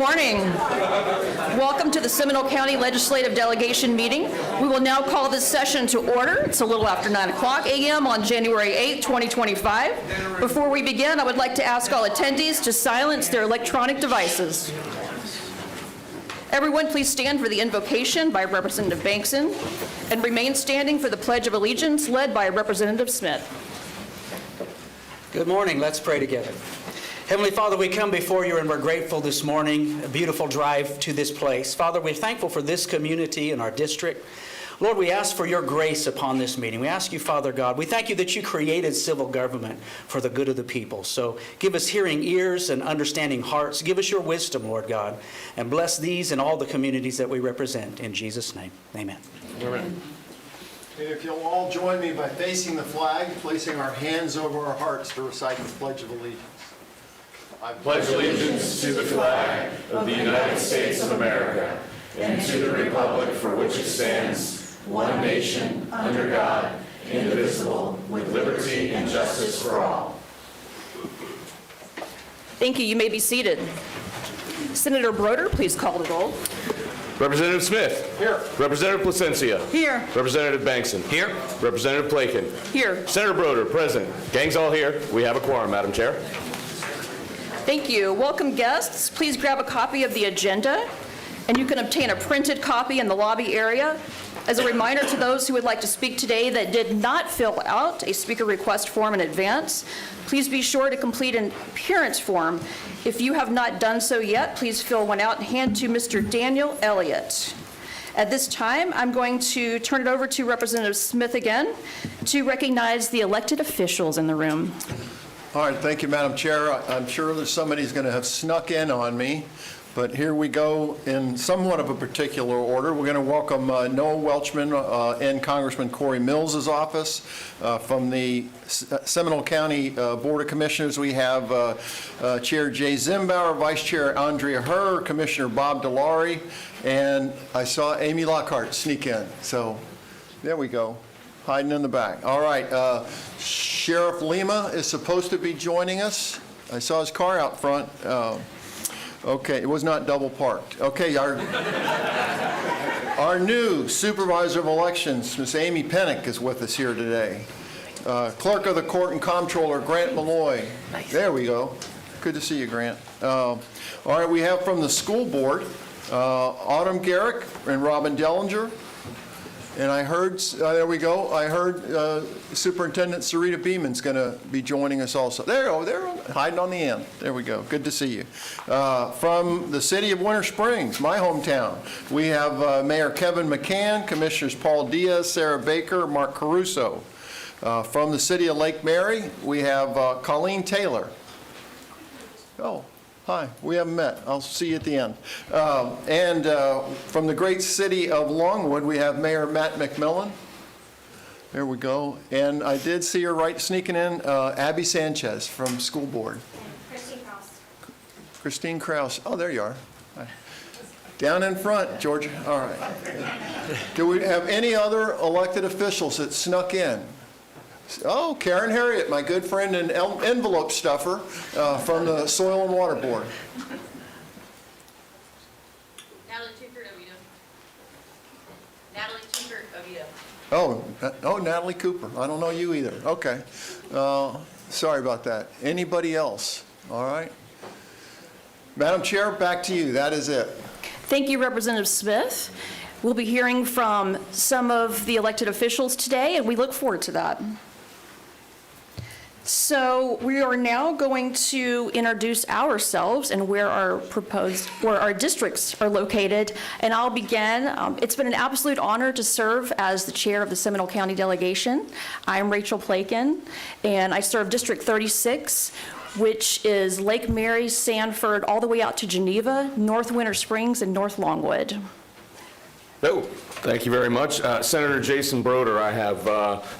morning. Welcome to the Seminole County Legislative Delegation meeting. We will now call this session to order. It's a little after 9:00 a.m. on January 8, 2025. Before we begin, I would like to ask all attendees to silence their electronic devices. Everyone, please stand for the invocation by Representative Bankson and remain standing for the Pledge of Allegiance led by Representative Smith. Good morning. Let's pray together. Heavenly Father, we come before you and we're grateful this morning, a beautiful drive to this place. Father, we're thankful for this community and our district. Lord, we ask for your grace upon this meeting. We ask you, Father God, we thank you that you created civil government for the good of the people. So give us hearing ears and understanding hearts. Give us your wisdom, Lord God, and bless these and all the communities that we represent. In Jesus' name, amen. Amen. And if you'll all join me by facing the flag, placing our hands over our hearts to recite the Pledge of Allegiance. I pledge allegiance to the flag of the United States of America and to the republic for which it stands, one nation, under God, indivisible, with liberty and justice for all. Thank you. You may be seated. Senator Broder, please call the roll. Representative Smith. Here. Representative Placencia. Here. Representative Bankson. Here. Representative Plakin. Here. Senator Broder, present. Gang's all here. We have a quorum, Madam Chair. Thank you. Welcome guests. Please grab a copy of the agenda, and you can obtain a printed copy in the lobby area. As a reminder to those who would like to speak today that did not fill out a speaker request form in advance, please be sure to complete an appearance form. If you have not done so yet, please fill one out and hand to Mr. Daniel Elliott. At this time, I'm going to turn it over to Representative Smith again to recognize the elected officials in the room. All right, thank you, Madam Chair. I'm sure that somebody's going to have snuck in on me, but here we go in somewhat of a particular order. We're going to welcome Noah Welchman in Congressman Corey Mills' office. From the Seminole County Board of Commissioners, we have Chair Jay Zimbauer, Vice Chair Andrea Herr, Commissioner Bob Delary, and I saw Amy Lockhart sneak in. So there we go, hiding in the back. All right, Sheriff Lima is supposed to be joining us. I saw his car out front. Okay, it was not double parked. Okay, our new Supervisor of Elections, Ms. Amy Pennick, is with us here today. Clerk of the Court and Comptroller, Grant Malloy. Nice. There we go. Good to see you, Grant. All right, we have from the school board, Autumn Garrick and Robin Dellinger. And I heard, there we go, I heard Superintendent Sarita Beeman's going to be joining us also. There, oh, they're hiding on the end. There we go. Good to see you. From the city of Winter Springs, my hometown, we have Mayor Kevin McCann, Commissioners Paul Diaz, Sarah Baker, Mark Caruso. From the city of Lake Mary, we have Colleen Taylor. Oh. Hi, we haven't met. I'll see you at the end. And from the great city of Longwood, we have Mayor Matt McMillan. There we go. And I did see her right sneaking in, Abby Sanchez from school board. Christine Krause. Christine Krause. Oh, there you are. Hi. Down in front, Georgia. All right. Do we have any other elected officials that snuck in? Oh, Karen Harriet, my good friend and envelope stuffer from the Soil and Water Board. Natalie Tucker, Oviedo. Oh, Natalie Cooper. I don't know you either. Okay. Sorry about that. Anybody else? All right. Madam Chair, back to you. That is it. Thank you, Representative Smith. We'll be hearing from some of the elected officials today, and we look forward to that. So we are now going to introduce ourselves and where our districts are located. And I'll begin. It's been an absolute honor to serve as the chair of the Seminole County Delegation. I'm Rachel Plakin, and I serve District 36, which is Lake Mary, Sanford, all the way out to Geneva, North Winter Springs, and North Longwood. Oh, thank you very much. Senator Jason Broder, I'm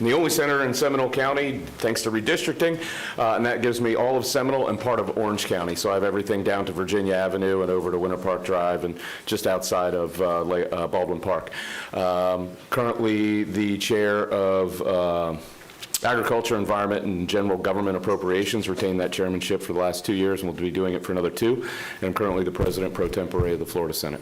the only senator in Seminole County, thanks to redistricting, and that gives me all of Seminole and part of Orange County. So I have everything down to Virginia Avenue and over to Winter Park Drive and just outside of Baldwin Park. Currently the chair of Agriculture, Environment, and General Government Appropriations, retained that chairmanship for the last 2 years and will be doing it for another 2. And I'm currently the President pro tempore of the Florida Senate.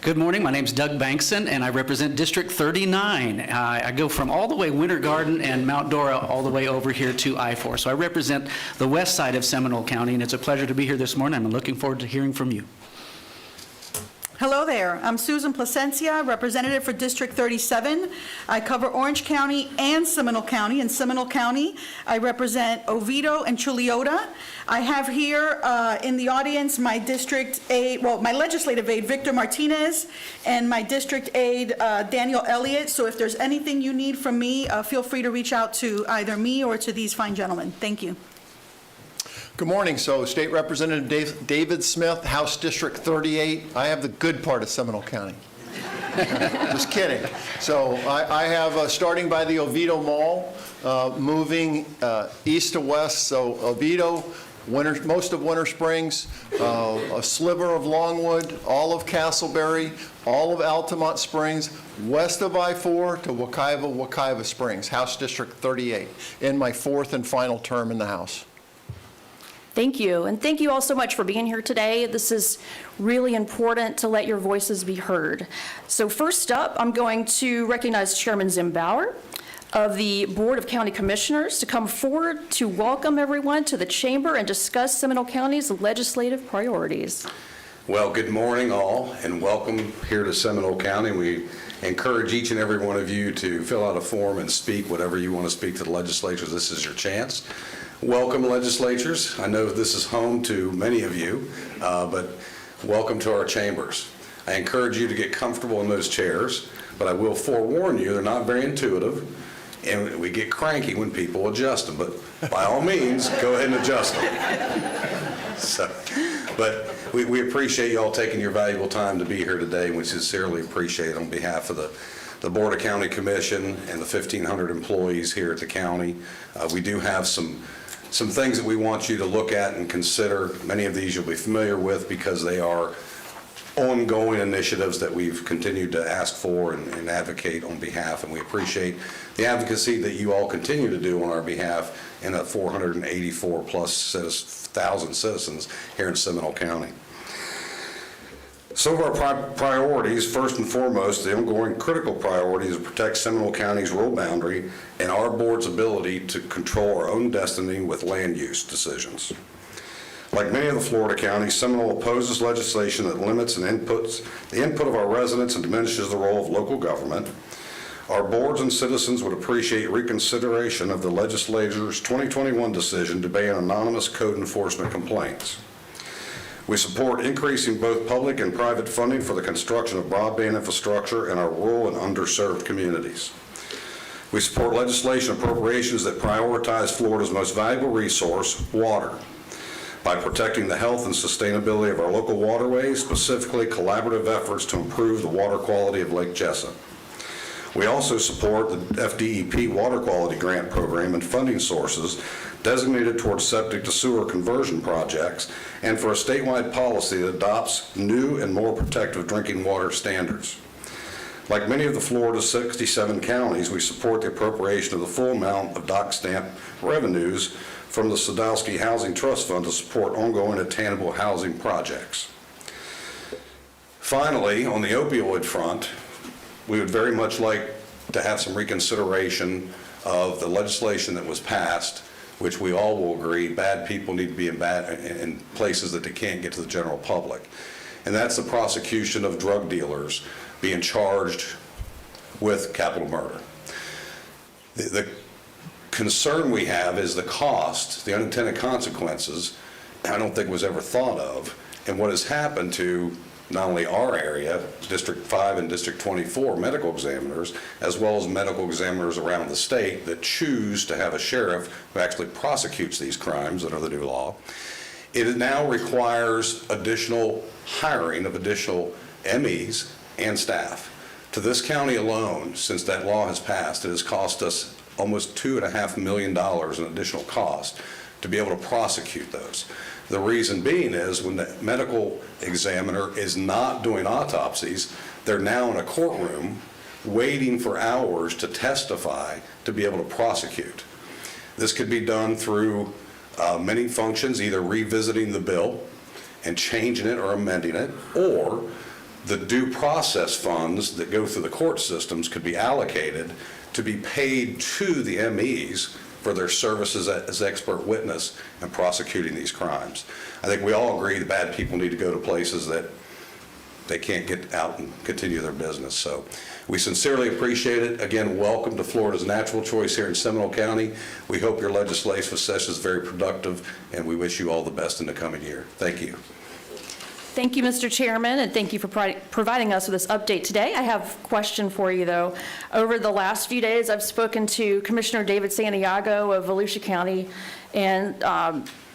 Good morning. My name's Doug Bankson, and I represent District 39. I go from all the way Winter Garden and Mount Dora all the way over here to I-4. So I represent the west side of Seminole County, and it's a pleasure to be here this morning. I'm looking forward to hearing from you. Hello there. I'm Susan Placencia, representative for District 37. I cover Orange County and Seminole County. In Seminole County, I represent Oviedo and Chuliota. I have here in the audience my district aide, well, my legislative aide, Victor Martinez, and my district aide, Daniel Elliott. So if there's anything you need from me, feel free to reach out to either me or to these fine gentlemen. Thank you. Good morning. So State Representative David Smith, House District 38. I have the good part of Seminole County. Just kidding. So I have, starting by the Oviedo Mall, moving east to west. So Oviedo, most of Winter Springs, a sliver of Longwood, all of Castleberry, all of Altamont Springs, west of I-4 to Wekiva Springs, House District 38, in my 4th and final term in the House. Thank you, and thank you all so much for being here today. This is really important to let your voices be heard. So first up, I'm going to recognize Chairman Zim Bauer of the Board of County Commissioners to come forward to welcome everyone to the chamber and discuss Seminole County's legislative priorities. Well, good morning all, and welcome here to Seminole County. We encourage each and every one of you to fill out a form and speak whatever you want to speak to the legislatures. This is your chance. Welcome, legislatures. I know this is home to many of you, but welcome to our chambers. I encourage you to get comfortable in those chairs, but I will forewarn you, they're not very intuitive, and we get cranky when people adjust them, but by all means, go ahead and adjust them. But we appreciate you all taking your valuable time to be here today, and we sincerely appreciate it on behalf of the Board of County Commission and the 1,500 employees here at the county. We do have some things that we want you to look at and consider. Many of these you'll be familiar with because they are ongoing initiatives that we've continued to ask for and advocate on behalf, and we appreciate the advocacy that you all continue to do on our behalf in the 484 plus thousand citizens here in Seminole County. Some of our priorities, first and foremost, the ongoing critical priority is to protect Seminole County's rural boundary and our board's ability to control our own destiny with land use decisions. Like many of the Florida counties, Seminole opposes legislation that limits and inputs the input of our residents and diminishes the role of local government. Our boards and citizens would appreciate reconsideration of the legislature's 2021 decision to ban anonymous code enforcement complaints. We support increasing both public and private funding for the construction of broadband infrastructure in our rural and underserved communities. We support legislation appropriations that prioritize Florida's most valuable resource, water, by protecting the health and sustainability of our local waterways, specifically collaborative efforts to improve the water quality of Lake Jessup. We also support the FDEP Water Quality Grant Program and funding sources designated towards septic to sewer conversion projects and for a statewide policy that adopts new and more protective drinking water standards. Like many of the Florida's 67 counties, we support the appropriation of the full amount of dock stamp revenues from the Sadowski Housing Trust Fund to support ongoing attainable housing projects. Finally, on the opioid front, we would very much like to have some reconsideration of the legislation that was passed, which we all will agree bad people need to be in places that they can't get to the general public. And that's the prosecution of drug dealers being charged with capital murder. The concern we have is the cost, the unintended consequences, I don't think was ever thought of, and what has happened to not only our area, District 5 and District 24 medical examiners, as well as medical examiners around the state that choose to have a sheriff who actually prosecutes these crimes under the new law. It now requires additional hiring of additional MEs and staff. To this county alone, since that law has passed, it has cost us almost $2.5 million in additional cost to be able to prosecute those. The reason being is when the medical examiner is not doing autopsies, they're now in a courtroom waiting for hours to testify to be able to prosecute. This could be done through many functions, either revisiting the bill and changing it or amending it, or the due process funds that go through the court systems could be allocated to be paid to the MEs for their services as expert witness in prosecuting these crimes. I think we all agree that bad people need to go to places that they can't get out and continue their business. So we sincerely appreciate it. Again, welcome to Florida's natural choice here in Seminole County. We hope your legislative session is very productive, and we wish you all the best in the coming year. Thank you. Thank you, Mr. Chairman, and thank you for providing us with this update today. I have a question for you, though. Over the last few days, I've spoken to Commissioner David Santiago of Volusia County and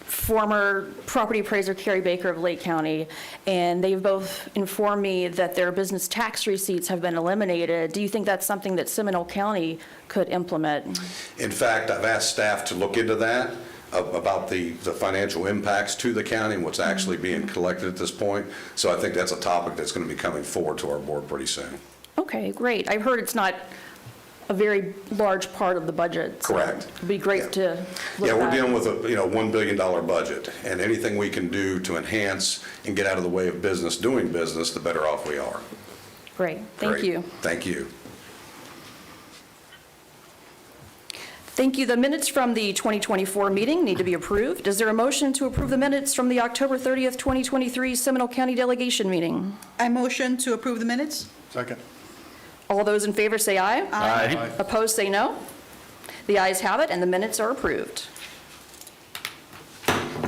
former property appraiser Carrie Baker of Lake County, and they've both informed me that their business tax receipts have been eliminated. Do you think that's something that Seminole County could implement? In fact, I've asked staff to look into that, about the financial impacts to the county and what's actually being collected at this point. So I think that's a topic that's going to be coming forward to our board pretty soon. Okay, great. I've heard it's not a very large part of the budget. So Correct. it'd be great to look Yeah, we're at. dealing with a $1 billion budget, and anything we can do to enhance and get out of the way of business doing business, the better off we are. Great, thank Great. you. Thank you. Thank you. The minutes from the 2024 meeting need to be approved. Is there a motion to approve the minutes from the October 30th, 2023 Seminole County Delegation meeting? I motion to approve the minutes. Second. All those in favor say aye. Aye. Opposed, say no. The ayes have it, and the minutes are approved.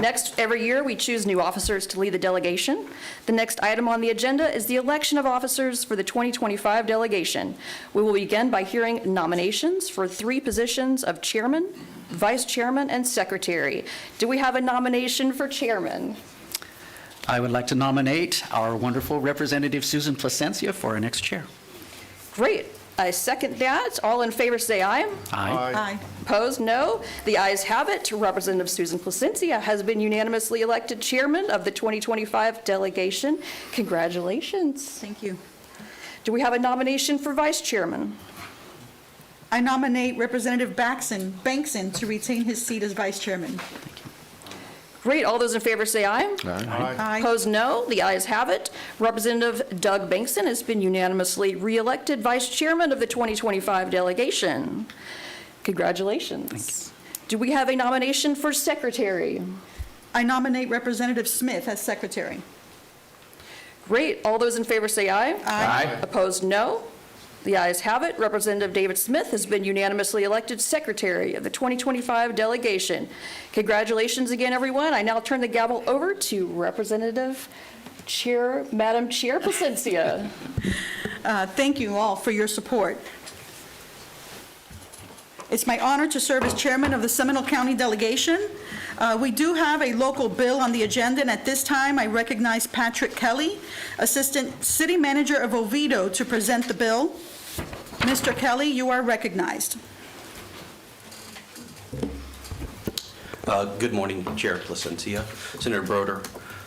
Next, every year, we choose new officers to lead the delegation. The next item on the agenda is the election of officers for the 2025 delegation. We will begin by hearing nominations for 3 positions of chairman, vice chairman, and secretary. Do we have a nomination for chairman? I would like to nominate our wonderful Representative Susan Placencia for our next chair. Great. I second that. All in favor say aye. Aye. Opposed, no. The ayes have it. Representative Susan Placencia has been unanimously elected chairman of the 2025 delegation. Congratulations. Thank you. Do we have a nomination for vice chairman? I nominate Representative Bankson to retain his seat as vice chairman. Great. All those in favor say aye. Aye. Opposed, no. The ayes have it. Representative Doug Bankson has been unanimously re-elected vice chairman of the 2025 delegation. Congratulations. Do we have a nomination for secretary? I nominate Representative Smith as secretary. Great. All those in favor say aye. Aye. Opposed, no. The ayes have it. Representative David Smith has been unanimously elected secretary of the 2025 delegation. Congratulations again, everyone. I now turn the gavel over to Representative Madam Chair Placencia. Thank you all for your support. It's my honor to serve as chairman of the Seminole County Delegation. We do have a local bill on the agenda, and at this time, I recognize Patrick Kelly, Assistant City Manager of Oviedo, to present the bill. Mr. Kelly, you are recognized. Good morning, Chair Placencia, Senator Broder,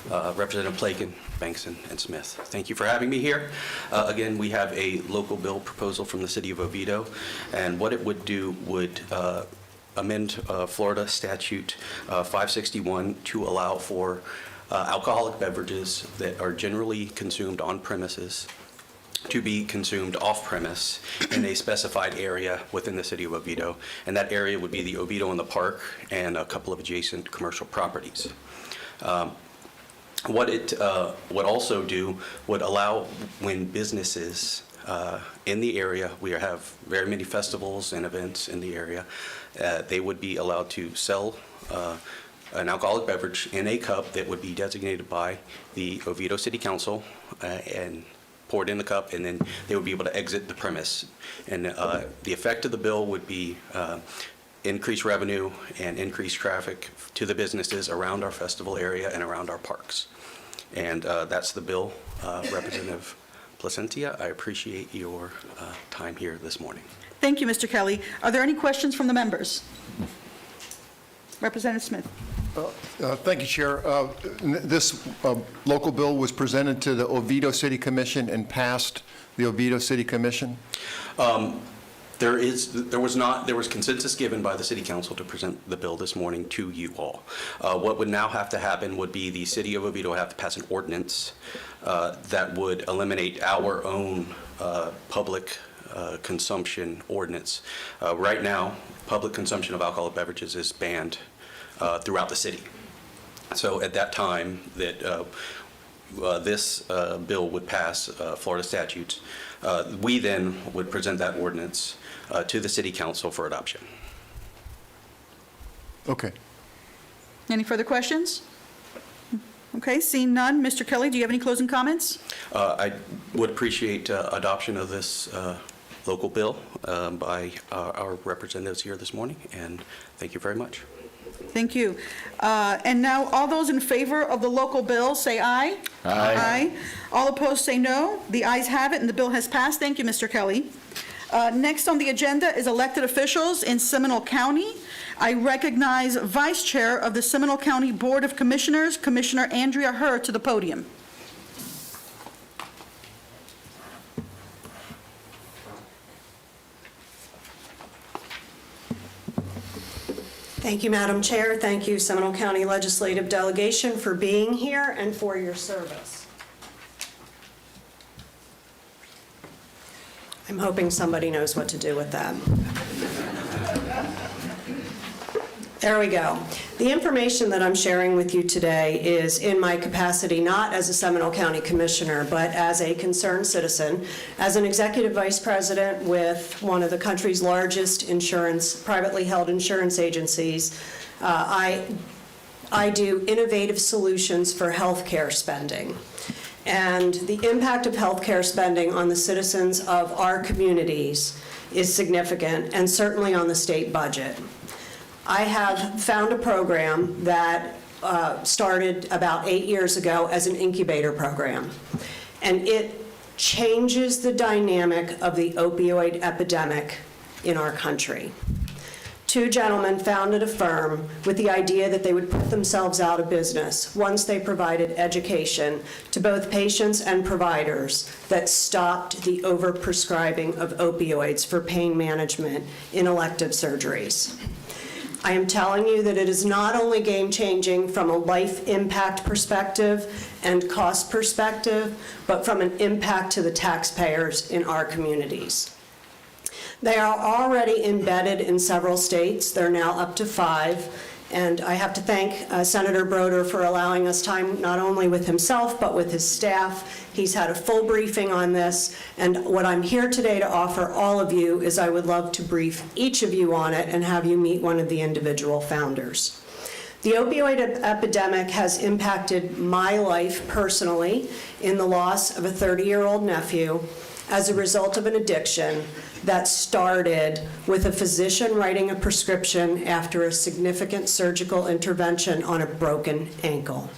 Representative Plakin, Bankson, and Smith. Thank you for having me here. Again, we have a local bill proposal from the City of Oviedo, and what it would do would amend Florida Statute 561 to allow for alcoholic beverages that are generally consumed on premises to be consumed off-premise in a specified area within the City of Oviedo, and that area would be the Oviedo in the Park and a couple of adjacent commercial properties. What it would also do would allow when businesses in the area, we have very many festivals and events in the area, they would be allowed to sell an alcoholic beverage in a cup that would be designated by the Oviedo City Council and poured in the cup, and then they would be able to exit the premise. And the effect of the bill would be increased revenue and increased traffic to the businesses around our festival area and around our parks. And that's the bill, Representative Placencia. I appreciate your time here this morning. Thank you, Mr. Kelly. Are there any questions from the members? Representative Smith. Thank you, Chair. This local bill was presented to the Oviedo City Commission and passed the Oviedo City Commission? There was consensus given by the city council to present the bill this morning to you all. What would now have to happen would be the city of Oviedo would have to pass an ordinance that would eliminate our own public consumption ordinance. Right now, public consumption of alcoholic beverages is banned throughout the city. So at that time that this bill would pass Florida statutes, we then would present that ordinance to the city council for adoption. Okay. Any further questions? Okay, seeing none. Mr. Kelly, do you have any closing comments? I would appreciate adoption of this local bill by our representatives here this morning, and thank you very much. Thank you. And now, all those in favor of the local bill, say aye. Aye. All opposed, say no. The ayes have it, and the bill has passed. Thank you, Mr. Kelly. Next on the agenda is elected officials in Seminole County. I recognize Vice Chair of the Seminole County Board of Commissioners, Commissioner Andrea Herr, to the podium. Thank you, Madam Chair. Thank you, Seminole County Legislative Delegation, for being here and for your service. I'm hoping somebody knows what to do with that. There we go. The information that I'm sharing with you today is in my capacity not as a Seminole County Commissioner, but as a concerned citizen, as an Executive Vice President with one of the country's largest privately held insurance agencies. I do innovative solutions for healthcare spending. And the impact of healthcare spending on the citizens of our communities is significant, and certainly on the state budget. I have found a program that started about 8 years ago as an incubator program, and it changes the dynamic of the opioid epidemic in our country. Two gentlemen founded a firm with the idea that they would put themselves out of business once they provided education to both patients and providers that stopped the overprescribing of opioids for pain management in elective surgeries. I am telling you that it is not only game-changing from a life impact perspective and cost perspective, but from an impact to the taxpayers in our communities. They are already embedded in several states. They're now up to 5. And I have to thank Senator Broder for allowing us time not only with himself, but with his staff. He's had a full briefing on this. And what I'm here today to offer all of you is I would love to brief each of you on it and have you meet one of the individual founders. The opioid epidemic has impacted my life personally in the loss of a 30-year-old nephew as a result of an addiction that started with a physician writing a prescription after a significant surgical intervention on a broken ankle.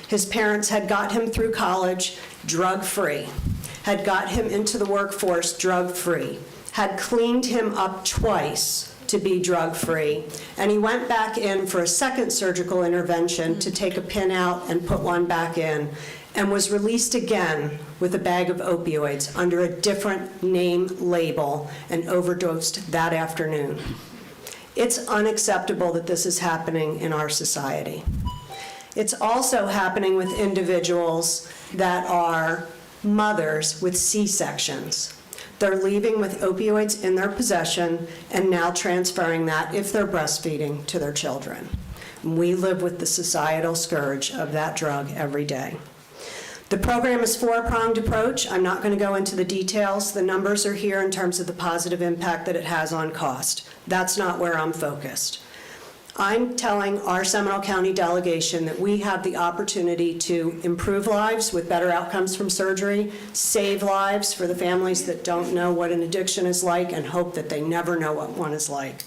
His parents had got him through college drug-free, had got him into the workforce drug-free, had cleaned him up twice to be drug-free, and he went back in for a second surgical intervention to take a pin out and put one back in, and was released again with a bag of opioids under a different name label and overdosed that afternoon. It's unacceptable that this is happening in our society. It's also happening with individuals that are mothers with C-sections. They're leaving with opioids in their possession and now transferring that, if they're breastfeeding, to their children. We live with the societal scourge of that drug every day. The program is a 4-pronged approach. I'm not going to go into the details. The numbers are here in terms of the positive impact that it has on cost. That's not where I'm focused. I'm telling our Seminole County delegation that we have the opportunity to improve lives with better outcomes from surgery, save lives for the families that don't know what an addiction is like and hope that they never know what one is like.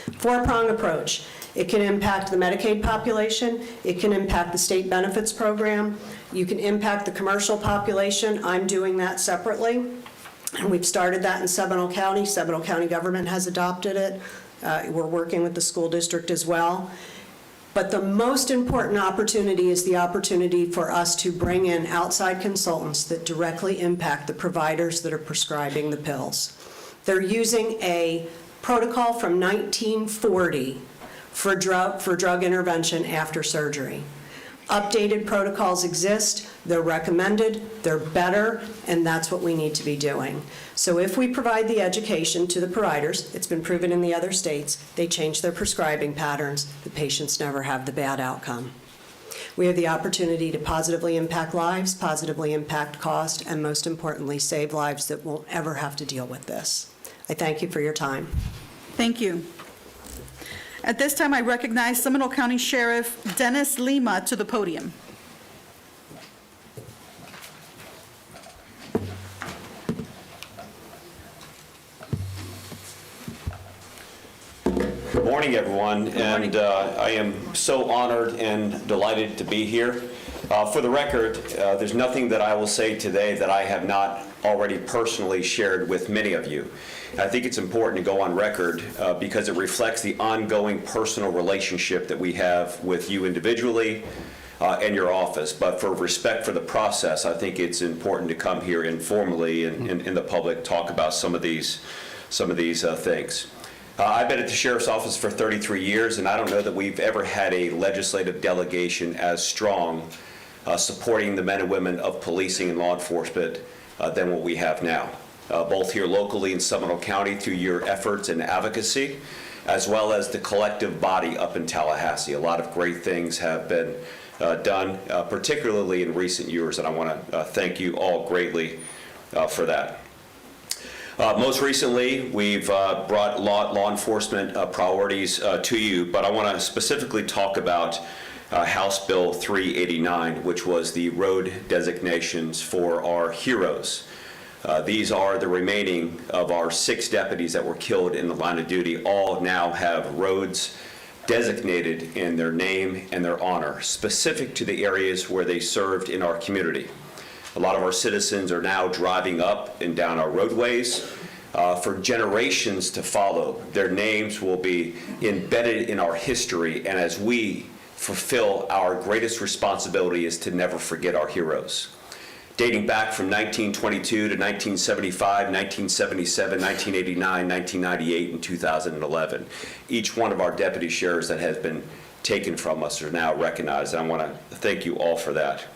4-pronged approach. It can impact the Medicaid population. It can impact the state benefits program. You can impact the commercial population. I'm doing that separately. And we've started that in Seminole County. Seminole County government has adopted it. We're working with the school district as well. But the most important opportunity is the opportunity for us to bring in outside consultants that directly impact the providers that are prescribing the pills. They're using a protocol from 1940 for drug intervention after surgery. Updated protocols exist, they're recommended, they're better, and that's what we need to be doing. So if we provide the education to the providers, it's been proven in the other states, they change their prescribing patterns, the patients never have the bad outcome. We have the opportunity to positively impact lives, positively impact cost, and most importantly, save lives that won't ever have to deal with this. I thank you for your time. Thank you. At this time, I recognize Seminole County Sheriff Dennis Lima to the podium. Good morning, everyone, and I am so honored and delighted to be here. For the record, there's nothing that I will say today that I have not already personally shared with many of you. I think it's important to go on record because it reflects the ongoing personal relationship that we have with you individually and your office. But for respect for the process, I think it's important to come here informally and in the public talk about some of these things. I've been at the Sheriff's Office for 33 years, and I don't know that we've ever had a legislative delegation as strong supporting the men and women of policing and law enforcement than what we have now, both here locally in Seminole County through your efforts and advocacy, as well as the collective body up in Tallahassee. A lot of great things have been done, particularly in recent years, and I want to thank you all greatly for that. Most recently, we've brought law enforcement priorities to you, but I want to specifically talk about House Bill 389, which was the road designations for our heroes. These are the remaining of our 6 deputies that were killed in the line of duty. All now have roads designated in their name and their honor, specific to the areas where they served in our community. A lot of our citizens are now driving up and down our roadways. For generations to follow, their names will be embedded in our history, and as we fulfill our greatest responsibility is to never forget our heroes. Dating back from 1922 to 1975, 1977, 1989, 1998, and 2011. Each one of our deputy sheriffs that has been taken from us are now recognized, and I want to thank you all for that.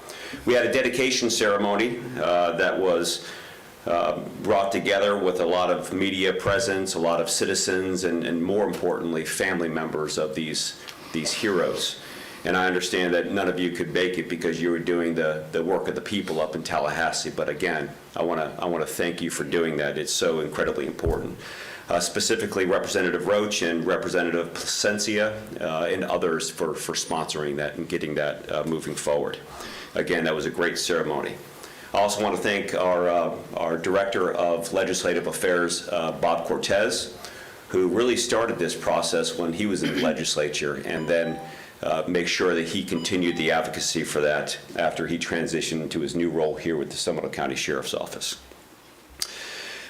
We had a dedication ceremony that was brought together with a lot of media presence, a lot of citizens, and more importantly, family members of these heroes. And I understand that none of you could make it because you were doing the work of the people up in Tallahassee. But again, I want to thank you for doing that. It's so incredibly important. Specifically, Representative Roach and Representative Placencia and others for sponsoring that and getting that moving forward. Again, that was a great ceremony. I also want to thank our Director of Legislative Affairs, Bob Cortez, who really started this process when he was in the legislature, and then make sure that he continued the advocacy for that after he transitioned into his new role here with the Seminole County Sheriff's Office.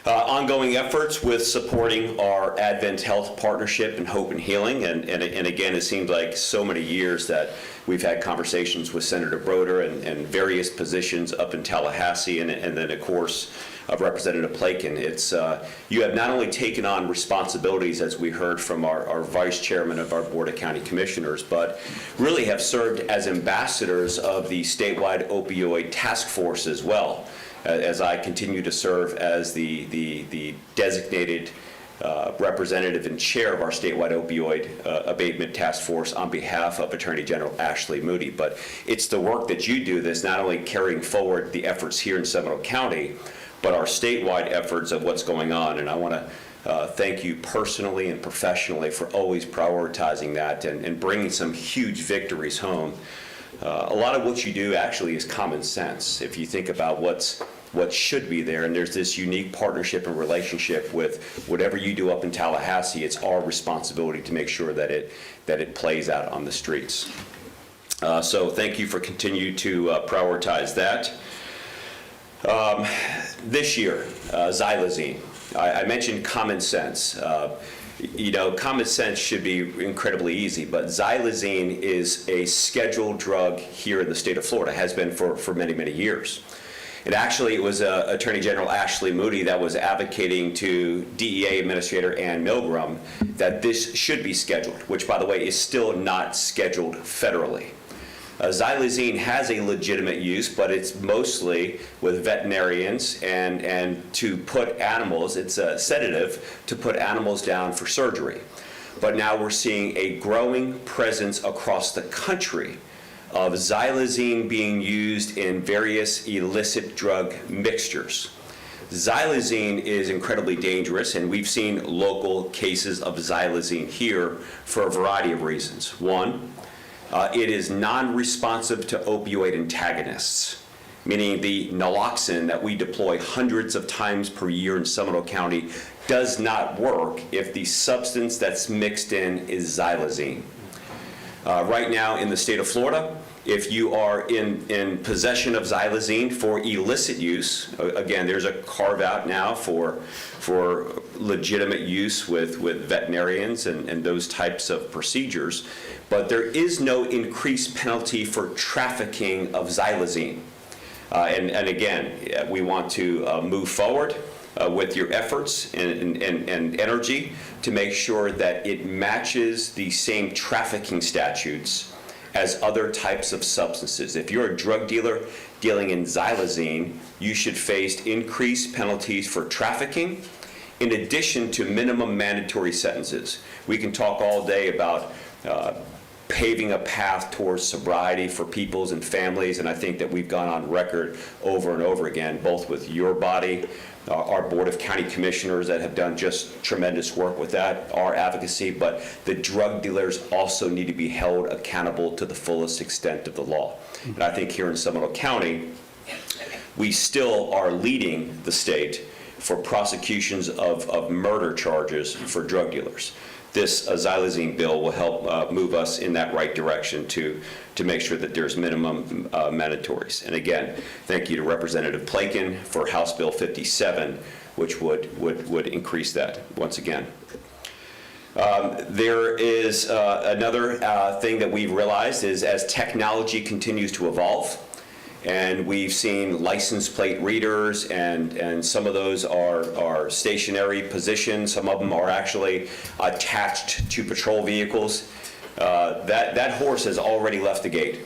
Ongoing efforts with supporting our Advent Health Partnership and Hope and Healing, and again, it seems like so many years that we've had conversations with Senator Broder and various positions up in Tallahassee, and then of course of Representative Plakin. It's you have not only taken on responsibilities, as we heard from our Vice Chairman of our Board of County Commissioners, but really have served as ambassadors of the statewide opioid task force as well, as I continue to serve as the designated representative and chair of our statewide opioid abatement task force on behalf of Attorney General Ashley Moody. But it's the work that you do that's not only carrying forward the efforts here in Seminole County, but our statewide efforts of what's going on. And I want to thank you personally and professionally for always prioritizing that and bringing some huge victories home. A lot of what you do actually is common sense. If you think about what should be there, and there's this unique partnership and relationship with whatever you do up in Tallahassee, it's our responsibility to make sure that it plays out on the streets. So thank you for continuing to prioritize that. This year, xylazine. I mentioned common sense. common sense should be incredibly easy, but xylazine is a scheduled drug here in the state of Florida, has been for many, many years. And actually, it was Attorney General Ashley Moody that was advocating to DEA Administrator Ann Milgram that this should be scheduled, which, by the way, is still not scheduled federally. Xylazine has a legitimate use, but it's mostly with veterinarians and to put animals, it's a sedative to put animals down for surgery. But now we're seeing a growing presence across the country of xylazine being used in various illicit drug mixtures. Xylazine is incredibly dangerous, and we've seen local cases of xylazine here for a variety of reasons. One, it is non-responsive to opioid antagonists, meaning the naloxone that we deploy hundreds of times per year in Seminole County does not work if the substance that's mixed in is xylazine. Right now in the state of Florida, if you are in possession of xylazine for illicit use, again, there's a carve-out now for legitimate use with veterinarians and those types of procedures, but there is no increased penalty for trafficking of xylazine. And again, we want to move forward with your efforts and energy to make sure that it matches the same trafficking statutes as other types of substances. If you're a drug dealer dealing in xylazine, you should face increased penalties for trafficking in addition to minimum mandatory sentences. We can talk all day about paving a path towards sobriety for peoples and families, and I think that we've gone on record over and over again, both with your body, our Board of County Commissioners that have done just tremendous work with that, our advocacy, but the drug dealers also need to be held accountable to the fullest extent of the law. And I think here in Seminole County, we still are leading the state for prosecutions of murder charges for drug dealers. This xylazine bill will help move us in that right direction to make sure that there's minimum mandatories. And again, thank you to Representative Plakin for House Bill 57, which would increase that once again. There is another thing that we've realized is as technology continues to evolve, and we've seen license plate readers, and some of those are stationary positions. Some of them are actually attached to patrol vehicles. That horse has already left the gate.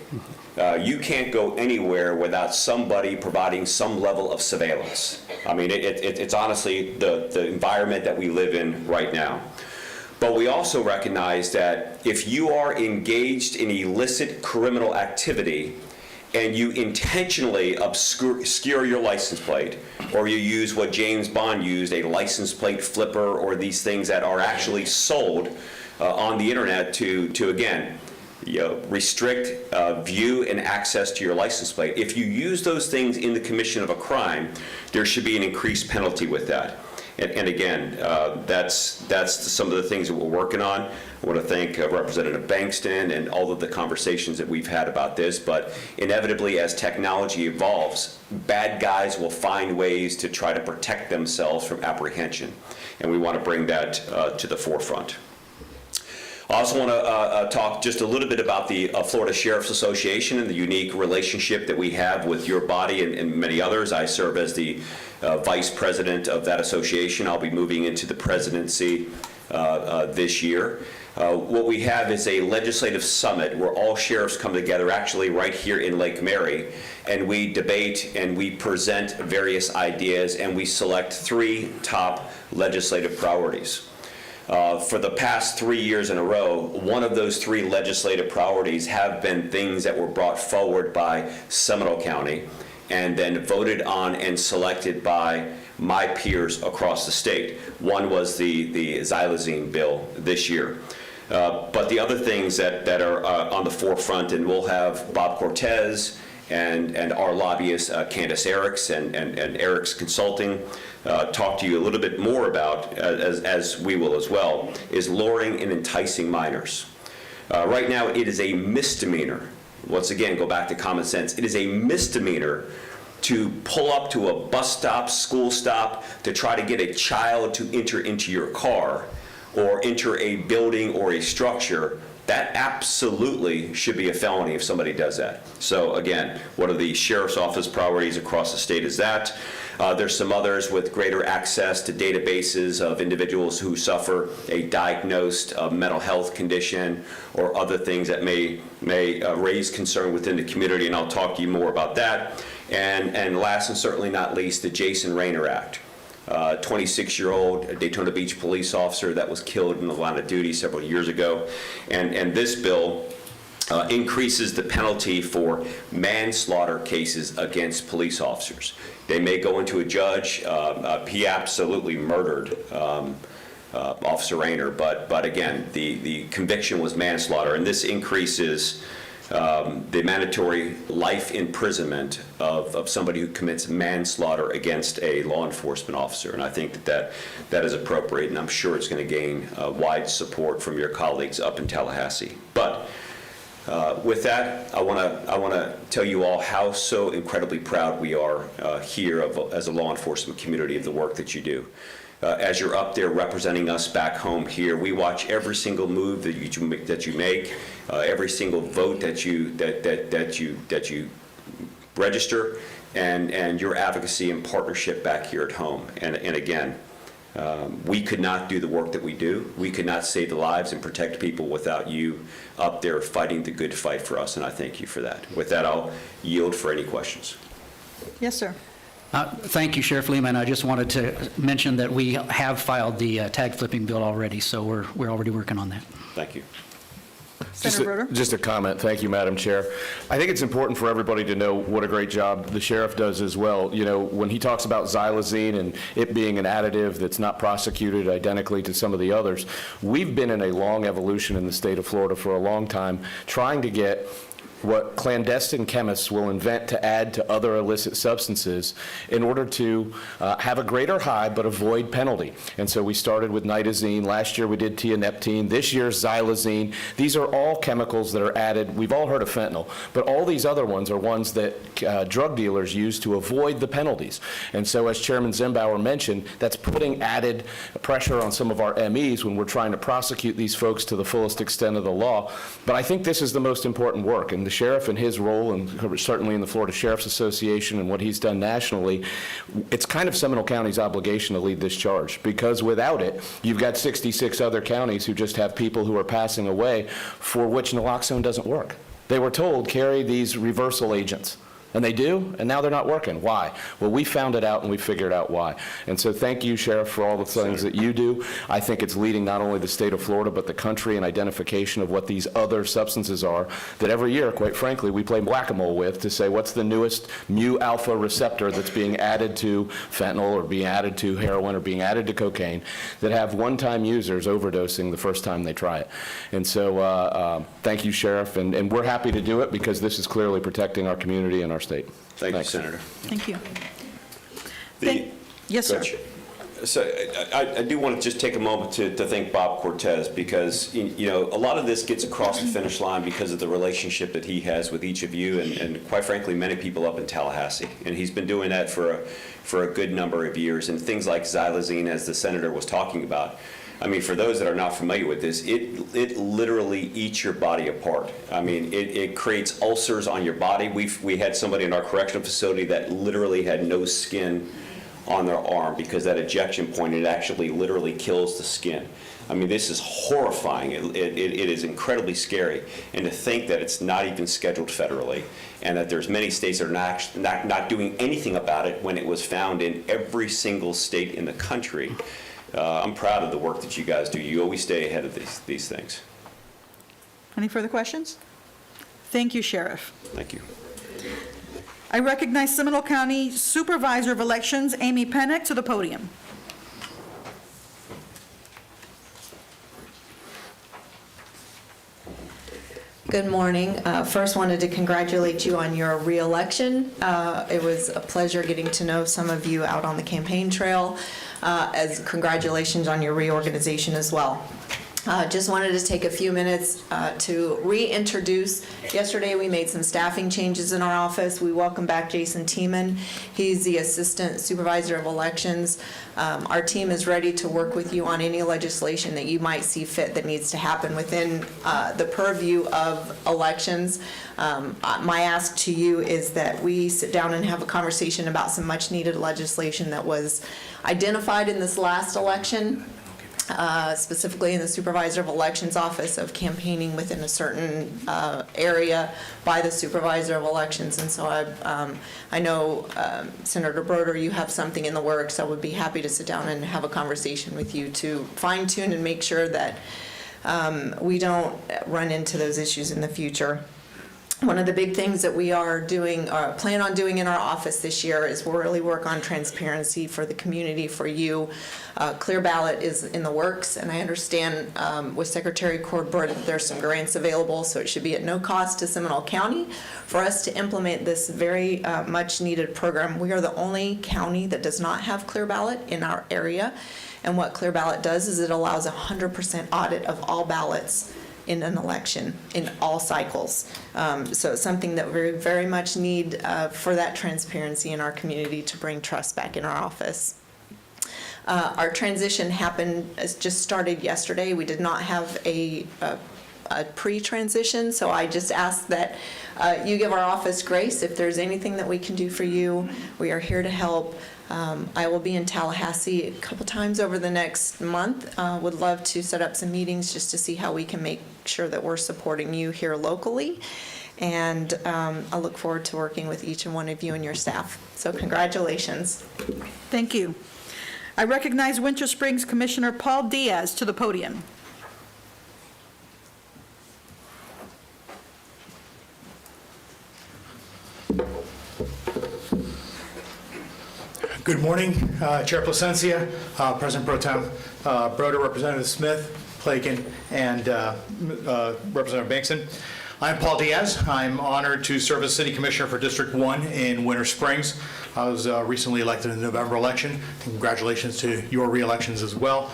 You can't go anywhere without somebody providing some level of surveillance. I mean, it's honestly the environment that we live in right now. But we also recognize that if you are engaged in illicit criminal activity, and you intentionally obscure your license plate, or you use what James Bond used, a license plate flipper, or these things that are actually sold on the internet to again, restrict view and access to your license plate. If you use those things in the commission of a crime, there should be an increased penalty with that. And again, that's some of the things that we're working on. I want to thank Representative Bankston and all of the conversations that we've had about this, but inevitably as technology evolves, bad guys will find ways to try to protect themselves from apprehension, and we want to bring that to the forefront. I also want to talk just a little bit about the Florida Sheriff's Association and the unique relationship that we have with your body and many others. I serve as the vice president of that association. I'll be moving into the presidency this year. What we have is a legislative summit where all sheriffs come together, actually right here in Lake Mary, and we debate and we present various ideas and we select 3 top legislative priorities. For the past 3 years in a row, one of those 3 legislative priorities have been things that were brought forward by Seminole County and then voted on and selected by my peers across the state. One was the xylazine bill this year. But the other things that are on the forefront, and we'll have Bob Cortez and our lobbyist, Candace Eriks and Eriks Consulting, talk to you a little bit more about, as we will as well, is luring and enticing minors. Right now, it is a misdemeanor. Once again, go back to common sense. It is a misdemeanor to pull up to a bus stop, school stop, to try to get a child to enter into your car, or enter a building or a structure, that absolutely should be a felony if somebody does that. So again, one of the sheriff's office priorities across the state is that. There's some others with greater access to databases of individuals who suffer a diagnosed mental health condition or other things that may raise concern within the community, and I'll talk to you more about that. And last and certainly not least, the Jason Rayner Act. 26-year-old Daytona Beach police officer that was killed in the line of duty several years ago. And this bill increases the penalty for manslaughter cases against police officers. They may go into a judge. He absolutely murdered Officer Rayner, but again, the conviction was manslaughter, and this increases the mandatory life imprisonment of somebody who commits manslaughter against a law enforcement officer. And I think that is appropriate, and I'm sure it's going to gain wide support from your colleagues up in Tallahassee. But with that, I want to tell you all how so incredibly proud we are here as a law enforcement community of the work that you do. As you're up there representing us back home here, we watch every single move that you make, every single vote that you register, and your advocacy and partnership back here at home. And again, we could not do the work that we do. We could not save the lives and protect people without you up there fighting the good fight for us, and I thank you for that. With that, I'll yield for any questions. Yes, sir. Thank you, Sheriff Lehman. I just wanted to mention that we have filed the tag flipping bill already, so we're already working on that. Thank you. Senator Broder? Just a comment. Thank you, Madam Chair. I think it's important for everybody to know what a great job the sheriff does as well. You know, when he talks about xylazine and it being an additive that's not prosecuted identically to some of the others, we've been in a long evolution in the state of Florida for a long time trying to get what clandestine chemists will invent to add to other illicit substances in order to have a greater high but avoid penalty. And so we started with nitazene. Last year we did tianeptine. This year's xylazine. These are all chemicals that are added. We've all heard of fentanyl, but all these other ones are ones that drug dealers use to avoid the penalties. And so as Chairman Zimbauer mentioned, that's putting added pressure on some of our MEs when we're trying to prosecute these folks to the fullest extent of the law. But I think this is the most important work. And the sheriff and his role, and certainly in the Florida Sheriff's Association and what he's done nationally, it's kind of Seminole County's obligation to lead this charge, because without it, you've got 66 other counties who just have people who are passing away for which naloxone doesn't work. They were told, carry these reversal agents. And they do, and now they're not working. Why? Well, we found it out, and we figured out why. And so thank you, Sheriff, for all the things that you do. I think it's leading not only the state of Florida, but the country in identification of what these other substances are that every year, quite frankly, we play whack-a-mole with to say what's the newest mu alpha receptor that's being added to fentanyl or being added to heroin or being added to cocaine that have one-time users overdosing the first time they try it. And so thank you, Sheriff, and we're happy to do it because this is clearly protecting our community and our state. Thank you, Senator. Thank you. Yes, Go sir. ahead. So I do want to just take a moment to thank Bob Cortez, because you know, a lot of this gets across the finish line because of the relationship that he has with each of you and quite frankly many people up in Tallahassee, and he's been doing that for a good number of years. And things like xylazine, as the senator was talking about, I mean, for those that are not familiar with this, it literally eats your body apart. I mean, it creates ulcers on your body. We had somebody in our correctional facility that literally had no skin on their arm because that ejection point, it actually literally kills the skin. I mean, this is horrifying. It is incredibly scary. And to think that it's not even scheduled federally, and that there's many states that are not doing anything about it when it was found in every single state in the country. I'm proud of the work that you guys do. You always stay ahead of these things. Any further questions? Thank you, Sheriff. Thank you. I recognize Seminole County Supervisor of Elections, Amy Pennock, to the podium. Good morning. First wanted to congratulate you on your re-election. It was a pleasure getting to know some of you out on the campaign trail. As congratulations on your reorganization as well. Just wanted to take a few minutes to reintroduce. Yesterday, we made some staffing changes in our office. We welcome back Jason Tiemann. He's the Assistant Supervisor of Elections. Our team is ready to work with you on any legislation that you might see fit that needs to happen within the purview of elections. My ask to you is that we sit down and have a conversation about some much-needed legislation that was identified in this last election. Specifically in the Supervisor of Elections Office of campaigning within a certain area by the Supervisor of Elections. And so I know, Senator Broder, you have something in the works. I would be happy to sit down and have a conversation with you to fine-tune and make sure that we don't run into those issues in the future. One of the big things that we are doing, plan on doing in our office this year is we'll really work on transparency for the community, for you. Clear ballot is in the works, and I understand with Secretary Corbett that there's some grants available, so it should be at no cost to Seminole County for us to implement this very much needed program. We are the only county that does not have clear ballot in our area, and what clear ballot does is it allows 100% audit of all ballots in an election, in all cycles. So it's something that we very much need for that transparency in our community to bring trust back in our office. Our transition just started yesterday. We did not have a pre-transition, so I just ask that you give our office grace. If there's anything that we can do for you, we are here to help. I will be in Tallahassee a couple times over the next month. Would love to set up some meetings just to see how we can make sure that we're supporting you here locally. And I look forward to working with each and one of you and your staff. So congratulations. Thank you. I recognize Winter Springs Commissioner Paul Diaz to the podium. Good morning, Chair Placencia, President Pro Tem Broder, Representative Smith, Plakin, and Representative Bankson. I'm Paul Diaz. I'm honored to serve as City Commissioner for District 1 in Winter Springs. I was recently elected in the November election. Congratulations to your re-elections as well.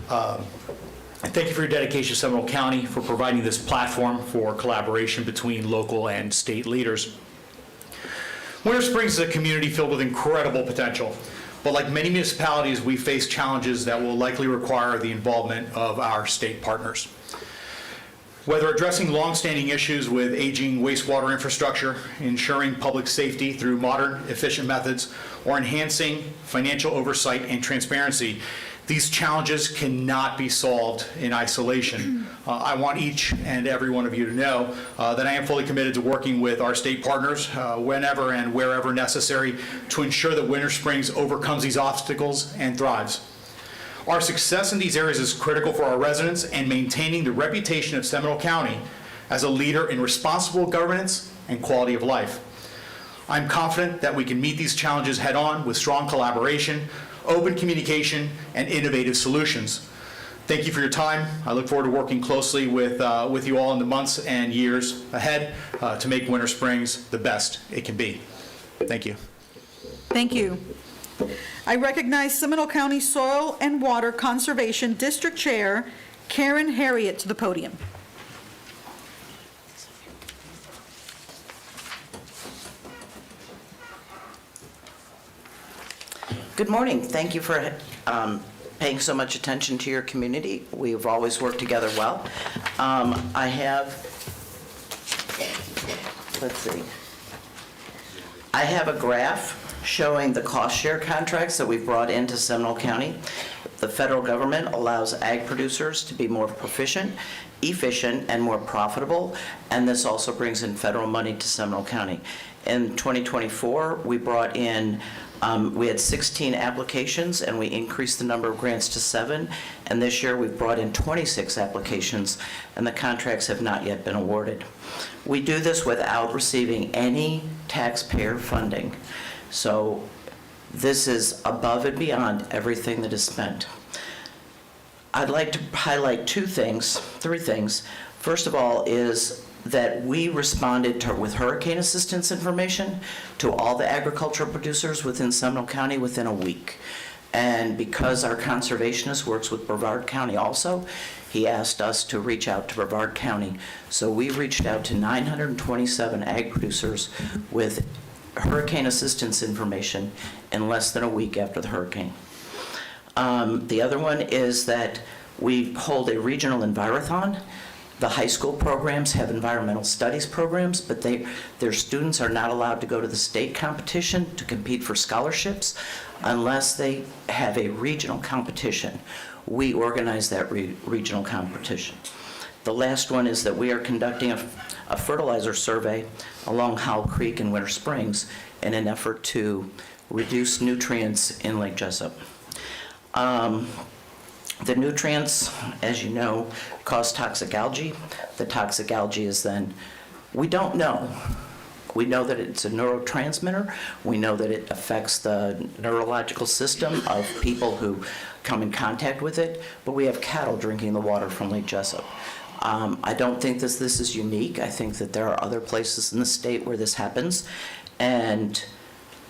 And thank you for your dedication to Seminole County for providing this platform for collaboration between local and state leaders. Winter Springs is a community filled with incredible potential, but like many municipalities, we face challenges that will likely require the involvement of our state partners. Whether addressing longstanding issues with aging wastewater infrastructure, ensuring public safety through modern, efficient methods, or enhancing financial oversight and transparency, these challenges cannot be solved in isolation. I want each and every one of you to know that I am fully committed to working with our state partners whenever and wherever necessary to ensure that Winter Springs overcomes these obstacles and thrives. Our success in these areas is critical for our residents and maintaining the reputation of Seminole County as a leader in responsible governance and quality of life. I'm confident that we can meet these challenges head-on with strong collaboration, open communication, and innovative solutions. Thank you for your time. I look forward to working closely with you all in the months and years ahead to make Winter Springs the best it can be. Thank you. Thank you. I recognize Seminole County Soil and Water Conservation District Chair Karen Harriet to the podium. Good morning. Thank you for paying so much attention to your community. We've always worked together well. I have a graph showing the cost share contracts that we've brought into Seminole County. The federal government allows ag producers to be more proficient, efficient, and more profitable, and this also brings in federal money to Seminole County. In 2024, we brought in we had 16 applications, and we increased the number of grants to 7. And this year, we've brought in 26 applications, and the contracts have not yet been awarded. We do this without receiving any taxpayer funding. So this is above and beyond everything that is spent. I'd like to highlight three things. First of all is that we responded with hurricane assistance information to all the agricultural producers within Seminole County within a week. And because our conservationist works with Brevard County also, he asked us to reach out to Brevard County. So we reached out to 927 ag producers with hurricane assistance information in less than a week after the hurricane. The other one is that we hold a regional envirothon. The high school programs have environmental studies programs, but their students are not allowed to go to the state competition to compete for scholarships unless they have a regional competition. We organize that regional competition. The last one is that we are conducting a fertilizer survey along Howell Creek in Winter Springs in an effort to reduce nutrients in Lake Jessup. The nutrients, as you know, cause toxic algae. The toxic algae is then, we don't know. We know that it's a neurotransmitter. We know that it affects the neurological system of people who come in contact with it, but we have cattle drinking the water from Lake Jessup. I don't think this is unique. I think that there are other places in the state where this happens. And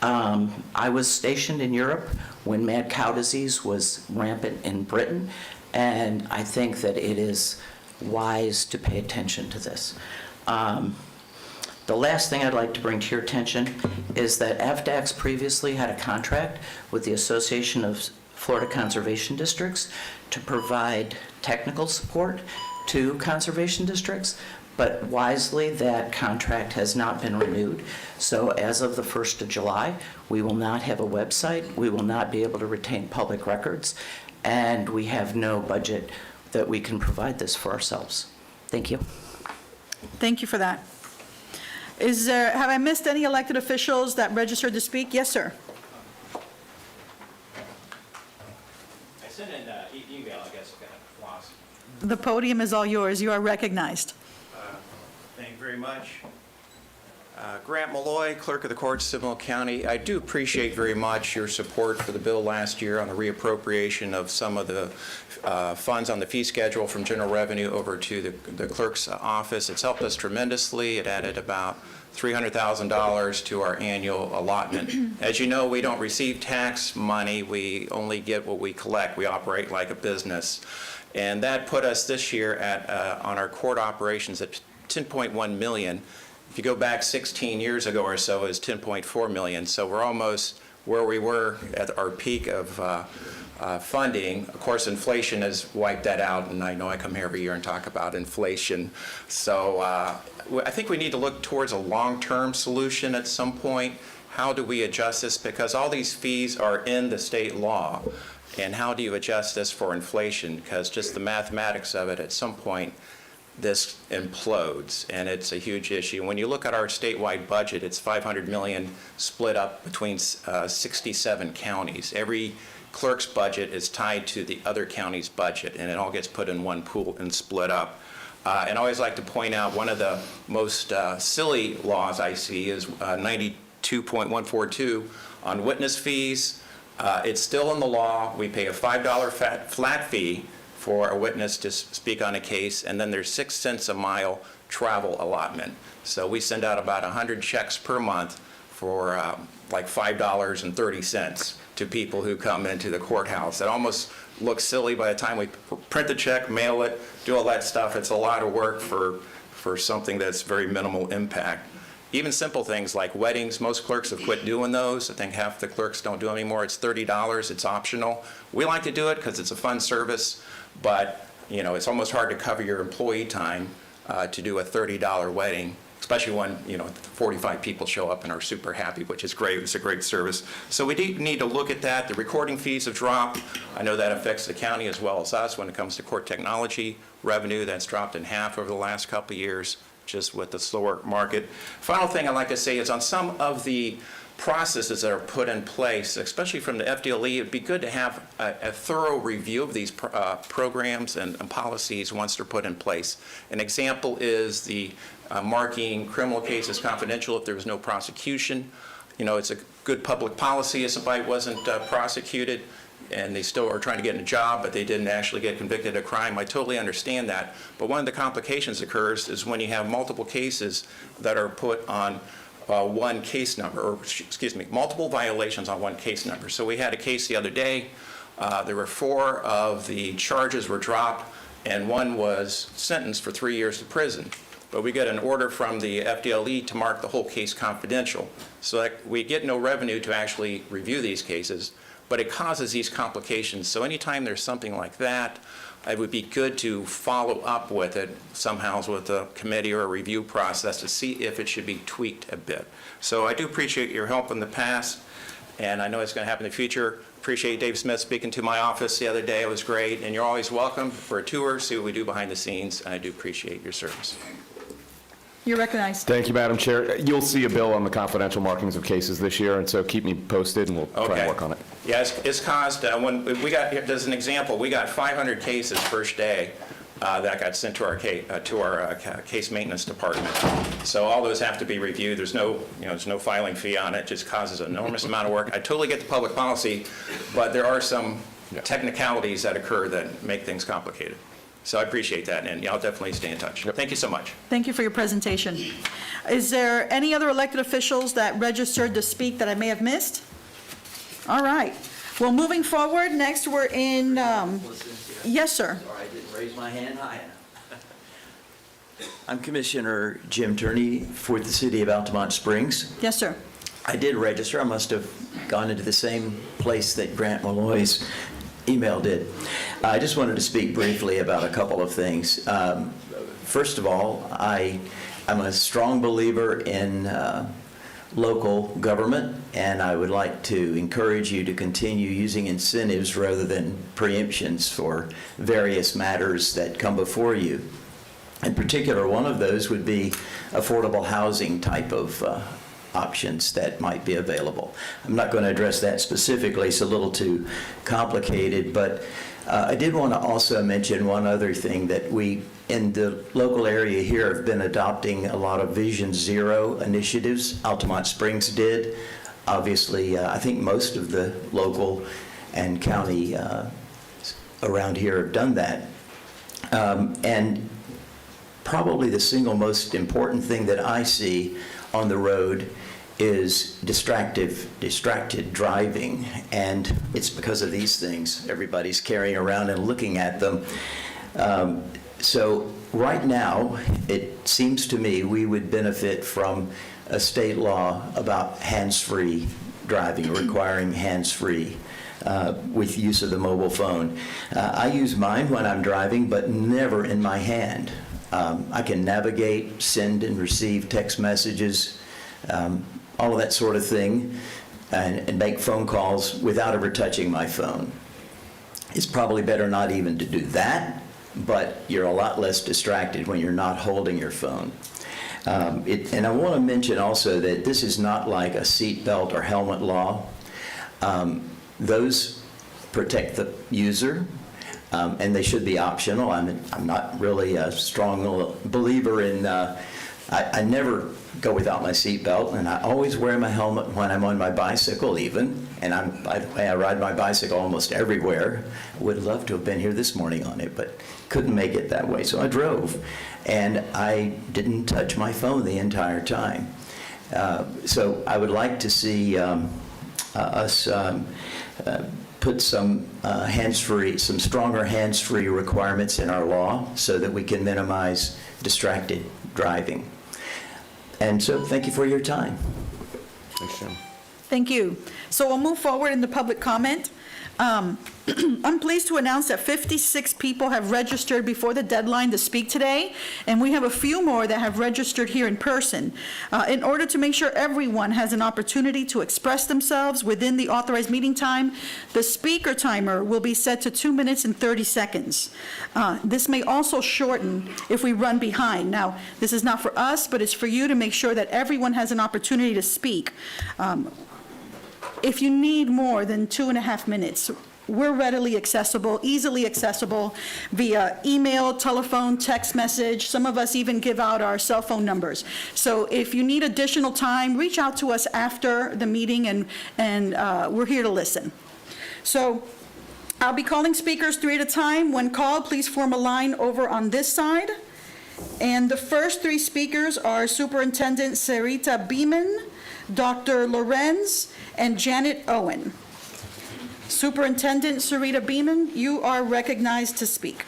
I was stationed in Europe when mad cow disease was rampant in Britain, and I think that it is wise to pay attention to this. The last thing I'd like to bring to your attention is that FDACS previously had a contract with the Association of Florida Conservation Districts to provide technical support to conservation districts, but wisely that contract has not been renewed. So as of the 1st of July, we will not have a website, we will not be able to retain public records, and we have no budget that we can provide this for ourselves. Thank you. Thank you for that. Have I missed any elected officials that registered to speak? Yes, sir. I sent in an email, I guess, got lost. The podium is all yours. You are recognized. Thank you very much. Grant Malloy, Clerk of the Court, Seminole County. I do appreciate very much your support for the bill last year on the reappropriation of some of the funds on the fee schedule from general revenue over to the clerk's office. It's helped us tremendously. It added about $300,000 to our annual allotment. As you know, we don't receive tax money. We only get what we collect. We operate like a business. And that put us this year at on our court operations at $10.1 million. If you go back 16 years ago or so, it was $10.4 million. So we're almost where we were at our peak of funding. Of course, inflation has wiped that out, and I know I come here every year and talk about inflation. So I think we need to look towards a long-term solution at some point. How do we adjust this? Because all these fees are in the state law. And how do you adjust this for inflation? Because just the mathematics of it, at some point, this implodes, and it's a huge issue. When you look at our statewide budget, it's $500 million split up between 67 counties. Every clerk's budget is tied to the other county's budget, and it all gets put in one pool and split up. And I always like to point out one of the most silly laws I see is 92.142 on witness fees. It's still in the law. We pay a $5 flat fee for a witness to speak on a case, and then there's 6 cents a mile travel allotment. So we send out about 100 checks per month for like $5.30 to people who come into the courthouse. It almost looks silly by the time we print the check, mail it, do all that stuff. It's a lot of work for something that's very minimal impact. Even simple things like weddings, most clerks have quit doing those. I think half the clerks don't do them anymore. It's $30, it's optional. We like to do it because it's a fun service, but you know, it's almost hard to cover your employee time to do a $30 wedding, especially when 45 people show up and are super happy, which is great. It's a great service. So we need to look at that. The recording fees have dropped. I know that affects the county as well as us when it comes to court technology revenue. That's dropped in half over the last couple of years, just with the slower market. Final thing I'd like to say is on some of the processes that are put in place, especially from the FDLE, it'd be good to have a thorough review of these programs and policies once they're put in place. An example is the marking criminal cases confidential if there was no prosecution. It's a good public policy if somebody wasn't prosecuted and they still are trying to get in a job, but they didn't actually get convicted of a crime. I totally understand that. But one of the complications occurs is when you have multiple cases that are put on one case number, or excuse me, multiple violations on one case number. So we had a case the other day. There were 4 of the charges were dropped, and 1 was sentenced for 3 years to prison. But we get an order from the FDLE to mark the whole case confidential. So that we get no revenue to actually review these cases, but it causes these complications. So anytime there's something like that, it would be good to follow up with it somehow with a committee or a review process to see if it should be tweaked a bit. So I do appreciate your help in the past, and I know it's going to happen in the future. Appreciate Dave Smith speaking to my office the other day. It was great, and you're always welcome for a tour, see what we do behind the scenes, and I do appreciate your service. You're recognized. Thank you, Madam Chair. You'll see a bill on the confidential markings of cases this year, and so keep me posted, and we'll try and work on it. Yeah, it's caused, when we got, as an example, we got 500 cases first day that got sent to our case maintenance department. So all those have to be reviewed. There's no filing fee on it. It just causes an enormous amount of work. I totally get the public policy, but there are some technicalities that occur that make things complicated. So I appreciate that, and I'll definitely stay in touch. Thank you so much. Thank you for your presentation. Is there any other elected officials that registered to speak that I may have missed? All right. Well, moving forward, next we're in, yes, sir. Sorry, I didn't raise my hand high enough. I'm Commissioner Jim Turney for the City of Altamont Springs. Yes, sir. I did register. I must have gone into the same place that Grant Malloy's email did. I just wanted to speak briefly about a couple of things. First of all, I'm a strong believer in local government, and I would like to encourage you to continue using incentives rather than preemptions for various matters that come before you. In particular, one of those would be affordable housing type of options that might be available. I'm not going to address that specifically. It's a little too complicated, but I did want to also mention one other thing, that we in the local area here have been adopting a lot of Vision Zero initiatives. Altamont Springs did. Obviously, I think most of the local and county around here have done that. And probably the single most important thing that I see on the road is distracted driving, and it's because of these things. Everybody's carrying around and looking at them. So right now, it seems to me we would benefit from a state law about hands-free driving, requiring hands-free with use of the mobile phone. I use mine when I'm driving, but never in my hand. I can navigate, send and receive text messages, all of that sort of thing, and make phone calls without ever touching my phone. It's probably better not even to do that, but you're a lot less distracted when you're not holding your phone. And I want to mention also that this is not like a seatbelt or helmet law. Those protect the user, and they should be optional. I'm not really a strong believer in, I never go without my seatbelt, and I always wear my helmet when I'm on my bicycle even, and by the way, I ride my bicycle almost everywhere. I would love to have been here this morning on it, but couldn't make it that way, so I drove, and I didn't touch my phone the entire time. So I would like to see us put some some stronger hands-free requirements in our law so that we can minimize distracted driving. And so thank you for your time. Thanks, Jim. Thank you. So we'll move forward into public comment. I'm pleased to announce that 56 people have registered before the deadline to speak today, and we have a few more that have registered here in person. In order to make sure everyone has an opportunity to express themselves within the authorized meeting time, the speaker timer will be set to 2 minutes and 30 seconds. This may also shorten if we run behind. Now, this is not for us, but it's for you to make sure that everyone has an opportunity to speak. If you need more than 2.5 minutes, we're readily accessible, easily accessible via email, telephone, text message. Some of us even give out our cell phone numbers. So if you need additional time, reach out to us after the meeting, and we're here to listen. So I'll be calling speakers 3 at a time. When called, please form a line over on this side. And the first three speakers are Superintendent Sarita Beeman, Dr. Lorenz, and Janet Owen. Superintendent Sarita Beeman, you are recognized to speak.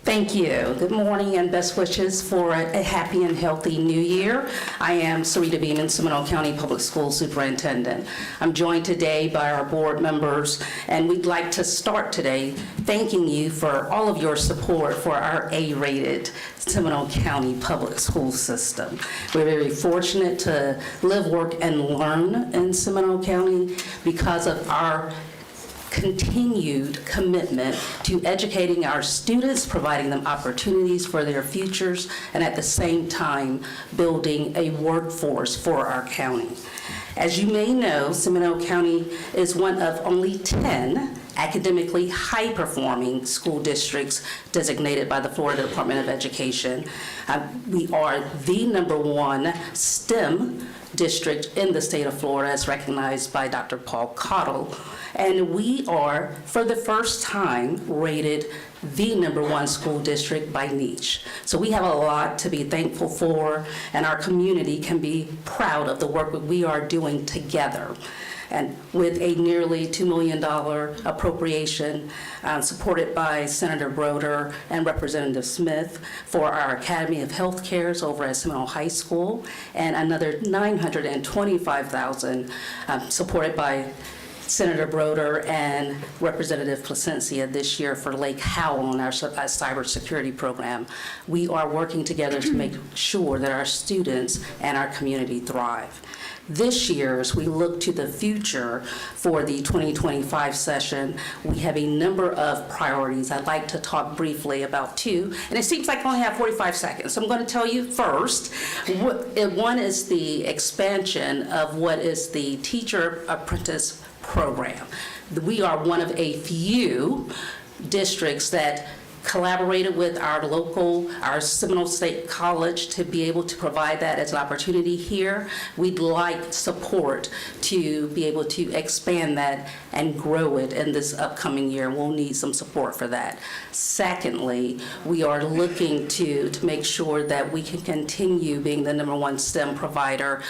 Thank you. Good morning and best wishes for a happy and healthy new year. I am Sarita Beeman, Seminole County Public Schools Superintendent. I'm joined today by our board members, and we'd like to start today thanking you for all of your support for our A-rated Seminole County Public School System. We're very fortunate to live, work, and learn in Seminole County because of our continued commitment to educating our students, providing them opportunities for their futures, and at the same time, building a workforce for our county. As you may know, Seminole County is one of only 10 academically high-performing school districts designated by the Florida Department of Education. We are the #1 STEM district in the state of Florida, as recognized by Dr. Paul Cottle. And we are, for the first time, rated the #1 school district by Niche. So we have a lot to be thankful for, and our community can be proud of the work that we are doing together. And with a nearly $2 million appropriation supported by Senator Broder and Representative Smith for our Academy of Health Cares over at Seminole High School, and another $925,000 supported by Senator Broder and Representative Placencia this year for Lake Howell on our cybersecurity program. We are working together to make sure that our students and our community thrive. This year, as we look to the future for the 2025 session, we have a number of priorities. I'd like to talk briefly about two, and it seems like I only have 45 seconds, so I'm going to tell you first. One is the expansion of what is the teacher apprentice program. We are one of a few districts that collaborated with our Seminole State College to be able to provide that as an opportunity here. We'd like support to be able to expand that and grow it in this upcoming year. We'll need some support for that. Secondly, we are looking to make sure that we can continue being the #1 STEM provider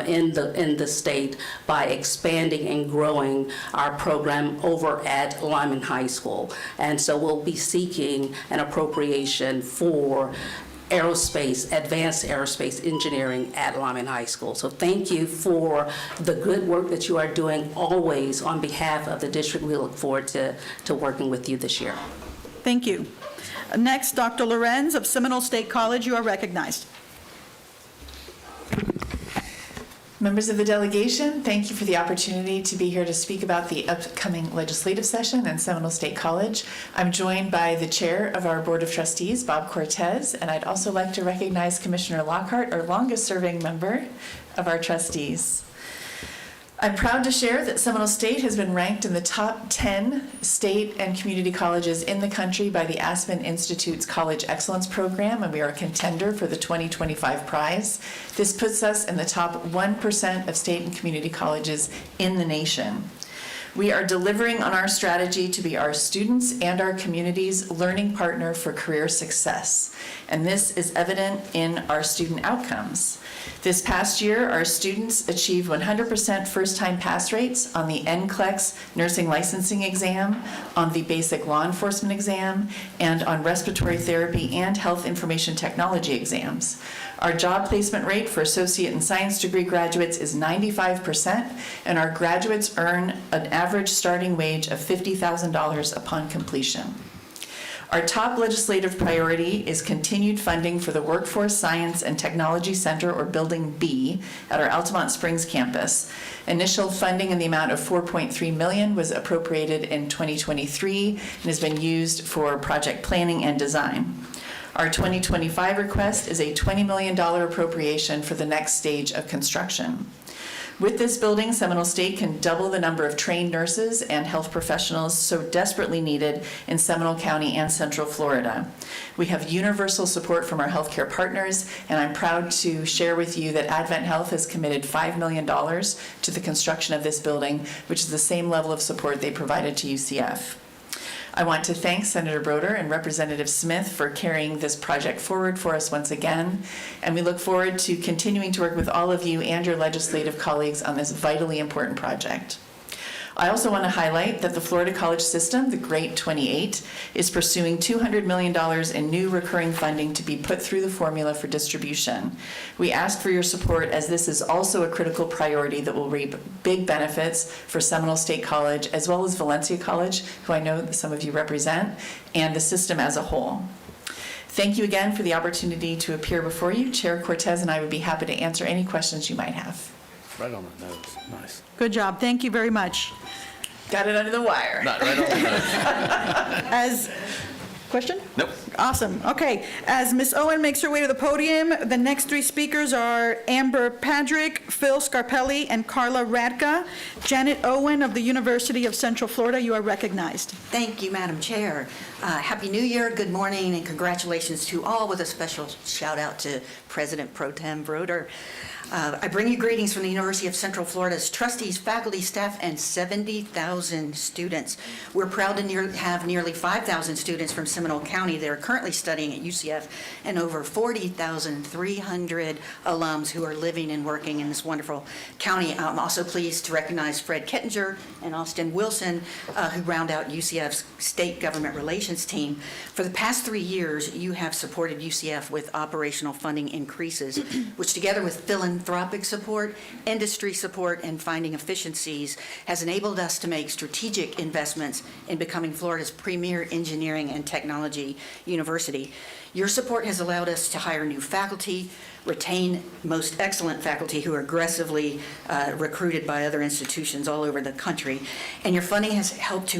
in the state by expanding and growing our program over at Lyman High School. And so we'll be seeking an appropriation for aerospace, advanced aerospace engineering at Lyman High School. So thank you for the good work that you are doing always on behalf of the district. We look forward to working with you this year. Thank you. Next, Dr. Lorenz of Seminole State College, you are recognized. Members of the delegation, thank you for the opportunity to be here to speak about the upcoming legislative session in Seminole State College. I'm joined by the chair of our Board of Trustees, Bob Cortez, and I'd also like to recognize Commissioner Lockhart, our longest-serving member of our trustees. I'm proud to share that Seminole State has been ranked in the top 10 state and community colleges in the country by the Aspen Institute's College Excellence Program, and we are a contender for the 2025 prize. This puts us in the top 1% of state and community colleges in the nation. We are delivering on our strategy to be our students and our community's learning partner for career success, and this is evident in our student outcomes. This past year, our students achieved 100% first-time pass rates on the NCLEX nursing licensing exam, on the basic law enforcement exam, and on respiratory therapy and health information technology exams. Our job placement rate for associate and science degree graduates is 95%, and our graduates earn an average starting wage of $50,000 upon completion. Our top legislative priority is continued funding for the Workforce Science and Technology Center, or Building B, at our Altamont Springs campus. Initial funding in the amount of $4.3 million was appropriated in 2023 and has been used for project planning and design. Our 2025 request is a $20 million appropriation for the next stage of construction. With this building, Seminole State can double the number of trained nurses and health professionals so desperately needed in Seminole County and Central Florida. We have universal support from our healthcare partners, and I'm proud to share with you that Advent Health has committed $5 million to the construction of this building, which is the same level of support they provided to UCF. I want to thank Senator Broder and Representative Smith for carrying this project forward for us once again, and we look forward to continuing to work with all of you and your legislative colleagues on this vitally important project. I also want to highlight that the Florida College System, the Great 28, is pursuing $200 million in new recurring funding to be put through the formula for distribution. We ask for your support as this is also a critical priority that will reap big benefits for Seminole State College as well as Valencia College, who I know that some of you represent, and the system as a whole. Thank you again for the opportunity to appear before you. Chair Cortez and I would be happy to answer any questions you might have. Right on the nose. Nice. Good job. Thank you very much. Got it under the wire. Not right on the nose. Question? Nope. Awesome. Okay. As Ms. Owen makes her way to the podium, the next three speakers are Amber Padrick, Phil Scarpelli, and Carla Radka. Janet Owen of the University of Central Florida, you are recognized. Thank you, Madam Chair. Happy New Year, good morning, and congratulations to all, with a special shout out to President Pro Tem Broder. I bring you greetings from the University of Central Florida's trustees, faculty, staff, and 70,000 students. We're proud to have nearly 5,000 students from Seminole County that are currently studying at UCF, and over 40,300 alums who are living and working in this wonderful county. I'm also pleased to recognize Fred Kettinger and Austin Wilson, who round out UCF's state government relations team. For the past 3 years, you have supported UCF with operational funding increases, which together with philanthropic support, industry support, and finding efficiencies has enabled us to make strategic investments in becoming Florida's premier engineering and technology university. Your support has allowed us to hire new faculty, retain most excellent faculty who are aggressively recruited by other institutions all over the country, and your funding has helped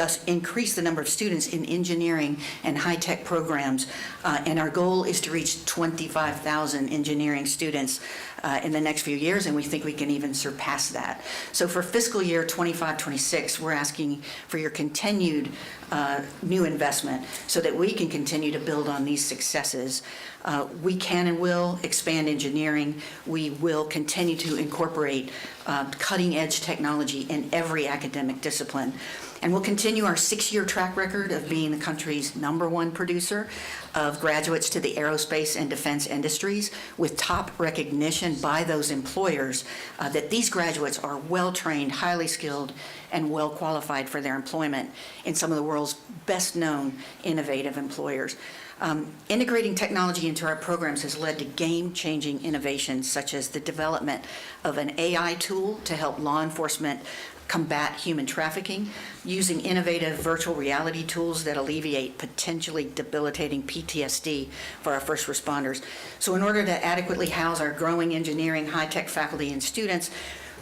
us increase the number of students in engineering and high-tech programs, and our goal is to reach 25,000 engineering students in the next few years, and we think we can even surpass that. So for fiscal year 25-26, we're asking for your continued new investment so that we can continue to build on these successes. We can and will expand engineering. We will continue to incorporate cutting-edge technology in every academic discipline. And we'll continue our 6-year track record of being the country's #1 producer of graduates to the aerospace and defense industries, with top recognition by those employers that these graduates are well-trained, highly skilled, and well-qualified for their employment in some of the world's best-known innovative employers. Integrating technology into our programs has led to game-changing innovations, such as the development of an AI tool to help law enforcement combat human trafficking, using innovative virtual reality tools that alleviate potentially debilitating PTSD for our first responders. So in order to adequately house our growing engineering, high-tech faculty and students,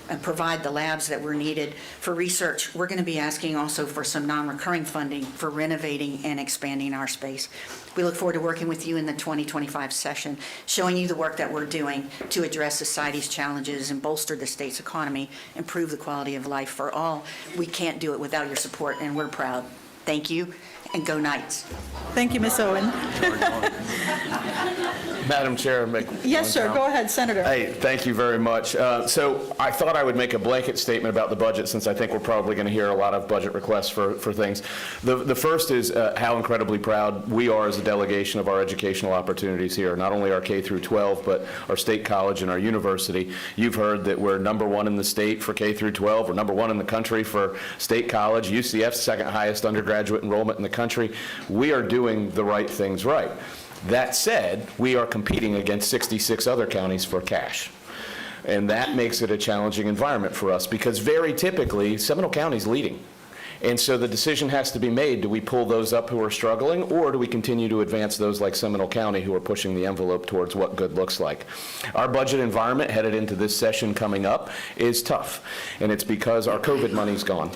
and provide the labs that were needed for research, we're going to be asking also for some non-recurring funding for renovating and expanding our space. We look forward to working with you in the 2025 session, showing you the work that we're doing to address society's challenges and bolster the state's economy, improve the quality of life for all. We can't do it without your support, and we're proud. Thank you, and go Knights. Thank you, Ms. Owen. Madam Chair, Yes, sir. Go ahead, Senator. Hey, thank you very much. So I thought I would make a blanket statement about the budget, since I think we're probably going to hear a lot of budget requests for things. The first is how incredibly proud we are as a delegation of our educational opportunities here, not only our K through 12, but our state college and our university. You've heard that we're #1 in the state for K through 12. We're #1 in the country for state college. UCF's second highest undergraduate enrollment in the country. We are doing the right things right. That said, we are competing against 66 other counties for cash. And that makes it a challenging environment for us, because very typically, Seminole County's leading. And so the decision has to be made: do we pull those up who are struggling, or do we continue to advance those like Seminole County who are pushing the envelope towards what good looks like? Our budget environment headed into this session coming up is tough, and it's because our COVID money's gone.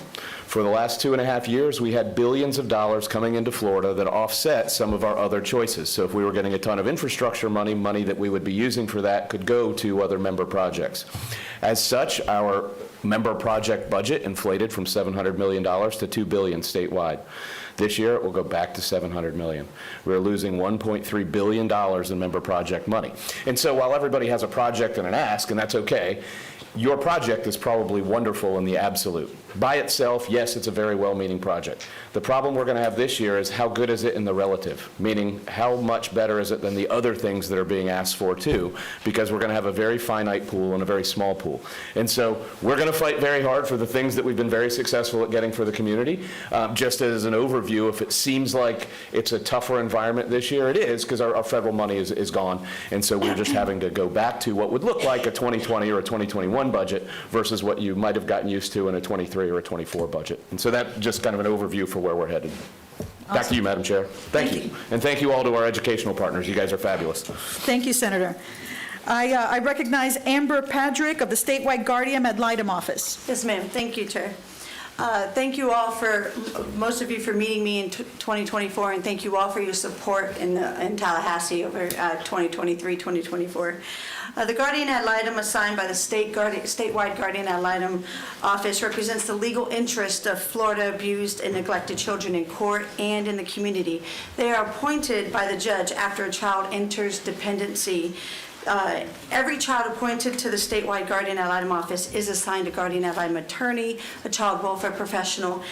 For the last 2.5 years, we had billions of dollars coming into Florida that offset some of our other choices. So if we were getting a ton of infrastructure money that we would be using for that could go to other member projects. As such, our member project budget inflated from $700 million to $2 billion statewide. This year, it will go back to $700 million. We're losing $1.3 billion in member project money. And so while everybody has a project and an ask, and that's okay, your project is probably wonderful in the absolute. By itself, yes, it's a very well-meaning project. The problem we're going to have this year is how good is it in the relative, meaning how much better is it than the other things that are being asked for too, because we're going to have a very finite pool and a very small pool. And so we're going to fight very hard for the things that we've been very successful at getting for the community. Just as an overview, if it seems like it's a tougher environment this year, it is, because our federal money is gone. And so we're just having to go back to what would look like a 2020 or a 2021 budget versus what you might have gotten used to in a 23 or a 24 budget. And so that's just kind of an overview for where we're headed. Back to you, Madam Chair. Thank you. And thank you all to our educational partners. You guys are fabulous. Thank you, Senator. I recognize Amber Padrick of the Statewide Guardian Ad Litem Office. Yes, ma'am. Thank you, Chair. Thank you all most of you for meeting me in 2024, and thank you all for your support in Tallahassee over 2023, 2024. The Guardian Ad Litem assigned by the Statewide Guardian Ad Litem Office represents the legal interest of Florida abused and neglected children in court and in the community. They are appointed by the judge after a child enters dependency. Every child appointed to the Statewide Guardian Ad Litem Office is assigned a Guardian Ad Litem attorney, a child welfare professional,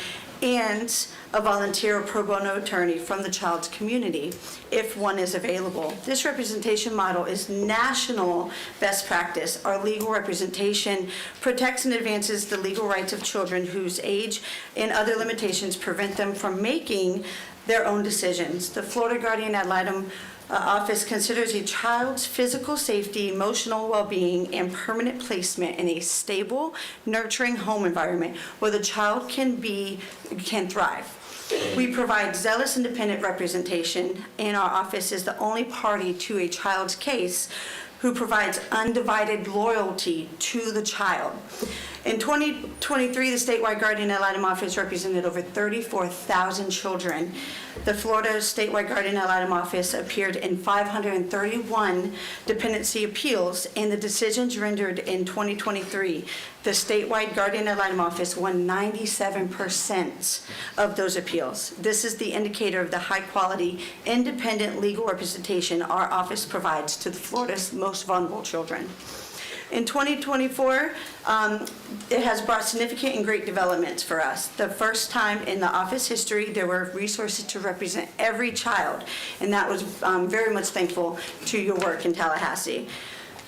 and a volunteer or pro bono attorney from the child's community, if one is available. This representation model is national best practice. Our legal representation protects and advances the legal rights of children whose age and other limitations prevent them from making their own decisions. The Florida Guardian Ad Litem Office considers a child's physical safety, emotional well-being, and permanent placement in a stable, nurturing home environment where the child can thrive. We provide zealous, independent representation, and our office is the only party to a child's case who provides undivided loyalty to the child. In 2023, the Statewide Guardian Ad Litem Office represented over 34,000 children. The Florida Statewide Guardian Ad Litem Office appeared in 531 dependency appeals, and the decisions rendered in 2023, the Statewide Guardian Ad Litem Office won 97% of those appeals. This is the indicator of the high-quality, independent legal representation our office provides to Florida's most vulnerable children. In 2024, it has brought significant and great developments for us. The first time in the office history, there were resources to represent every child, and that was very much thankful to your work in Tallahassee.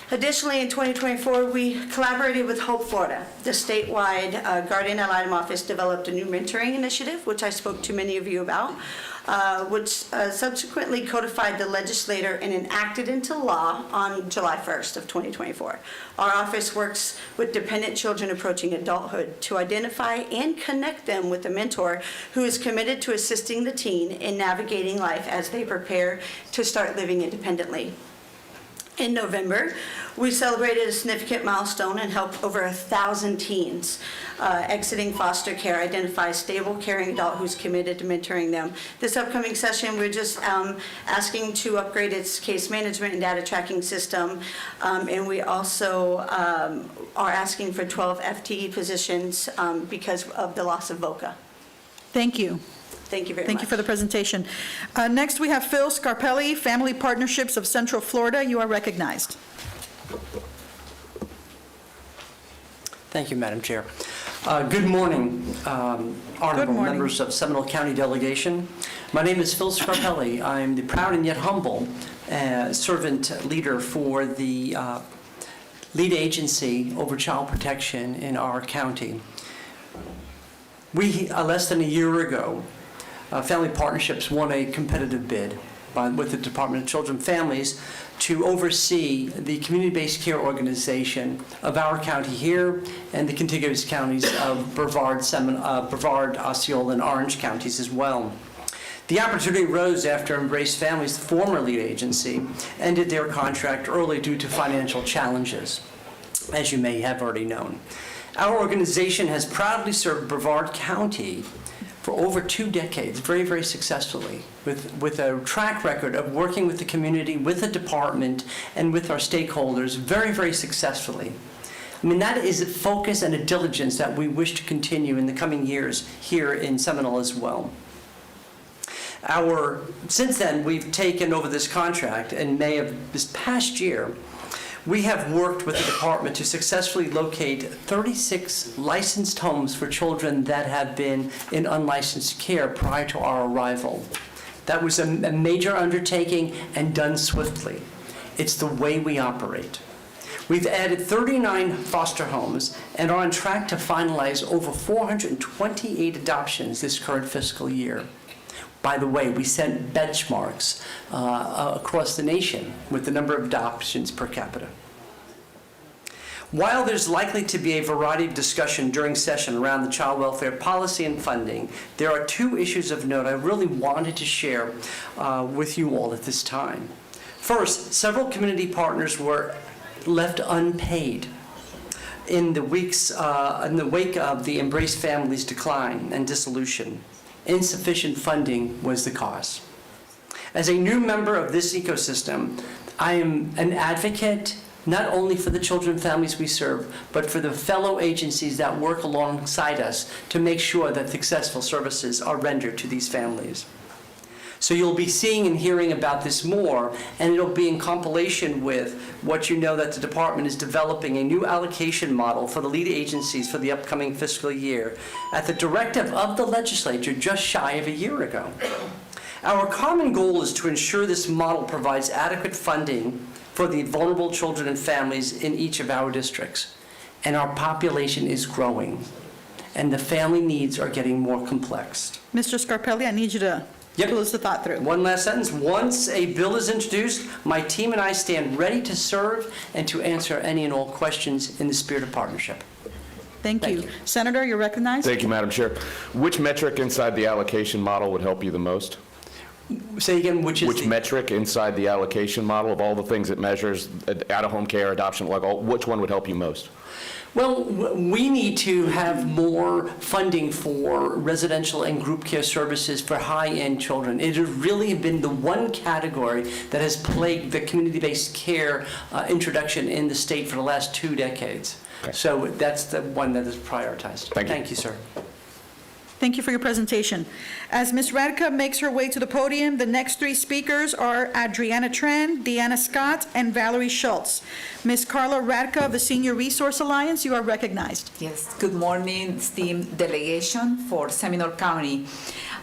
Additionally, in 2024, we collaborated with Hope Florida. The statewide Guardian Ad Litem Office developed a new mentoring initiative, which I spoke to many of you about, which subsequently codified the legislature and enacted into law on July 1st of 2024. Our office works with dependent children approaching adulthood to identify and connect them with a mentor who is committed to assisting the teen in navigating life as they prepare to start living independently. In November, we celebrated a significant milestone and helped over 1,000 teens exiting foster care identify a stable, caring adult who's committed to mentoring them. This upcoming session, we're just asking to upgrade its case management and data tracking system, and we also are asking for 12 FTE positions because of the loss of VOCA. Thank you. Thank you very much. Thank you for the presentation. Next, we have Phil Scarpelli, Family Partnerships of Central Florida. You are recognized. Thank you, Madam Chair. Good morning, honorable members of Seminole County Delegation. My name is Phil Scarpelli. I'm the proud and yet humble servant leader for the lead agency over child protection in our county. We, less than a year ago, Family Partnerships won a competitive bid with the Department of Children and Families to oversee the community-based care organization of our county here and the contiguous counties of Brevard, Osceola, and Orange counties as well. The opportunity arose after Embrace Families, the former lead agency, ended their contract early due to financial challenges, as you may have already known. Our organization has proudly served Brevard County for over 2 decades, very, very successfully, with a track record of working with the community, with the department, and with our stakeholders very, very successfully. I mean, that is a focus and a diligence that we wish to continue in the coming years here in Seminole as well. Since then, we've taken over this contract in May of this past year. We have worked with the department to successfully locate 36 licensed homes for children that have been in unlicensed care prior to our arrival. That was a major undertaking and done swiftly. It's the way we operate. We've added 39 foster homes and are on track to finalize over 428 adoptions this current fiscal year. By the way, we set benchmarks across the nation with the number of adoptions per capita. While there's likely to be a variety of discussion during session around the child welfare policy and funding, there are two issues of note I really wanted to share with you all at this time. First, several community partners were left unpaid in the wake of the Embrace Families' decline and dissolution. Insufficient funding was the cause. As a new member of this ecosystem, I am an advocate not only for the children and families we serve, but for the fellow agencies that work alongside us to make sure that successful services are rendered to these families. So you'll be seeing and hearing about this more, and it'll be in compilation with what you know that the department is developing a new allocation model for the lead agencies for the upcoming fiscal year at the directive of the legislature just shy of a year ago. Our common goal is to ensure this model provides adequate funding for the vulnerable children and families in each of our districts. And our population is growing, and the family needs are getting more complex. Mr. Scarpelli, I need you to close the thought through. One last sentence. Once a bill is introduced, my team and I stand ready to serve and to answer any and all questions in the spirit of partnership. Thank you. Senator, you're recognized. Thank you, Madam Chair. Which metric inside the allocation model would help you the most? Say again, which metric inside the allocation model of all the things it measures, out-of-home care, adoption, which one would help you most? Well, we need to have more funding for residential and group care services for high-end children. It has really been the one category that has plagued the community-based care introduction in the state for the last 2 decades. Okay. So that's the one that is prioritized. Thank you, sir. Thank you for your presentation. As Ms. Radka makes her way to the podium, the next 3 speakers are Adriana Tran, Deanna Scott, and Valerie Schultz. Ms. Carla Radka of the Senior Resource Alliance, you are recognized. Yes, good morning, esteemed delegation for Seminole County.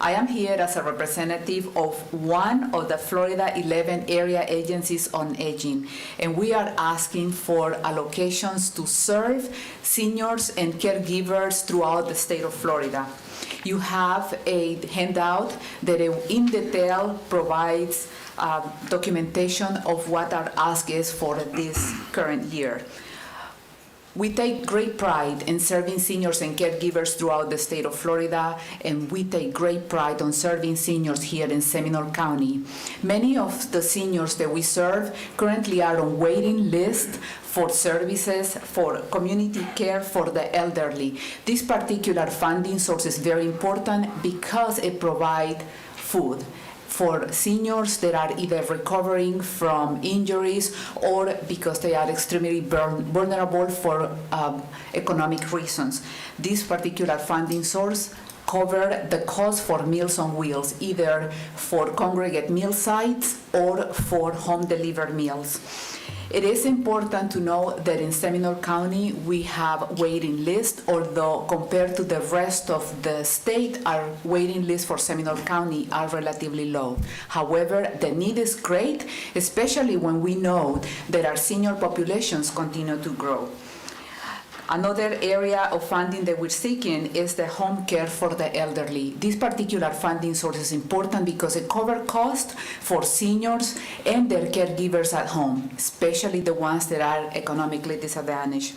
I am here as a representative of one of the Florida 11 area agencies on aging, and we are asking for allocations to serve seniors and caregivers throughout the state of Florida. You have a handout that in detail provides documentation of what our ask is for this current year. We take great pride in serving seniors and caregivers throughout the state of Florida, and we take great pride on serving seniors here in Seminole County. Many of the seniors that we serve currently are on waiting list for services for community care for the elderly. This particular funding source is very important because it provides food for seniors that are either recovering from injuries or because they are extremely vulnerable for economic reasons. This particular funding source covers the cost for Meals on Wheels, either for congregate meal sites or for home-delivered meals. It is important to know that in Seminole County, we have waiting lists, although compared to the rest of the state, our waiting lists for Seminole County are relatively low. However, the need is great, especially when we know that our senior populations continue to grow. Another area of funding that we're seeking is the home care for the elderly. This particular funding source is important because it covers costs for seniors and their caregivers at home, especially the ones that are economically disadvantaged.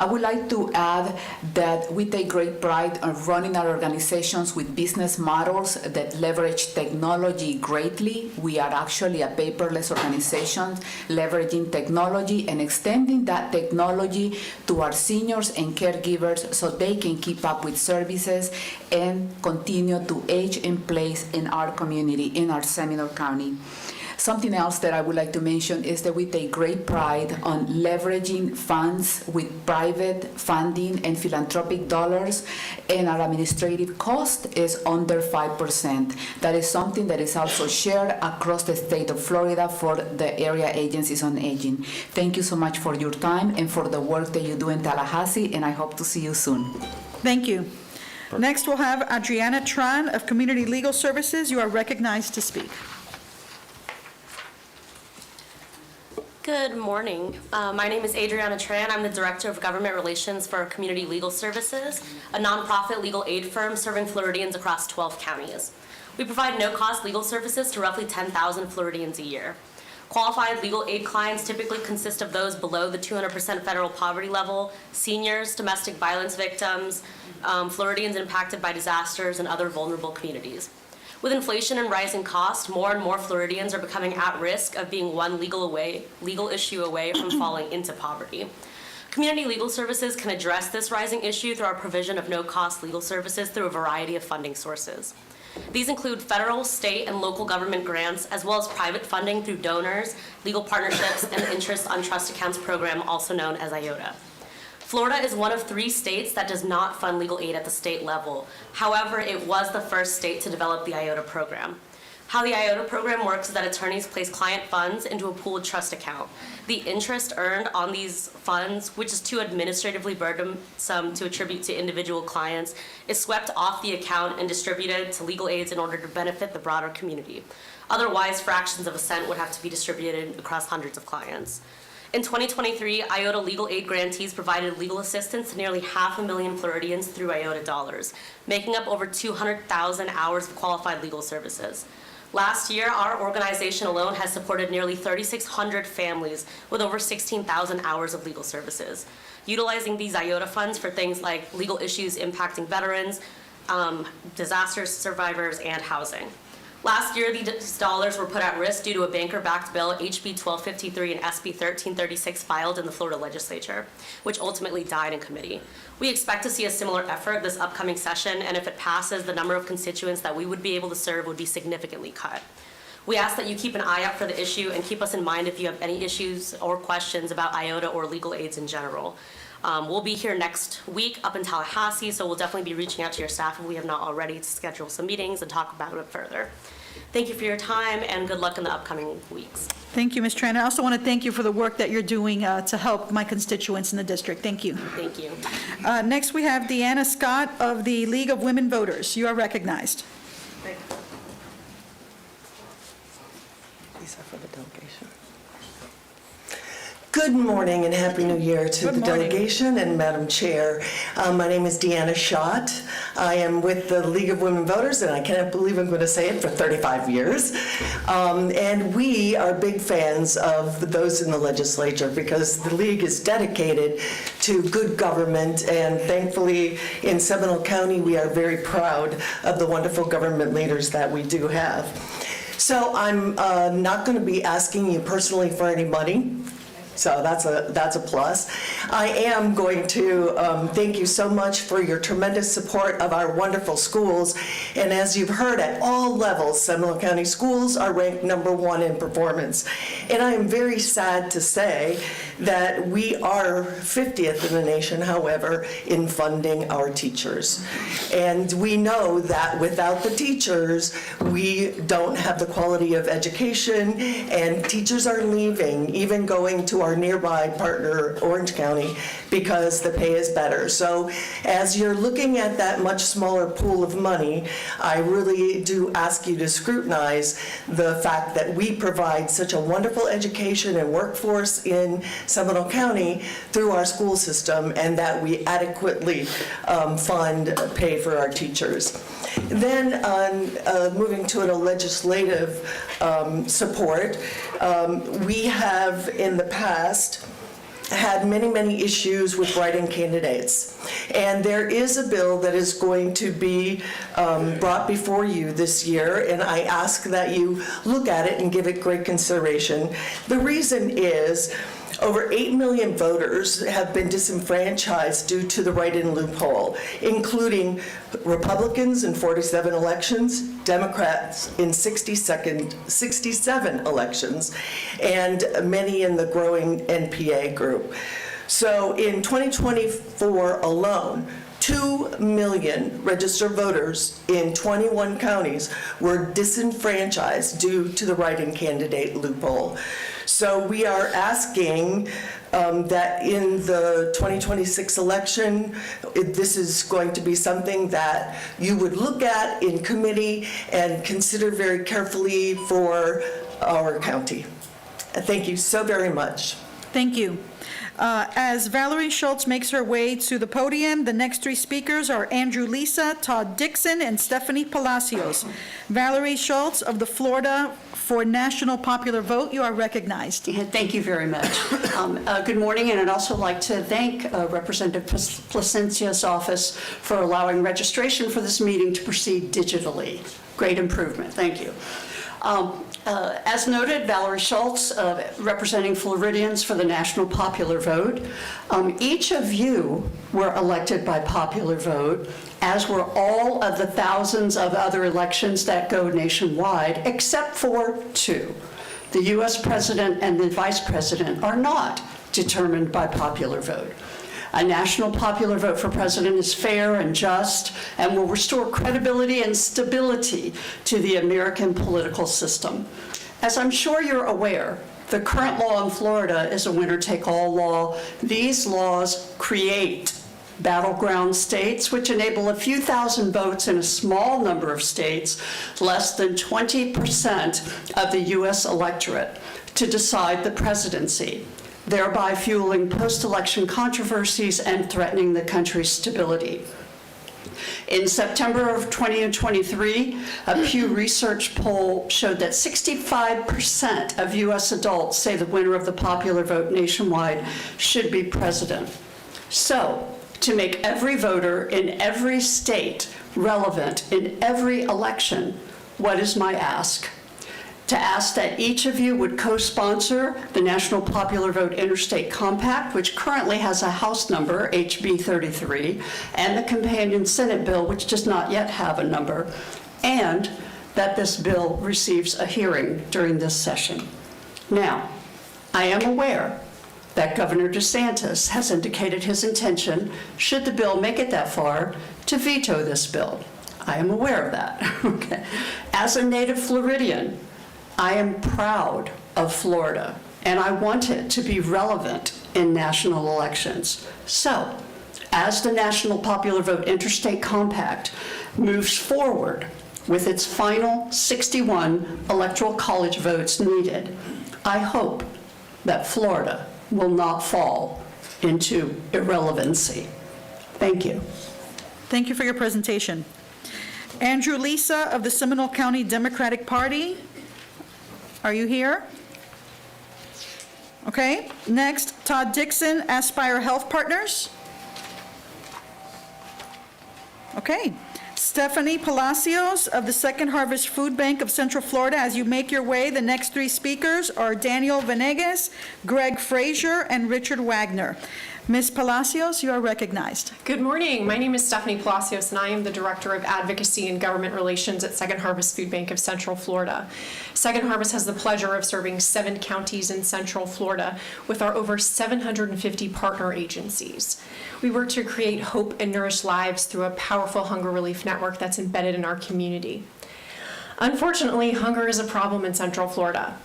I would like to add that we take great pride in running our organizations with business models that leverage technology greatly. We are actually a paperless organization, leveraging technology and extending that technology to our seniors and caregivers so they can keep up with services and continue to age in place in our community, in our Seminole County. Something else that I would like to mention is that we take great pride on leveraging funds with private funding and philanthropic dollars, and our administrative cost is under 5%. That is something that is also shared across the state of Florida for the area agencies on aging. Thank you so much for your time and for the work that you do in Tallahassee, and I hope to see you soon. Thank you. Next, we'll have Adriana Tran of Community Legal Services. You are recognized to speak. Good morning. My name is Adriana Tran. I'm the Director of Government Relations for Community Legal Services, a nonprofit legal aid firm serving Floridians across 12 counties. We provide no-cost legal services to roughly 10,000 Floridians a year. Qualified legal aid clients typically consist of those below the 200% federal poverty level, seniors, domestic violence victims, Floridians impacted by disasters, and other vulnerable communities. With inflation and rising costs, more and more Floridians are becoming at risk of being one legal issue away from falling into poverty. Community Legal Services can address this rising issue through our provision of no-cost legal services through a variety of funding sources. These include federal, state, and local government grants, as well as private funding through donors, legal partnerships, and the Interest on Trust Accounts program, also known as IOTA. Florida is one of 3 states that does not fund legal aid at the state level. However, it was the first state to develop the IOTA program. How the IOTA program works is that attorneys place client funds into a pooled trust account. The interest earned on these funds, which is too administratively burdensome to attribute to individual clients, is swept off the account and distributed to legal aids in order to benefit the broader community. Otherwise, fractions of a cent would have to be distributed across hundreds of clients. In 2023, IOTA legal aid grantees provided legal assistance to nearly 500,000 Floridians through IOTA dollars, making up over 200,000 hours of qualified legal services. Last year, our organization alone has supported nearly 3,600 families with over 16,000 hours of legal services, utilizing these IOTA funds for things like legal issues impacting veterans, disaster survivors, and housing. Last year, these dollars were put at risk due to a banker-backed bill, HB 1253 and SB 1336, filed in the Florida legislature, which ultimately died in committee. We expect to see a similar effort this upcoming session, and if it passes, the number of constituents that we would be able to serve would be significantly cut. We ask that you keep an eye out for the issue and keep us in mind if you have any issues or questions about IOTA or legal aids in general. We'll be here next week up in Tallahassee, so we'll definitely be reaching out to your staff if we have not already to schedule some meetings and talk about it further. Thank you for your time, and good luck in the upcoming weeks. Thank you, Ms. Tran. I also want to thank you for the work that you're doing to help my constituents in the district. Thank you. Thank you. Next, we have Deanna Scott of the League of Women Voters. You are recognized. These are for the delegation. Good morning and Happy New Year to the delegation and Madam Chair. My name is Deanna Schott. I am with the League of Women Voters, and I cannot believe I'm going to say it, for 35 years. And we are big fans of those in the legislature because the League is dedicated to good government, and thankfully in Seminole County we are very proud of the wonderful government leaders that we do have. So I'm not going to be asking you personally for any money. So that's a plus. I am going to thank you so much for your tremendous support of our wonderful schools. And as you've heard, at all levels, Seminole County schools are ranked #1 in performance. And I am very sad to say that we are 50th in the nation, however, in funding our teachers. And we know that without the teachers, we don't have the quality of education, and teachers are leaving, even going to our nearby partner, Orange County, because the pay is better. So as you're looking at that much smaller pool of money, I really do ask you to scrutinize the fact that we provide such a wonderful education and workforce in Seminole County through our school system, and that we adequately pay for our teachers. Then moving to a legislative support, we have in the past had many issues with write-in candidates. And there is a bill that is going to be brought before you this year, and I ask that you look at it and give it great consideration. The reason is Over 8 million voters have been disenfranchised due to the write-in loophole, including Republicans in 47 elections, Democrats in 67 elections, and many in the growing NPA group. So in 2024 alone, 2 million registered voters in 21 counties were disenfranchised due to the write-in candidate loophole. So we are asking that in the 2026 election, this is going to be something that you would look at in committee and consider very carefully for our county. Thank you so very much. Thank you. As Valerie Schultz makes her way to the podium, the next three speakers are Andrew Lisa, Todd Dixon, and Stephanie Palacios. Valerie Schultz of the Florida for National Popular Vote, you are recognized. Thank you very much. Good morning, and I'd also like to thank Representative Placencia's office for allowing registration for this meeting to proceed digitally. Great improvement. Thank you. As noted, Valerie Schultz, representing Floridians for the National Popular Vote. Each of you were elected by popular vote, as were all of the thousands of other elections that go nationwide, except for two. The U.S. President and the Vice President are not determined by popular vote. A national popular vote for president is fair and just and will restore credibility and stability to the American political system. As I'm sure you're aware, the current law in Florida is a winner-take-all law. These laws create battleground states, which enable a few thousand votes in a small number of states, less than 20% of the U.S. electorate, to decide the presidency, thereby fueling post-election controversies and threatening the country's stability. In September of 2023, a Pew Research poll showed that 65% of U.S. adults say the winner of the popular vote nationwide should be president. So, to make every voter in every state relevant in every election, what is my ask? To ask that each of you would co-sponsor the National Popular Vote Interstate Compact, which currently has a House number, HB 33, and the companion Senate bill, which does not yet have a number, and that this bill receives a hearing during this session. Now, I am aware that Governor DeSantis has indicated his intention, should the bill make it that far, to veto this bill. I am aware of that. Okay. As a native Floridian, I am proud of Florida, and I want it to be relevant in national elections. So, as the National Popular Vote Interstate Compact moves forward with its final 61 electoral college votes needed, I hope that Florida will not fall into irrelevancy. Thank you. Thank you for your presentation. Andrew Lisa of the Seminole County Democratic Party. Are you here? Okay. Next, Todd Dixon, Aspire Health Partners. Okay. Stephanie Palacios of the Second Harvest Food Bank of Central Florida. As you make your way, the next three speakers are Daniel Venegas, Greg Frazier, and Richard Wagner. Ms. Palacios, you are recognized. Good morning. My name is Stephanie Palacios, and I am the Director of Advocacy and Government Relations at Second Harvest Food Bank of Central Florida. Second Harvest has the pleasure of serving 7 counties in Central Florida with our over 750 partner agencies. We work to create hope and nourish lives through a powerful hunger relief network that's embedded in our community. Unfortunately, hunger is a problem in Central Florida.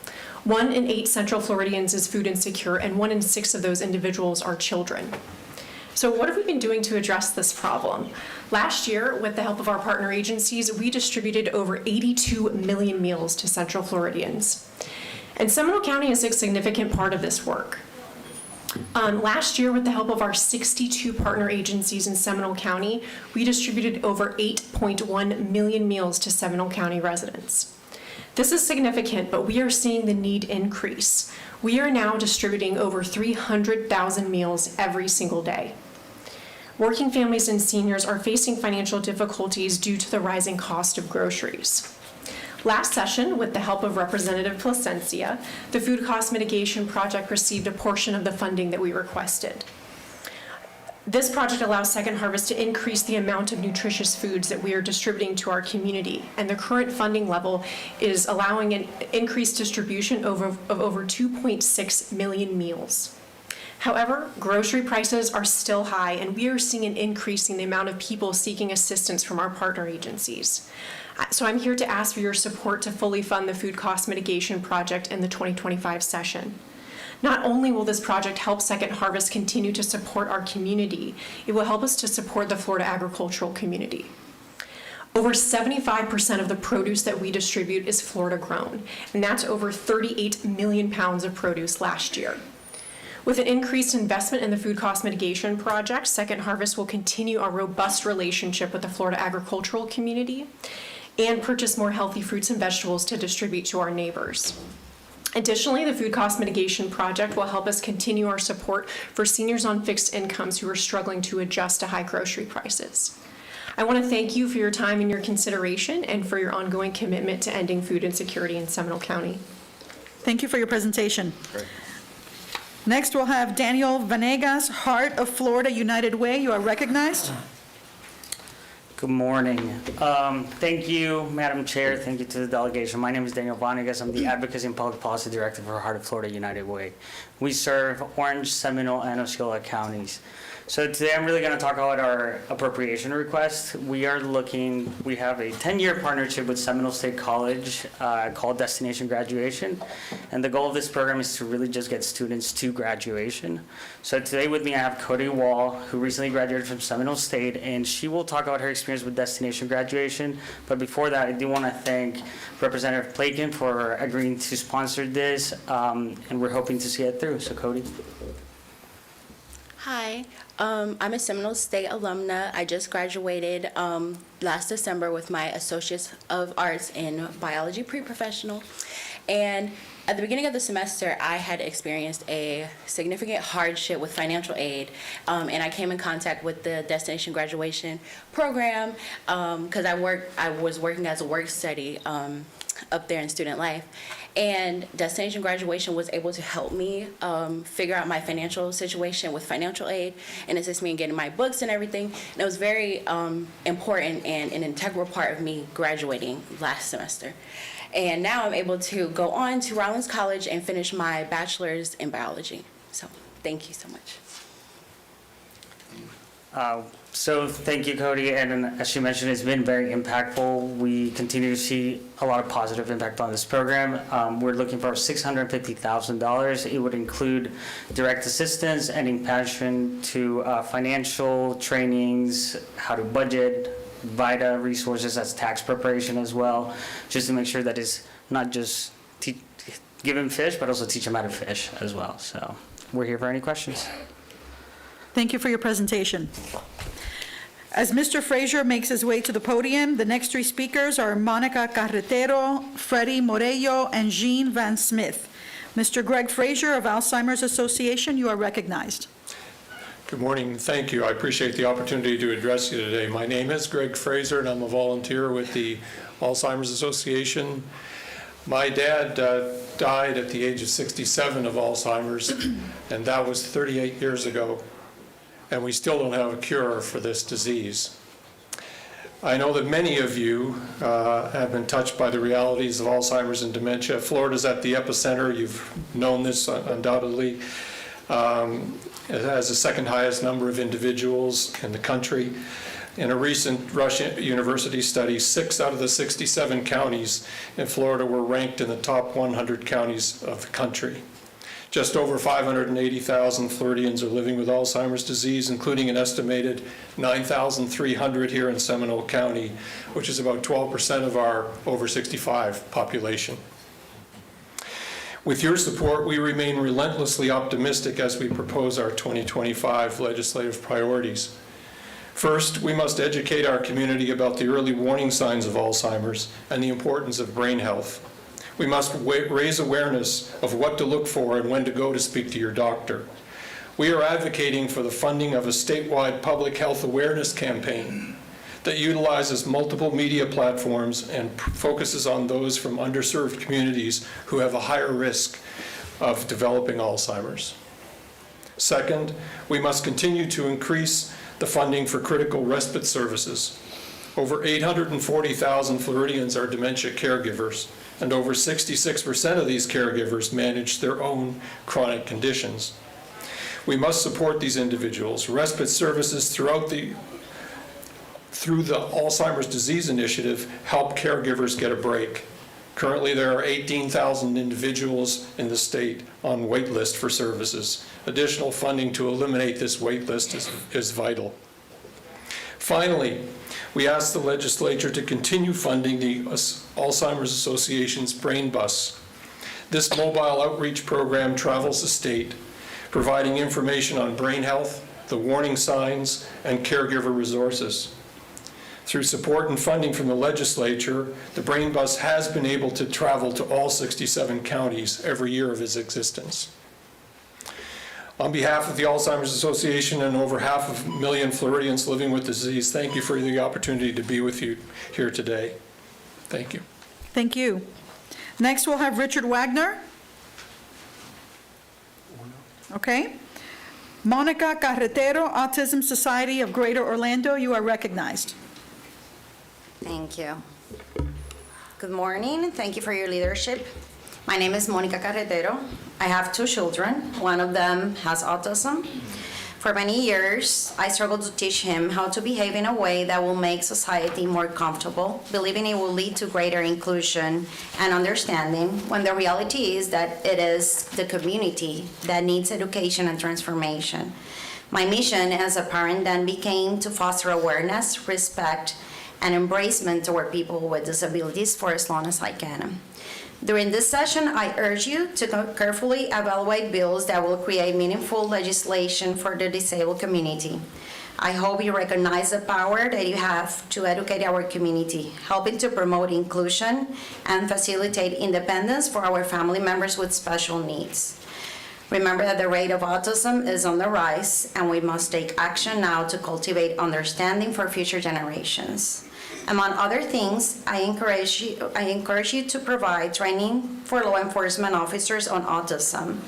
1 in 8 Central Floridians is food insecure, and 1 in 6 of those individuals are children. So what have we been doing to address this problem? Last year, with the help of our partner agencies, we distributed over 82 million meals to Central Floridians. And Seminole County is a significant part of this work. Last year, with the help of our 62 partner agencies in Seminole County, we distributed over 8.1 million meals to Seminole County residents. This is significant, but we are seeing the need increase. We are now distributing over 300,000 meals every single day. Working families and seniors are facing financial difficulties due to the rising cost of groceries. Last session, with the help of Representative Placencia, the Food Cost Mitigation Project received a portion of the funding that we requested. This project allows Second Harvest to increase the amount of nutritious foods that we are distributing to our community, and the current funding level is allowing an increased distribution of over 2.6 million meals. However, grocery prices are still high, and we are seeing an increase in the amount of people seeking assistance from our partner agencies. So I'm here to ask for your support to fully fund the Food Cost Mitigation Project in the 2025 session. Not only will this project help Second Harvest continue to support our community, it will help us to support the Florida agricultural community. Over 75% of the produce that we distribute is Florida grown, and that's over 38 million pounds of produce last year. With an increased investment in the Food Cost Mitigation Project, Second Harvest will continue our robust relationship with the Florida agricultural community and purchase more healthy fruits and vegetables to distribute to our neighbors. Additionally, the Food Cost Mitigation Project will help us continue our support for seniors on fixed incomes who are struggling to adjust to high grocery prices. I want to thank you for your time and your consideration and for your ongoing commitment to ending food insecurity in Seminole County. Thank you for your presentation. Great. Next, we'll have Daniel Vanegas, Heart of Florida United Way. You are recognized. Good morning. Thank you, Madam Chair. Thank you to the delegation. My name is Daniel Vanegas. I'm the Advocacy and Public Policy Director for Heart of Florida United Way. We serve Orange, Seminole, and Osceola counties. So today I'm really going to talk about our appropriation request. We have a 10-year partnership with Seminole State College called Destination Graduation. And the goal of this program is to really just get students to graduation. So today with me I have Cody Wall, who recently graduated from Seminole State, and she will talk about her experience with Destination Graduation. But before that, I do want to thank Representative Plakin for agreeing to sponsor this, and we're hoping to see it through. So Cody. Hi, I'm a Seminole State alumna. I just graduated last December with my Associates of Arts in Biology Pre-Professional. And at the beginning of the semester, I had experienced a significant hardship with financial aid, and I came in contact with the Destination Graduation Program because I was working as a work study up there in student life. And Destination Graduation was able to help me figure out my financial situation with financial aid and assist me in getting my books and everything. And it was very important and an integral part of me graduating last semester. And now I'm able to go on to Rollins College and finish my bachelor's in biology. So thank you so much. So thank you, Cody, and as she mentioned, it's been very impactful. We continue to see a lot of positive impact on this program. We're looking for $650,000. It would include direct assistance, ending pension, to financial trainings, how to budget, VITA resources, that's tax preparation as well, just to make sure that it's not just give them fish, but also teach them how to fish as well. So we're here for any questions. Thank you for your presentation. As Mr. Frazier makes his way to the podium, the next three speakers are Monica Carretero, Freddie Morello, and Jean Van Smith. Mr. Greg Frazier of Alzheimer's Association, you are recognized. Good morning. Thank you. I appreciate the opportunity to address you today. My name is Greg Frazier, and I'm a volunteer with the Alzheimer's Association. My dad died at the age of 67 of Alzheimer's, and that was 38 years ago. And we still don't have a cure for this disease. I know that many of you have been touched by the realities of Alzheimer's and dementia. Florida's at the epicenter. You've known this undoubtedly. It has the second highest number of individuals in the country. In a recent Rush University study, 6 out of the 67 counties in Florida were ranked in the top 100 counties of the country. Just over 580,000 Floridians are living with Alzheimer's disease, including an estimated 9,300 here in Seminole County, which is about 12% of our over 65 population. With your support, we remain relentlessly optimistic as we propose our 2025 legislative priorities. First, we must educate our community about the early warning signs of Alzheimer's and the importance of brain health. We must raise awareness of what to look for and when to go to speak to your doctor. We are advocating for the funding of a statewide public health awareness campaign that utilizes multiple media platforms and focuses on those from underserved communities who have a higher risk of developing Alzheimer's. Second, we must continue to increase the funding for critical respite services. Over 840,000 Floridians are dementia caregivers, and over 66% of these caregivers manage their own chronic conditions. We must support these individuals. Respite services through the Alzheimer's Disease Initiative help caregivers get a break. Currently, there are 18,000 individuals in the state on wait list for services. Additional funding to eliminate this wait list is vital. Finally, we ask the legislature to continue funding the Alzheimer's Association's Brain Bus. This mobile outreach program travels the state, providing information on brain health, the warning signs, and caregiver resources. Through support and funding from the legislature, the Brain Bus has been able to travel to all 67 counties every year of its existence. On behalf of the Alzheimer's Association and over 500,000 Floridians living with the disease, thank you for the opportunity to be with you here today. Thank you. Thank you. Next, we'll have Richard Wagner. Okay. Monica Carretero, Autism Society of Greater Orlando, you are recognized. Thank you. Good morning. Thank you for your leadership. My name is Monica Carretero. I have 2 children. One of them has autism. For many years, I struggled to teach him how to behave in a way that will make society more comfortable, believing it will lead to greater inclusion and understanding, when the reality is that it is the community that needs education and transformation. My mission as a parent then became to foster awareness, respect, and embracement toward people with disabilities for as long as I can. During this session, I urge you to carefully evaluate bills that will create meaningful legislation for the disabled community. I hope you recognize the power that you have to educate our community, helping to promote inclusion and facilitate independence for our family members with special needs. Remember that the rate of autism is on the rise, and we must take action now to cultivate understanding for future generations. Among other things, I encourage you to provide training for law enforcement officers on autism,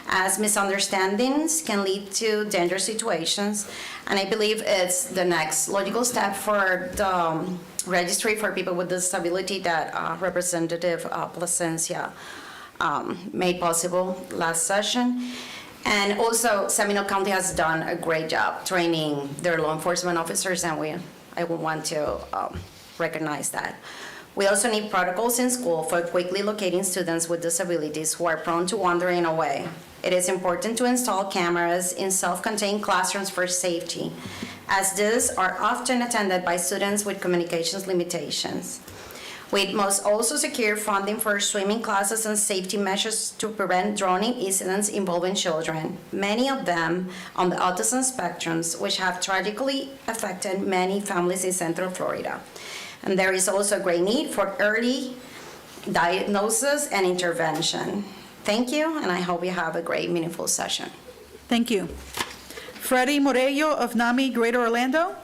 as misunderstandings can lead to dangerous situations, and I believe it's the next logical step for the registry for people with disability that Representative Plasencia made possible last session. And also, Seminole County has done a great job training their law enforcement officers, and I would want to recognize that. We also need protocols in school for quickly locating students with disabilities who are prone to wandering away. It is important to install cameras in self-contained classrooms for safety, as these are often attended by students with communications limitations. We must also secure funding for swimming classes and safety measures to prevent drowning incidents involving children, many of them on the autism spectrums, which have tragically affected many families in Central Florida. And there is also a great need for early diagnosis and intervention. Thank you, and I hope you have a great, meaningful session. Thank you. Freddie Morello of NAMI Greater Orlando.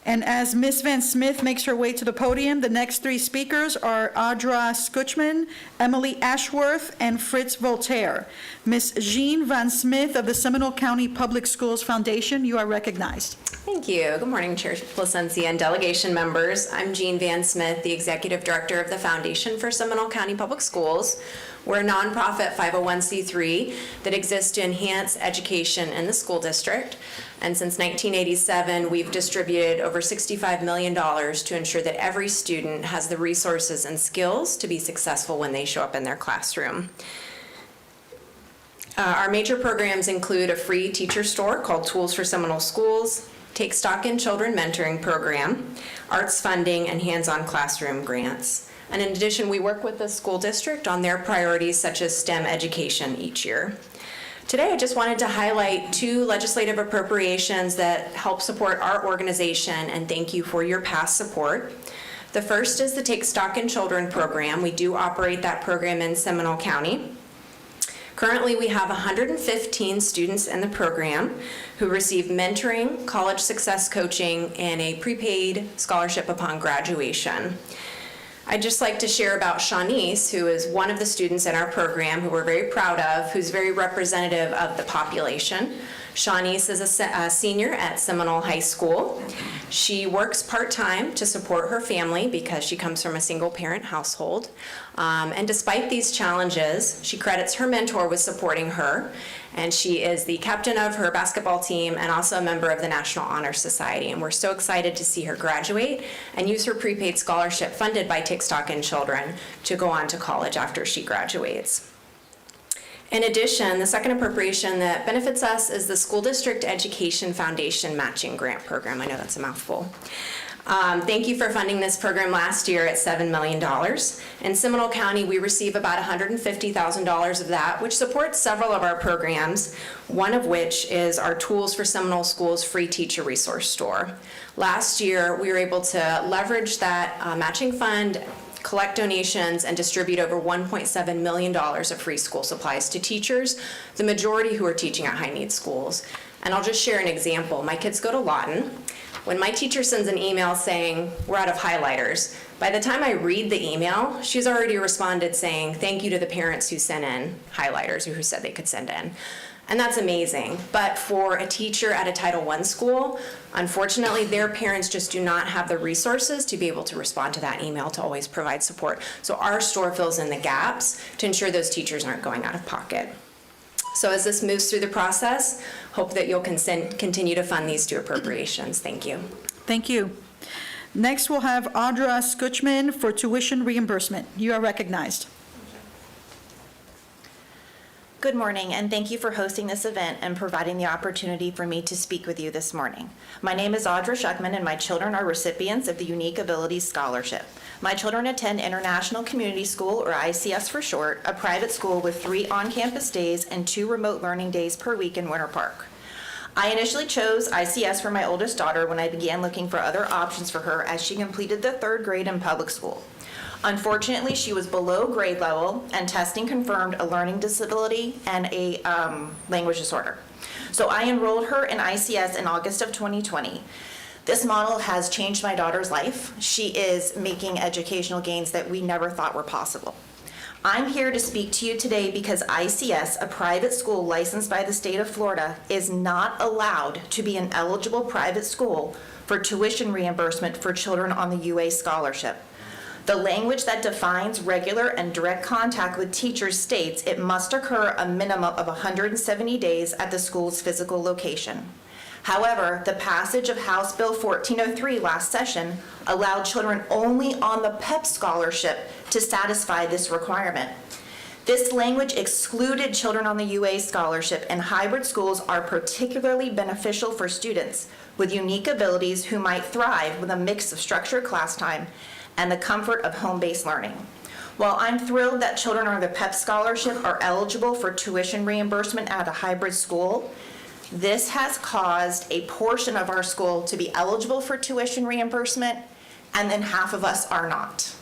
And as Ms. Van Smith makes her way to the podium, the next 3 speakers are Audra Skutchman, Emily Ashworth, and Fritz Voltaire. Ms. Jean Van Smith of the Seminole County Public Schools Foundation, you are recognized. Thank you. Good morning, Chair Plasencia and delegation members. I'm Jean Van Smith, the Executive Director of the Foundation for Seminole County Public Schools. We're a nonprofit 501c3 that exists to enhance education in the school district. And since 1987, we've distributed over $65 million to ensure that every student has the resources and skills to be successful when they show up in their classroom. Our major programs include a free teacher store called Tools for Seminole Schools, Take Stock in Children Mentoring Program, arts funding, and hands-on classroom grants. And in addition, we work with the school district on their priorities such as STEM education each year. Today, I just wanted to highlight 2 legislative appropriations that help support our organization, and thank you for your past support. The first is the Take Stock in Children program. We do operate that program in Seminole County. Currently, we have 115 students in the program who receive mentoring, college success coaching, and a prepaid scholarship upon graduation. I'd just like to share about Shawnice, who is one of the students in our program who we're very proud of, who's very representative of the population. Shawnice is a senior at Seminole High School. She works part-time to support her family because she comes from a single-parent household. And despite these challenges, she credits her mentor with supporting her. And she is the captain of her basketball team and also a member of the National Honor Society. And we're so excited to see her graduate and use her prepaid scholarship funded by Take Stock in Children to go on to college after she graduates. In addition, the second appropriation that benefits us is the School District Education Foundation Matching Grant Program. I know that's a mouthful. Thank you for funding this program last year at $7 million. In Seminole County, we receive about $150,000 of that, which supports several of our programs, one of which is our Tools for Seminole Schools free teacher resource store. Last year, we were able to leverage that matching fund, collect donations, and distribute over $1.7 million of free school supplies to teachers, the majority who are teaching at high-need schools. And I'll just share an example. My kids go to Lawton. When my teacher sends an email saying, we're out of highlighters, by the time I read the email, she's already responded saying, thank you to the parents who sent in highlighters or who said they could send in. And that's amazing. But for a teacher at a Title I school, unfortunately, their parents just do not have the resources to be able to respond to that email to always provide support. So our store fills in the gaps to ensure those teachers aren't going out of pocket. So as this moves through the process, hope that you'll continue to fund these two appropriations. Thank you. Thank you. Next, we'll have Audra Skutchman for tuition reimbursement. You are recognized. Good morning, and thank you for hosting this event and providing the opportunity for me to speak with you this morning. My name is Audra Schuckman, and my children are recipients of the Unique Abilities Scholarship. My children attend International Community School, or ICS for short, a private school with 3 on-campus days and 2 remote learning days per week in Winter Park. I initially chose ICS for my oldest daughter when I began looking for other options for her as she completed the 3rd grade in public school. Unfortunately, she was below grade level, and testing confirmed a learning disability and a language disorder. So I enrolled her in ICS in August of 2020. This model has changed my daughter's life. She is making educational gains that we never thought were possible. I'm here to speak to you today because ICS, a private school licensed by the state of Florida, is not allowed to be an eligible private school for tuition reimbursement for children on the UA scholarship. The language that defines regular and direct contact with teachers states it must occur a minimum of 170 days at the school's physical location. However, the passage of House Bill 1403 last session allowed children only on the PEP scholarship to satisfy this requirement. This language excluded children on the UA scholarship, and hybrid schools are particularly beneficial for students with unique abilities who might thrive with a mix of structured class time and the comfort of home-based learning. While I'm thrilled that children on the PEP scholarship are eligible for tuition reimbursement at a hybrid school, this has caused a portion of our school to be eligible for tuition reimbursement, and then half of us are not.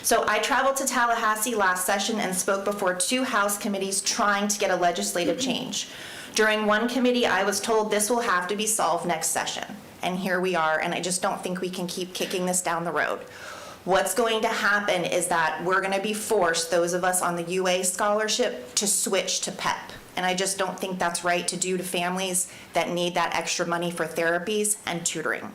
So I traveled to Tallahassee last session and spoke before 2 House committees trying to get a legislative change. During one committee, I was told this will have to be solved next session. And here we are, and I just don't think we can keep kicking this down the road. What's going to happen is that we're going to be forced, those of us on the UA scholarship, to switch to PEP. And I just don't think that's right to do to families that need that extra money for therapies and tutoring.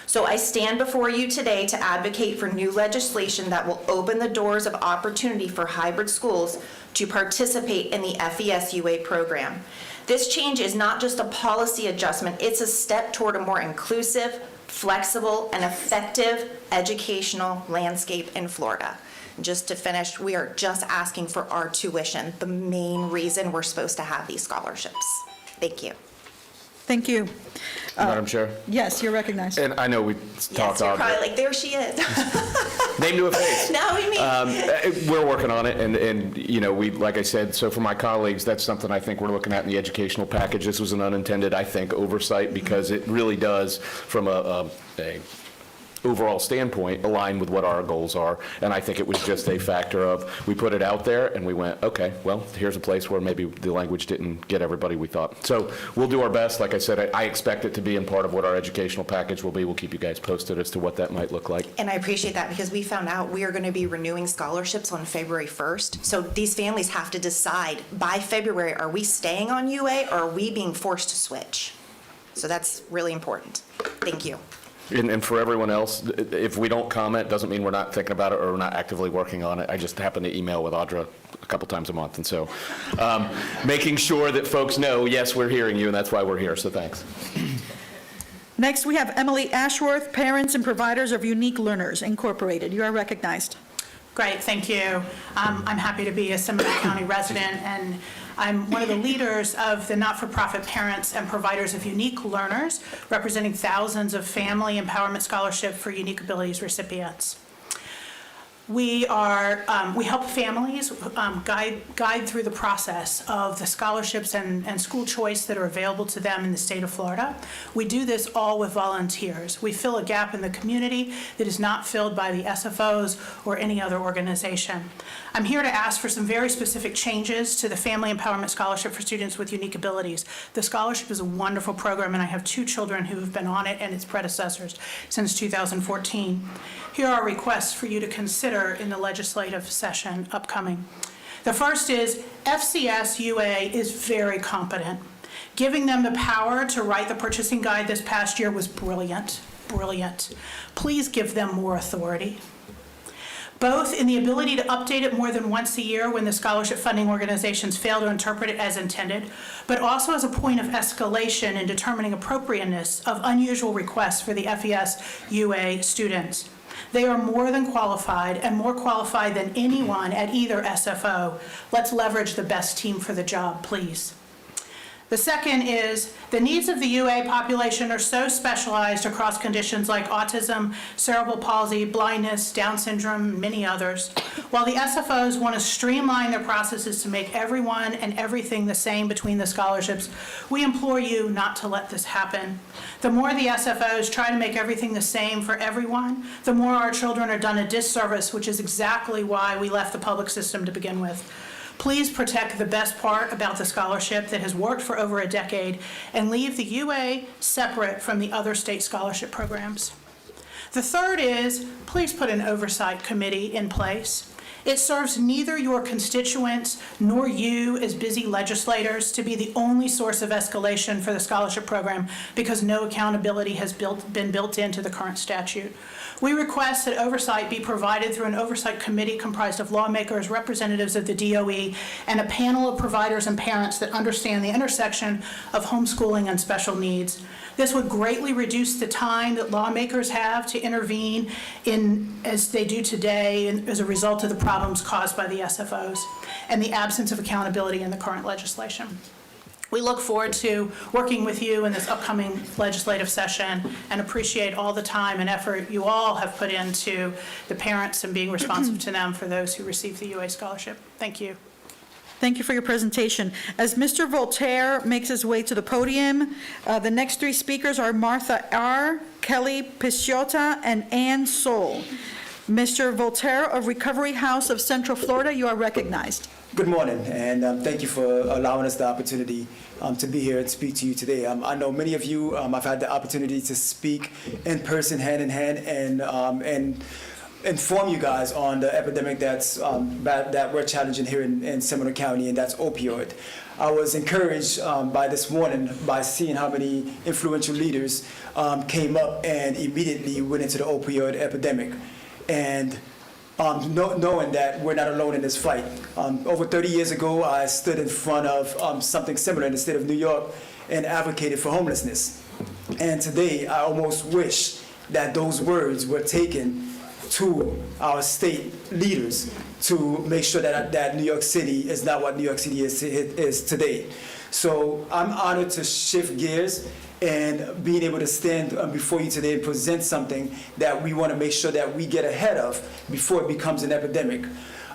So I stand before you today to advocate for new legislation that will open the doors of opportunity for hybrid schools to participate in the FES UA program. This change is not just a policy adjustment, it's a step toward a more inclusive, flexible, and effective educational landscape in Florida. Just to finish, we are just asking for our tuition, the main reason we're supposed to have these scholarships. Thank you. Thank you. Madam Chair? Yes, you're recognized. And I know we Yes, talked you're on probably like, there she is. name to a face. Now we mean. We're working on it, and you know, we, like I said, so for my colleagues, that's something I think we're looking at in the educational package. This was an unintended, I think, oversight, because it really does, from a overall standpoint align with what our goals are. And I think it was just a factor of, we put it out there and we went, okay, well, here's a place where maybe the language didn't get everybody we thought. So we'll do our best. Like I said, I expect it to be in part of what our educational package will be. We'll keep you guys posted as to what that might look like. And I appreciate that because we found out we are going to be renewing scholarships on February 1st. So these families have to decide by February, are we staying on UA or are we being forced to switch? So that's really important. Thank you. And for everyone else, if we don't comment, doesn't mean we're not thinking about it or we're not actively working on it. I just happen to email with Audra a couple times a month. And so making sure that folks know, yes, we're hearing you, and that's why we're here. So thanks. Next, we have Emily Ashworth, Parents and Providers of Unique Learners, Incorporated. You are recognized. Great, thank you. I'm happy to be a Seminole County resident, and I'm one of the leaders of the not-for-profit Parents and Providers of Unique Learners, representing thousands of family empowerment scholarship for unique abilities recipients. We help families guide through the process of the scholarships and school choice that are available to them in the state of Florida. We do this all with volunteers. We fill a gap in the community that is not filled by the SFOs or any other organization. I'm here to ask for some very specific changes to the Family Empowerment Scholarship for Students with Unique Abilities. The scholarship is a wonderful program, and I have 2 children who have been on it and its predecessors since 2014. Here are requests for you to consider in the legislative session upcoming. The first is FCS UA is very competent. Giving them the power to write the purchasing guide this past year was brilliant, brilliant. Please give them more authority. Both in the ability to update it more than once a year when the scholarship funding organizations fail to interpret it as intended, but also as a point of escalation in determining appropriateness of unusual requests for the FES UA students. They are more than qualified and more qualified than anyone at either SFO. Let's leverage the best team for the job, please. The second is the needs of the UA population are so specialized across conditions like autism, cerebral palsy, blindness, Down syndrome, and many others. While the SFOs want to streamline their processes to make everyone and everything the same between the scholarships, we implore you not to let this happen. The more the SFOs try to make everything the same for everyone, the more our children are done a disservice, which is exactly why we left the public system to begin with. Please protect the best part about the scholarship that has worked for over a decade and leave the UA separate from the other state scholarship programs. The third is, please put an oversight committee in place. It serves neither your constituents nor you as busy legislators to be the only source of escalation for the scholarship program because no accountability has been built into the current statute. We request that oversight be provided through an oversight committee comprised of lawmakers, representatives of the DOE, and a panel of providers and parents that understand the intersection of homeschooling and special needs. This would greatly reduce the time that lawmakers have to intervene as they do today as a result of the problems caused by the SFOs and the absence of accountability in the current legislation. We look forward to working with you in this upcoming legislative session and appreciate all the time and effort you all have put into the parents and being responsive to them for those who receive the UA scholarship. Thank you. Thank you for your presentation. As Mr. Voltaire makes his way to the podium, the next 3 speakers are Martha R., Kelly Pisciota, and Ann Soul. Mr. Voltaire of Recovery House of Central Florida, you are recognized. Good morning, and thank you for allowing us the opportunity to be here and speak to you today. I know many of you, I've had the opportunity to speak in person, hand in hand, and inform you guys on the epidemic that we're challenging here in Seminole County, and that's opioid. I was encouraged by this morning by seeing how many influential leaders came up and immediately went into the opioid epidemic. And knowing that we're not alone in this fight. Over 30 years ago, I stood in front of something similar in the state of New York and advocated for homelessness. And today, I almost wish that those words were taken to our state leaders to make sure that New York City is not what New York City is today. So I'm honored to shift gears and being able to stand before you today and present something that we want to make sure that we get ahead of before it becomes an epidemic.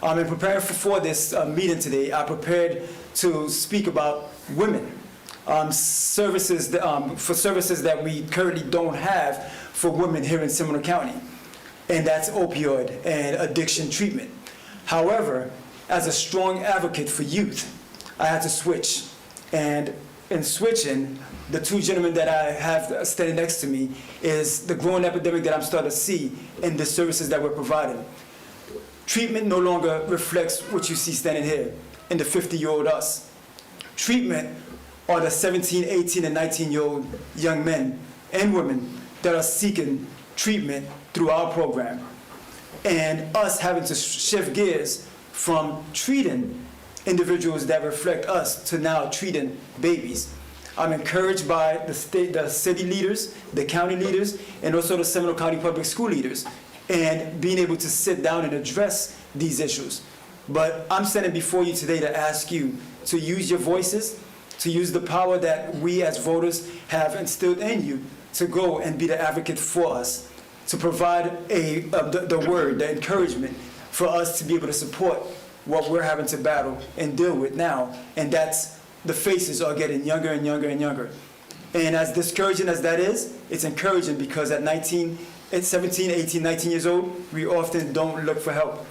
In preparing for this meeting today, I prepared to speak about women, services that we currently don't have for women here in Seminole County, and that's opioid and addiction treatment. However, as a strong advocate for youth, I had to switch. And in switching, the two gentlemen that I have standing next to me is the growing epidemic that I'm starting to see in the services that we're providing. Treatment no longer reflects what you see standing here in the 50-year-old us. Treatment are the 17, 18, and 19-year-old young men and women that are seeking treatment through our program. And us having to shift gears from treating individuals that reflect us to now treating babies. I'm encouraged by the city leaders, the county leaders, and also the Seminole County Public School leaders, and being able to sit down and address these issues. But I'm standing before you today to ask you to use your voices, to use the power that we as voters have instilled in you to go and be the advocate for us, to provide the word, the encouragement for us to be able to support what we're having to battle and deal with now, and that's the faces are getting younger and younger and younger. And as discouraging as that is, it's encouraging because at 17, 18, 19 years old, we often don't look for help.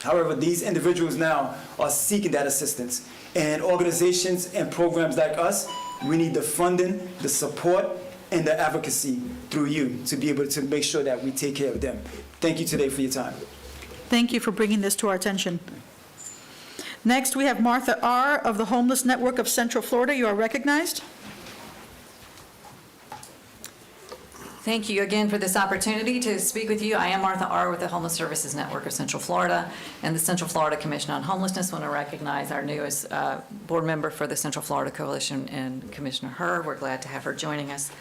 However, these individuals now are seeking that assistance. And organizations and programs like us, we need the funding, the support, and the advocacy through you to be able to make sure that we take care of them. Thank you today for your time. Thank you for bringing this to our attention. Next, we have Martha R. of the Homeless Network of Central Florida. You are recognized. Thank you again for this opportunity to speak with you. I am Martha R. with the Homeless Services Network of Central Florida and the Central Florida Commission on Homelessness. I want to recognize our newest board member for the Central Florida Coalition, and Commissioner Herr. We're glad to have her joining us.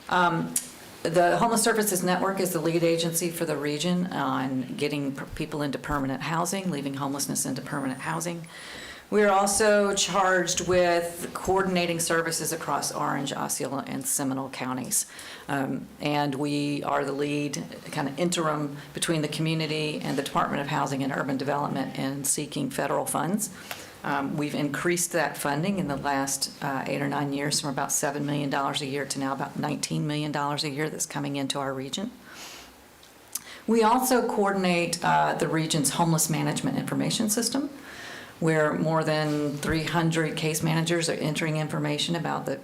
The Homeless Services Network is the lead agency for the region on getting people into permanent housing, leaving homelessness into permanent housing. We are also charged with coordinating services across Orange, Osceola, and Seminole counties. And we are the lead kind of interim between the community and the Department of Housing and Urban Development in seeking federal funds. We've increased that funding in the last 8 or 9 years from about $7 million a year to now about $19 million a year that's coming into our region. We also coordinate the region's homeless management information system, where more than 300 case managers are entering information about the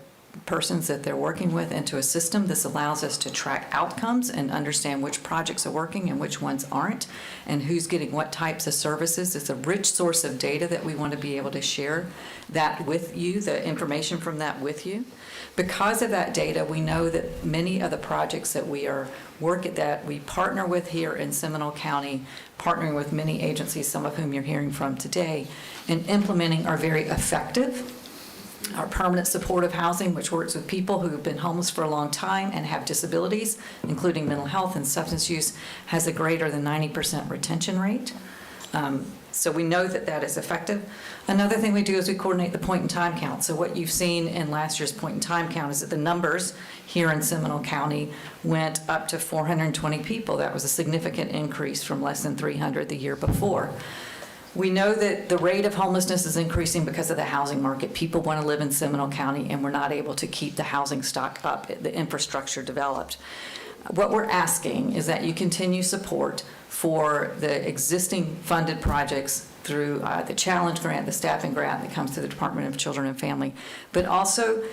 persons that they're working with into a system. This allows us to track outcomes and understand which projects are working and which ones aren't, and who's getting what types of services. It's a rich source of data that we want to be able to share that with you, the information from that with you. Because of that data, we know that many of the projects that we partner with here in Seminole County, partnering with many agencies, some of whom you're hearing from today, and implementing are very effective. Our permanent supportive housing, which works with people who have been homeless for a long time and have disabilities, including mental health and substance use, has a greater than 90% retention rate. So we know that that is effective. Another thing we do is we coordinate the point-in-time count. So what you've seen in last year's point-in-time count is that the numbers here in Seminole County went up to 420 people. That was a significant increase from less than 300 the year before. We know that the rate of homelessness is increasing because of the housing market. People want to live in Seminole County, and we're not able to keep the housing stock up, the infrastructure developed. What we're asking is that you continue support for the existing funded projects through the Challenge Grant, the staffing grant that comes to the Department of Children and Family, but also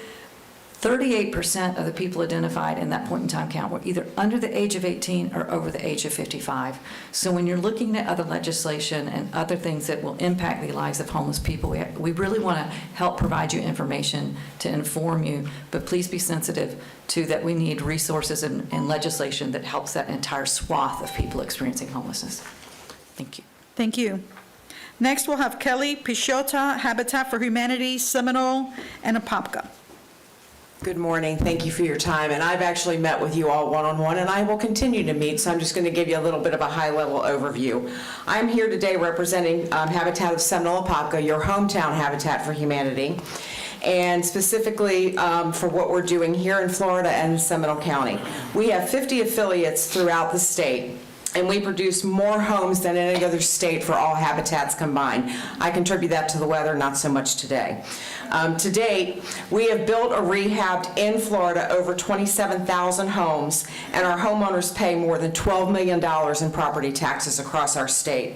38% of the people identified in that point-in-time count were either under the age of 18 or over the age of 55. So when you're looking at other legislation and other things that will impact the lives of homeless people, we really want to help provide you information to inform you, but please be sensitive to that we need resources and legislation that helps that entire swath of people experiencing homelessness. Thank you. Thank you. Next, we'll have Kelly Pichota, Habitat for Humanity, Seminole, and Apopka. Good morning. Thank you for your time. And I've actually met with you all one-on-one, and I will continue to meet, so I'm just going to give you a little bit of a high-level overview. I'm here today representing Habitat of Seminole Apopka, your hometown Habitat for Humanity, and specifically for what we're doing here in Florida and Seminole County. We have 50 affiliates throughout the state, and we produce more homes than any other state for all habitats combined. I contribute that to the weather, not so much today. To date, we have built or rehabbed in Florida over 27,000 homes, and our homeowners pay more than $12 million in property taxes across our state.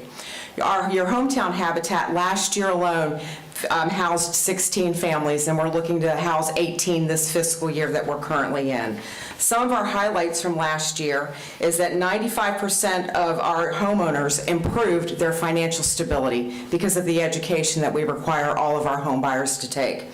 Your hometown habitat last year alone housed 16 families, and we're looking to house 18 this fiscal year that we're currently in. Some of our highlights from last year is that 95% of our homeowners improved their financial stability because of the education that we require all of our home buyers to take.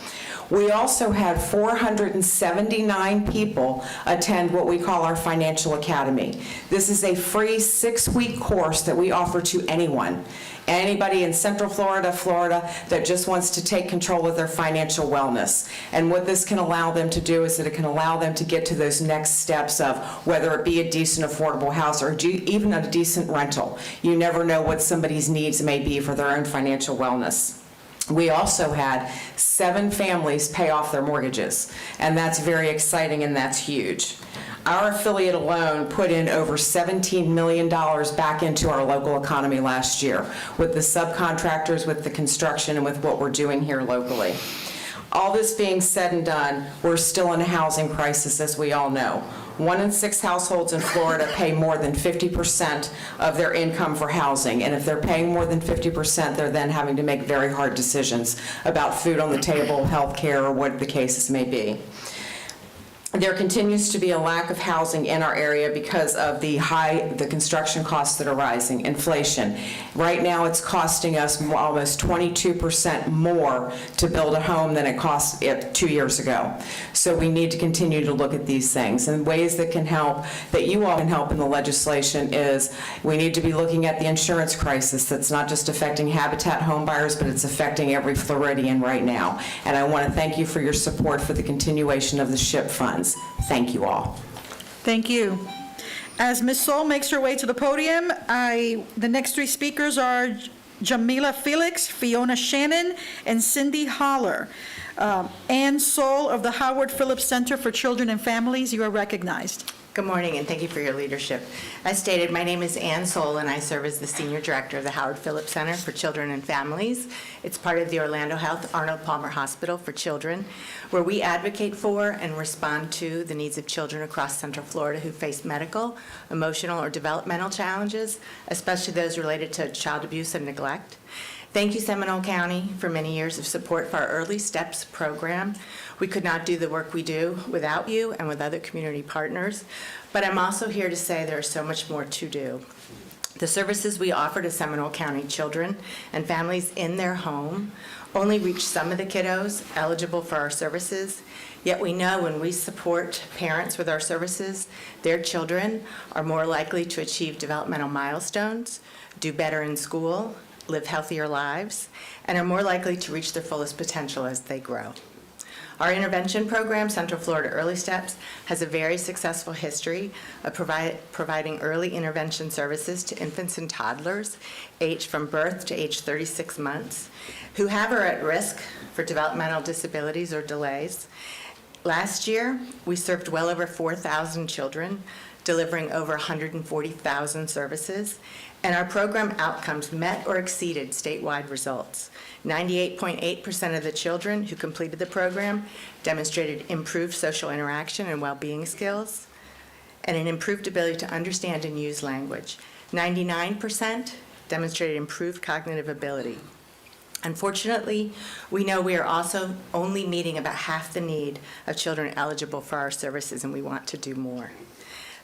We also had 479 people attend what we call our Financial Academy. This is a free 6-week course that we offer to anyone. Anybody in Central Florida, Florida, that just wants to take control of their financial wellness. And what this can allow them to do is that it can allow them to get to those next steps of whether it be a decent affordable house or even a decent rental. You never know what somebody's needs may be for their own financial wellness. We also had 7 families pay off their mortgages, and that's very exciting and that's huge. Our affiliate alone put in over $17 million back into our local economy last year with the subcontractors, with the construction, and with what we're doing here locally. All this being said and done, we're still in a housing crisis, as we all know. 1 in 6 households in Florida pay more than 50% of their income for housing, and if they're paying more than 50%, they're then having to make very hard decisions about food on the table, health care, or what the cases may be. There continues to be a lack of housing in our area because of the construction costs that are rising, inflation. Right now, it's costing us almost 22% more to build a home than it cost it 2 years ago. So we need to continue to look at these things. And ways that can help, that you all can help in the legislation, is we need to be looking at the insurance crisis that's not just affecting Habitat home buyers, but it's affecting every Floridian right now. And I want to thank you for your support for the continuation of the SHIP funds. Thank you all. Thank you. As Ms. Sol makes her way to the podium, the next 3 speakers are Jamila Felix, Fiona Shannon, and Cindy Holler. Ann Sol of the Howard Phillips Center for Children and Families, you are recognized. Good morning, and thank you for your leadership. As stated, my name is Ann Sol, and I serve as the Senior Director of the Howard Phillips Center for Children and Families. It's part of the Orlando Health Arnold Palmer Hospital for Children, where we advocate for and respond to the needs of children across Central Florida who face medical, emotional, or developmental challenges, especially those related to child abuse and neglect. Thank you, Seminole County, for many years of support for our Early Steps program. We could not do the work we do without you and with other community partners, but I'm also here to say there is so much more to do. The services we offer to Seminole County children and families in their home only reach some of the kiddos eligible for our services, yet we know when we support parents with our services, their children are more likely to achieve developmental milestones, do better in school, live healthier lives, and are more likely to reach their fullest potential as they grow. Our intervention program, Central Florida Early Steps, has a very successful history of providing early intervention services to infants and toddlers aged from birth to age 36 months who have or are at risk for developmental disabilities or delays. Last year, we served well over 4,000 children, delivering over 140,000 services, and our program outcomes met or exceeded statewide results. 98.8% of the children who completed the program demonstrated improved social interaction and well-being skills and an improved ability to understand and use language. 99% demonstrated improved cognitive ability. Unfortunately, we know we are also only meeting about half the need of children eligible for our services, and we want to do more.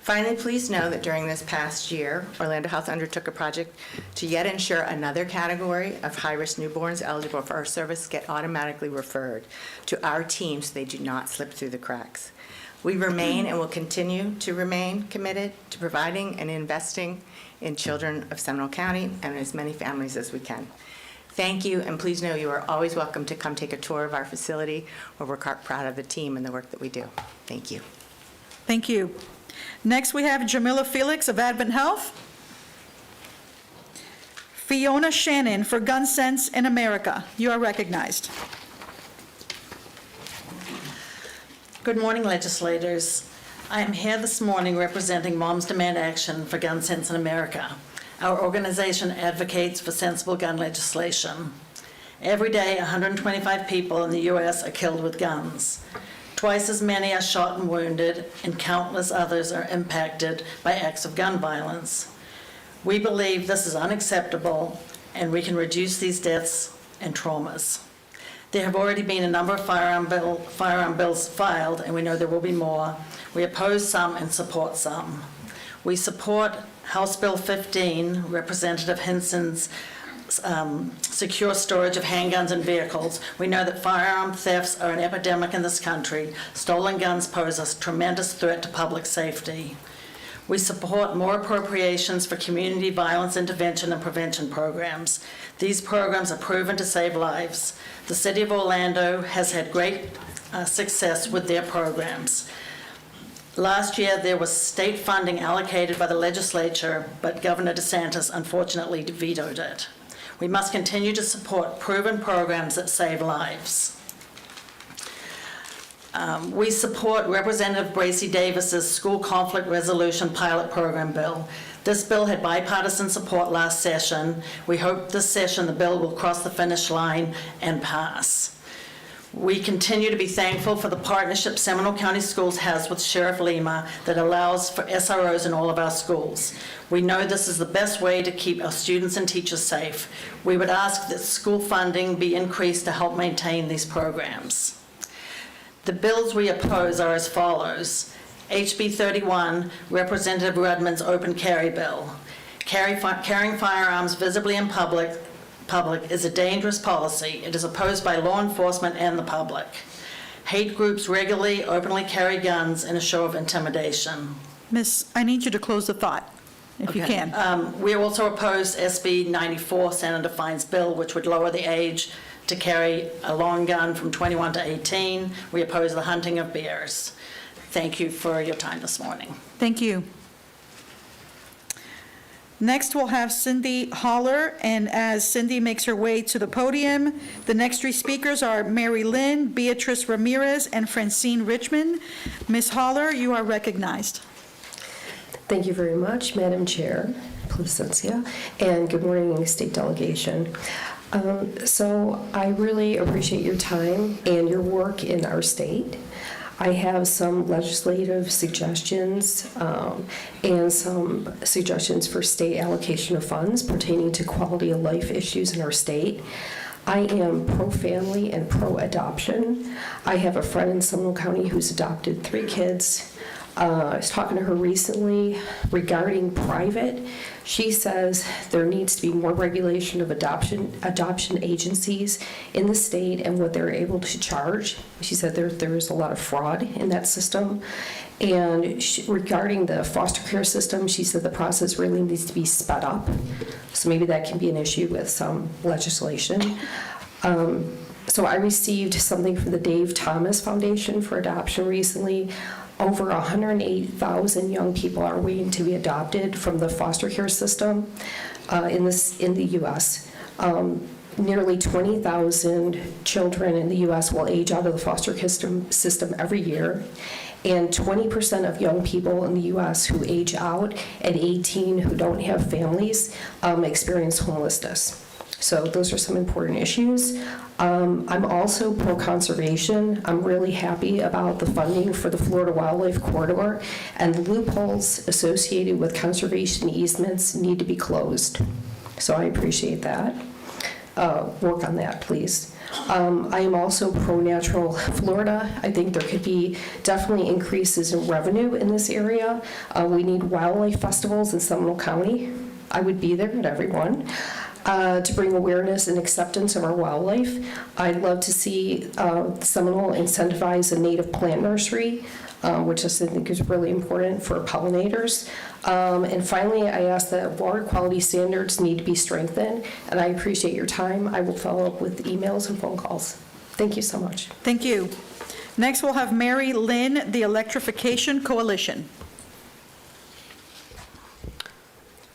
Finally, please know that during this past year, Orlando Health undertook a project to yet ensure another category of high-risk newborns eligible for our service get automatically referred to our team so they do not slip through the cracks. We remain and will continue to remain committed to providing and investing in children of Seminole County and as many families as we can. Thank you, and please know you are always welcome to come take a tour of our facility, where we're proud of the team and the work that we do. Thank you. Thank you. Next, we have Jamila Felix of Advent Health. Fiona Shannon for Gun Sense in America. You are recognized. Good morning, legislators. I am here this morning representing Moms Demand Action for Gun Sense in America. Our organization advocates for sensible gun legislation. Every day, 125 people in the U.S. are killed with guns. Twice as many are shot and wounded, and countless others are impacted by acts of gun violence. We believe this is unacceptable, and we can reduce these deaths and traumas. There have already been a number of firearm bills filed, and we know there will be more. We oppose some and support some. We support House Bill 15, Representative Hinson's secure storage of handguns and vehicles. We know that firearm thefts are an epidemic in this country. Stolen guns pose a tremendous threat to public safety. We support more appropriations for community violence intervention and prevention programs. These programs are proven to save lives. The City of Orlando has had great success with their programs. Last year, there was state funding allocated by the legislature, but Governor DeSantis unfortunately vetoed it. We must continue to support proven programs that save lives. We support Representative Bracy Davis's School Conflict Resolution Pilot Program bill. This bill had bipartisan support last session. We hope this session the bill will cross the finish line and pass. We continue to be thankful for the partnership Seminole County Schools has with Sheriff Lima that allows for SROs in all of our schools. We know this is the best way to keep our students and teachers safe. We would ask that school funding be increased to help maintain these programs. The bills we oppose are as follows. HB 31, Representative Rudman's open carry bill. Carrying firearms visibly in public is a dangerous policy. It is opposed by law enforcement and the public. Hate groups regularly openly carry guns in a show of intimidation. Miss, I need you to close the thought, if you can. We also oppose SB 94, Senator Fine's bill, which would lower the age to carry a long gun from 21 to 18. We oppose the hunting of bears. Thank you for your time this morning. Thank you. Next, we'll have Cindy Holler, and as Cindy makes her way to the podium, the next three speakers are Mary Lynn, Beatrice Ramirez, and Francine Richmond. Ms. Holler, you are recognized. Thank you very much, Madam Chair, Placencia, and good morning, State Delegation. So I really appreciate your time and your work in our state. I have some legislative suggestions and some suggestions for state allocation of funds pertaining to quality of life issues in our state. I am pro-family and pro-adoption. I have a friend in Seminole County who's adopted 3 kids. I was talking to her recently regarding private. She says there needs to be more regulation of adoption agencies in the state and what they're able to charge. She said there is a lot of fraud in that system. And regarding the foster care system, she said the process really needs to be sped up. So maybe that can be an issue with some legislation. So I received something from the Dave Thomas Foundation for Adoption recently. Over 108,000 young people are waiting to be adopted from the foster care system in the U.S. Nearly 20,000 children in the U.S. will age out of the foster care system every year, and 20% of young people in the U.S. who age out at 18 who don't have families experience homelessness. So those are some important issues. I'm also pro-conservation. I'm really happy about the funding for the Florida Wildlife Corridor, and the loopholes associated with conservation easements need to be closed. So I appreciate that. Work on that, please. I am also pro-natural Florida. I think there could be definitely increases in revenue in this area. We need wildlife festivals in Seminole County. I would be there at every one. To bring awareness and acceptance of our wildlife. I'd love to see Seminole incentivize a native plant nursery, which I think is really important for pollinators. And finally, I ask that water quality standards need to be strengthened, and I appreciate your time. I will follow up with emails and phone calls. Thank you so much. Thank you. Next, we'll have Mary Lynn, the Electrification Coalition.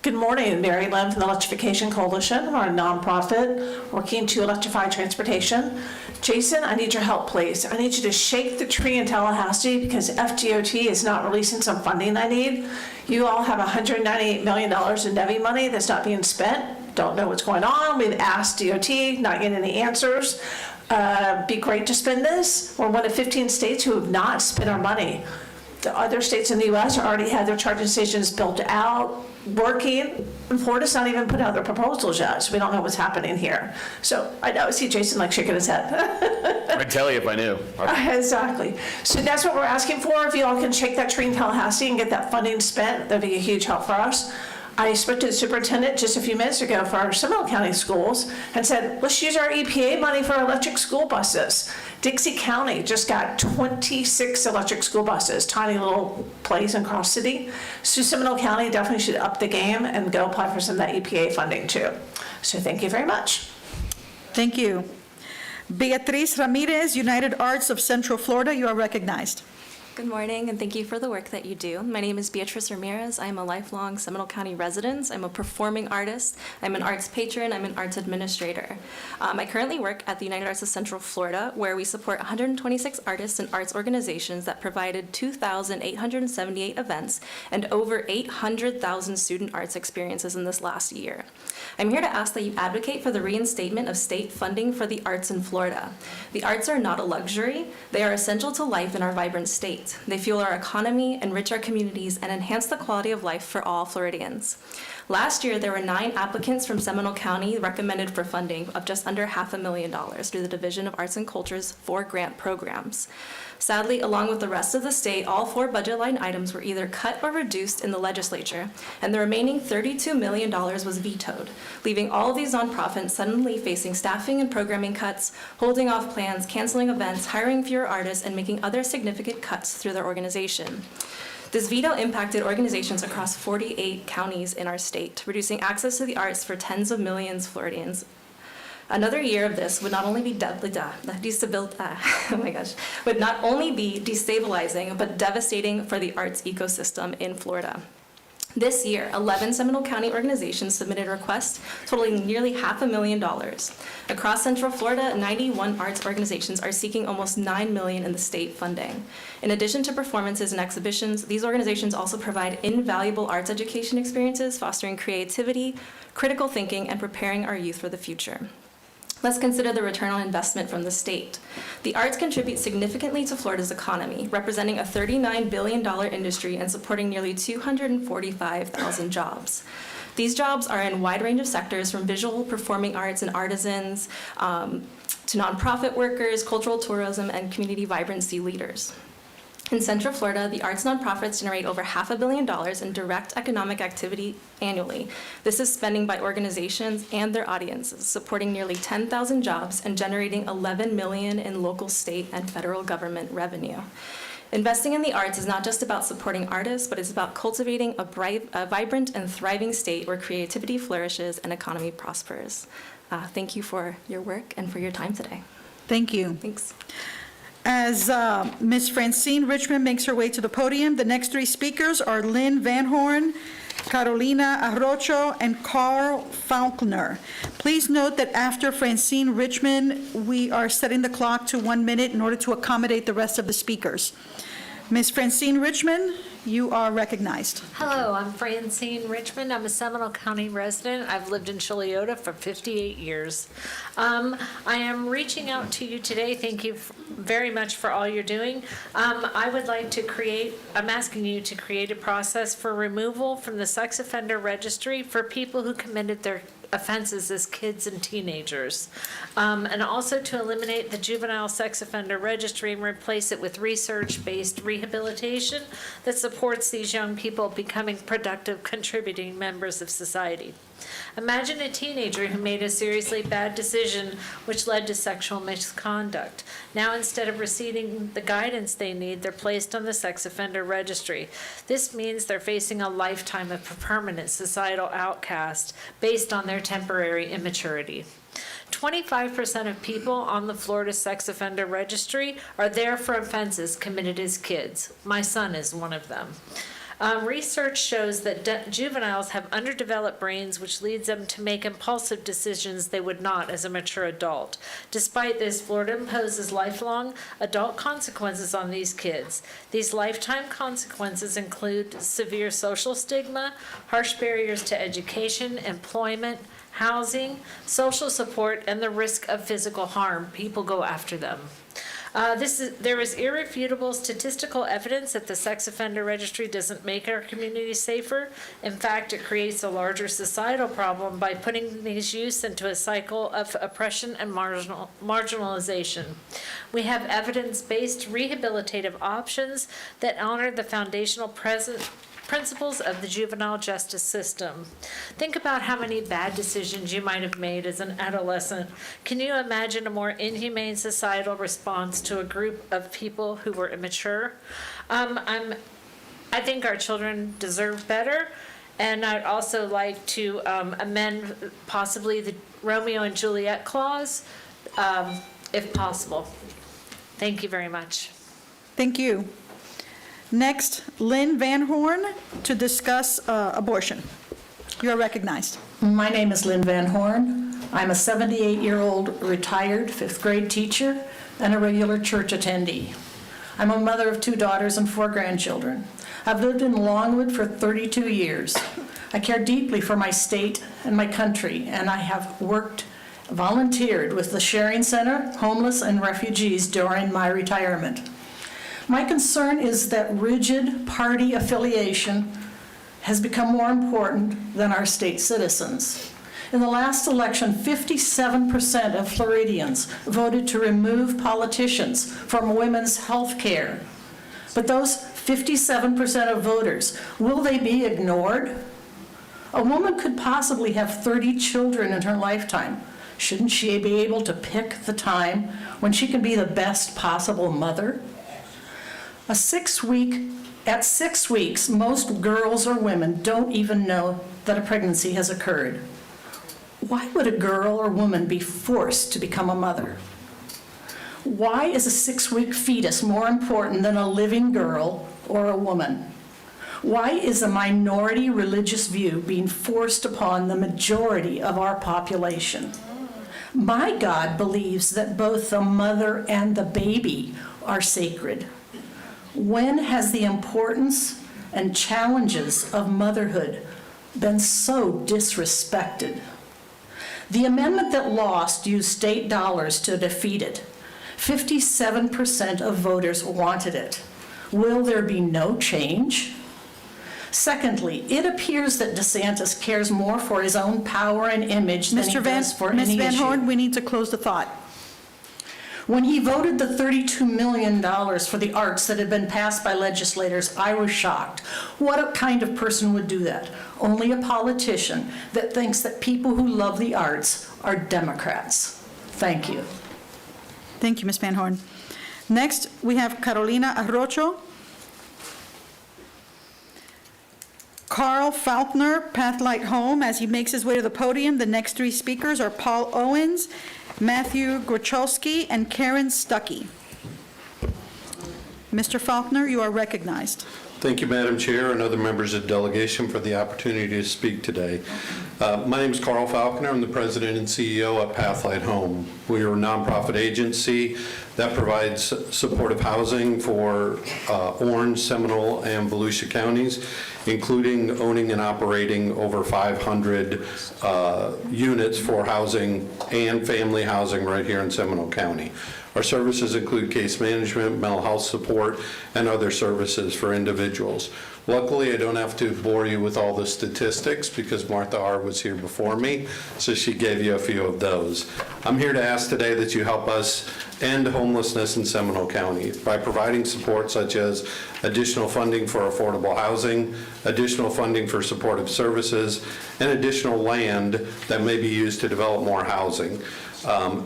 Good morning, Mary Lynn from the Electrification Coalition. We're a nonprofit working to electrify transportation. Jason, I need your help, please. I need you to shake the tree in Tallahassee because FDOT is not releasing some funding I need. You all have $198 million in NEVI money that's not being spent. Don't know what's going on. We've asked DOT, not getting any answers. Be great to spend this. We're one of 15 states who have not spent our money. The other states in the U.S. already had their charging stations built out, working, and Florida's not even put out their proposals yet, so we don't know what's happening here. So I know, I see Jason like shaking his head. I'd tell you if I knew. Exactly. So that's what we're asking for. If you all can shake that tree in Tallahassee and get that funding spent, that'd be a huge help for us. I spoke to the superintendent just a few minutes ago for our Seminole County schools and said, let's use our EPA money for electric school buses. Dixie County just got 26 electric school buses, tiny little place in Cross City. So Seminole County definitely should up the game and go apply for some of that EPA funding too. So thank you very much. Thank you. Beatriz Ramirez, United Arts of Central Florida, you are recognized. Good morning, and thank you for the work that you do. My name is Beatriz Ramirez. I am a lifelong Seminole County resident. I'm a performing artist. I'm an arts patron. I'm an arts administrator. I currently work at the United Arts of Central Florida, where we support 126 artists and arts organizations that provided 2,878 events and over 800,000 student arts experiences in this last year. I'm here to ask that you advocate for the reinstatement of state funding for the arts in Florida. The arts are not a luxury. They are essential to life in our vibrant state. They fuel our economy, enrich our communities, and enhance the quality of life for all Floridians. Last year, there were 9 applicants from Seminole County recommended for funding of just under $500,000 through the Division of Arts and Culture's 4 grant programs. Sadly, along with the rest of the state, all 4 budget line items were either cut or reduced in the legislature, and the remaining $32 million was vetoed, leaving all of these nonprofits suddenly facing staffing and programming cuts, holding off plans, canceling events, hiring fewer artists, and making other significant cuts through their organization. This veto impacted organizations across 48 counties in our state, reducing access to the arts for tens of millions of Floridians. Another year of this would not only be would not only be destabilizing, but devastating for the arts ecosystem in Florida. This year, 11 Seminole County organizations submitted requests totaling nearly $500,000. Across Central Florida, 91 arts organizations are seeking almost $9 million in the state funding. In addition to performances and exhibitions, these organizations also provide invaluable arts education experiences, fostering creativity, critical thinking, and preparing our youth for the future. Let's consider the return on investment from the state. The arts contribute significantly to Florida's economy, representing a $39 billion industry and supporting nearly 245,000 jobs. These jobs are in a wide range of sectors, from visual, performing arts and artisans, to nonprofit workers, cultural tourism, and community vibrancy leaders. In Central Florida, the arts nonprofits generate over $500 million in direct economic activity annually. This is spending by organizations and their audiences, supporting nearly 10,000 jobs and generating $11 million in local, state, and federal government revenue. Investing in the arts is not just about supporting artists, but it's about cultivating a vibrant and thriving state where creativity flourishes and economy prospers. Thank you for your work and for your time today. Thank you. Thanks. As Ms. Francine Richmond makes her way to the podium, the next 3 speakers are Lynn Van Horn, Carolina Arrocho, and Carl Faulkner. Please note that after Francine Richmond, we are setting the clock to 1 minute in order to accommodate the rest of the speakers. Ms. Francine Richmond, you are recognized. Hello, I'm Francine Richmond. I'm a Seminole County resident. I've lived in Chileota for 58 years. I am reaching out to you today. Thank you very much for all you're doing. I'm asking you to create a process for removal from the sex offender registry for people who committed their offenses as kids and teenagers, and also to eliminate the juvenile sex offender registry and replace it with research-based rehabilitation that supports these young people becoming productive, contributing members of society. Imagine a teenager who made a seriously bad decision which led to sexual misconduct. Now, instead of receiving the guidance they need, they're placed on the sex offender registry. This means they're facing a lifetime of permanent societal outcast based on their temporary immaturity. 25% of people on the Florida Sex Offender Registry are there for offenses committed as kids. My son is one of them. Research shows that juveniles have underdeveloped brains, which leads them to make impulsive decisions they would not as a mature adult. Despite this, Florida imposes lifelong adult consequences on these kids. These lifetime consequences include severe social stigma, harsh barriers to education, employment, housing, social support, and the risk of physical harm. People go after them. There is irrefutable statistical evidence that the sex offender registry doesn't make our community safer. In fact, it creates a larger societal problem by putting these youths into a cycle of oppression and marginalization. We have evidence-based rehabilitative options that honor the foundational principles of the juvenile justice system. Think about how many bad decisions you might have made as an adolescent. Can you imagine a more inhumane societal response to a group of people who were immature? I think our children deserve better, and I'd also like to amend possibly the Romeo and Juliet clause, if possible. Thank you very much. Thank you. Next, Lynn Van Horn to discuss abortion. You are recognized. My name is Lynn Van Horn. I'm a 78-year-old retired fifth grade teacher and a regular church attendee. I'm a mother of 2 daughters and 4 grandchildren. I've lived in Longwood for 32 years. I care deeply for my state and my country, and I have volunteered with the Sharing Center, homeless and refugees during my retirement. My concern is that rigid party affiliation has become more important than our state citizens. In the last election, 57% of Floridians voted to remove politicians from women's health care. But those 57% of voters, will they be ignored? A woman could possibly have 30 children in her lifetime. Shouldn't she be able to pick the time when she can be the best possible mother? At 6 weeks, most girls or women don't even know that a pregnancy has occurred. Why would a girl or woman be forced to become a mother? Why is a 6-week fetus more important than a living girl or a woman? Why is a minority religious view being forced upon the majority of our population? My God believes that both the mother and the baby are sacred. When has the importance and challenges of motherhood been so disrespected? The amendment that lost used state dollars to defeat it. 57% of voters wanted it. Will there be no change? Secondly, it appears that DeSantis cares more for his own power and image than he does for any issue. Ms. Van Horn, we need to close the thought. When he voted the $32 million for the arts that had been passed by legislators, I was shocked. What kind of person would do that? Only a politician that thinks that people who love the arts are Democrats. Thank you. Thank you, Ms. Van Horn. Next, we have Carolina Arrocho. Carl Faulkner, Pathlight Home. As he makes his way to the podium, the next 3 speakers are Paul Owens, Matthew Grocholski, and Karen Stuckey. Mr. Faulkner, you are recognized. Thank you, Madam Chair, and other members of the delegation for the opportunity to speak today. My name is Carl Faulkner. I'm the president and CEO at Pathlight Home. We are a nonprofit agency that provides supportive housing for Orange, Seminole, and Volusia counties, including owning and operating over 500 units for housing and family housing right here in Seminole County. Our services include case management, mental health support, and other services for individuals. Luckily, I don't have to bore you with all the statistics because Martha R. was here before me, so she gave you a few of those. I'm here to ask today that you help us end homelessness in Seminole County by providing support such as additional funding for affordable housing, additional funding for supportive services, and additional land that may be used to develop more housing.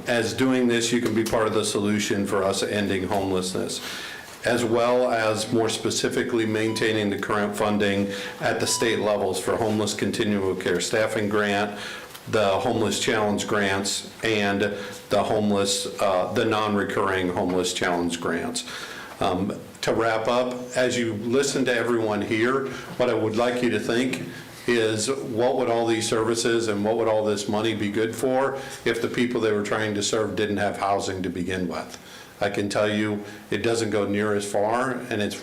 As doing this, you can be part of the solution for us ending homelessness, as well as more specifically maintaining the current funding at the state levels for Homeless Continuum of Care Staffing Grant, the Homeless Challenge Grants, and the non-recurring Homeless Challenge Grants. To wrap up, as you listen to everyone here, what I would like you to think is, what would all these services and what would all this money be good for if the people they were trying to serve didn't have housing to begin with? I can tell you it doesn't go near as far, and it's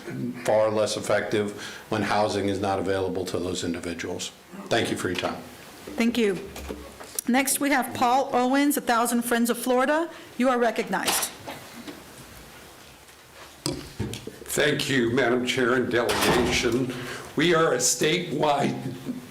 far less effective when housing is not available to those individuals. Thank you for your time. Thank you. Next, we have Paul Owens, 1,000 Friends of Florida. You are recognized. Thank you, Madam Chair and delegation. We are a statewide,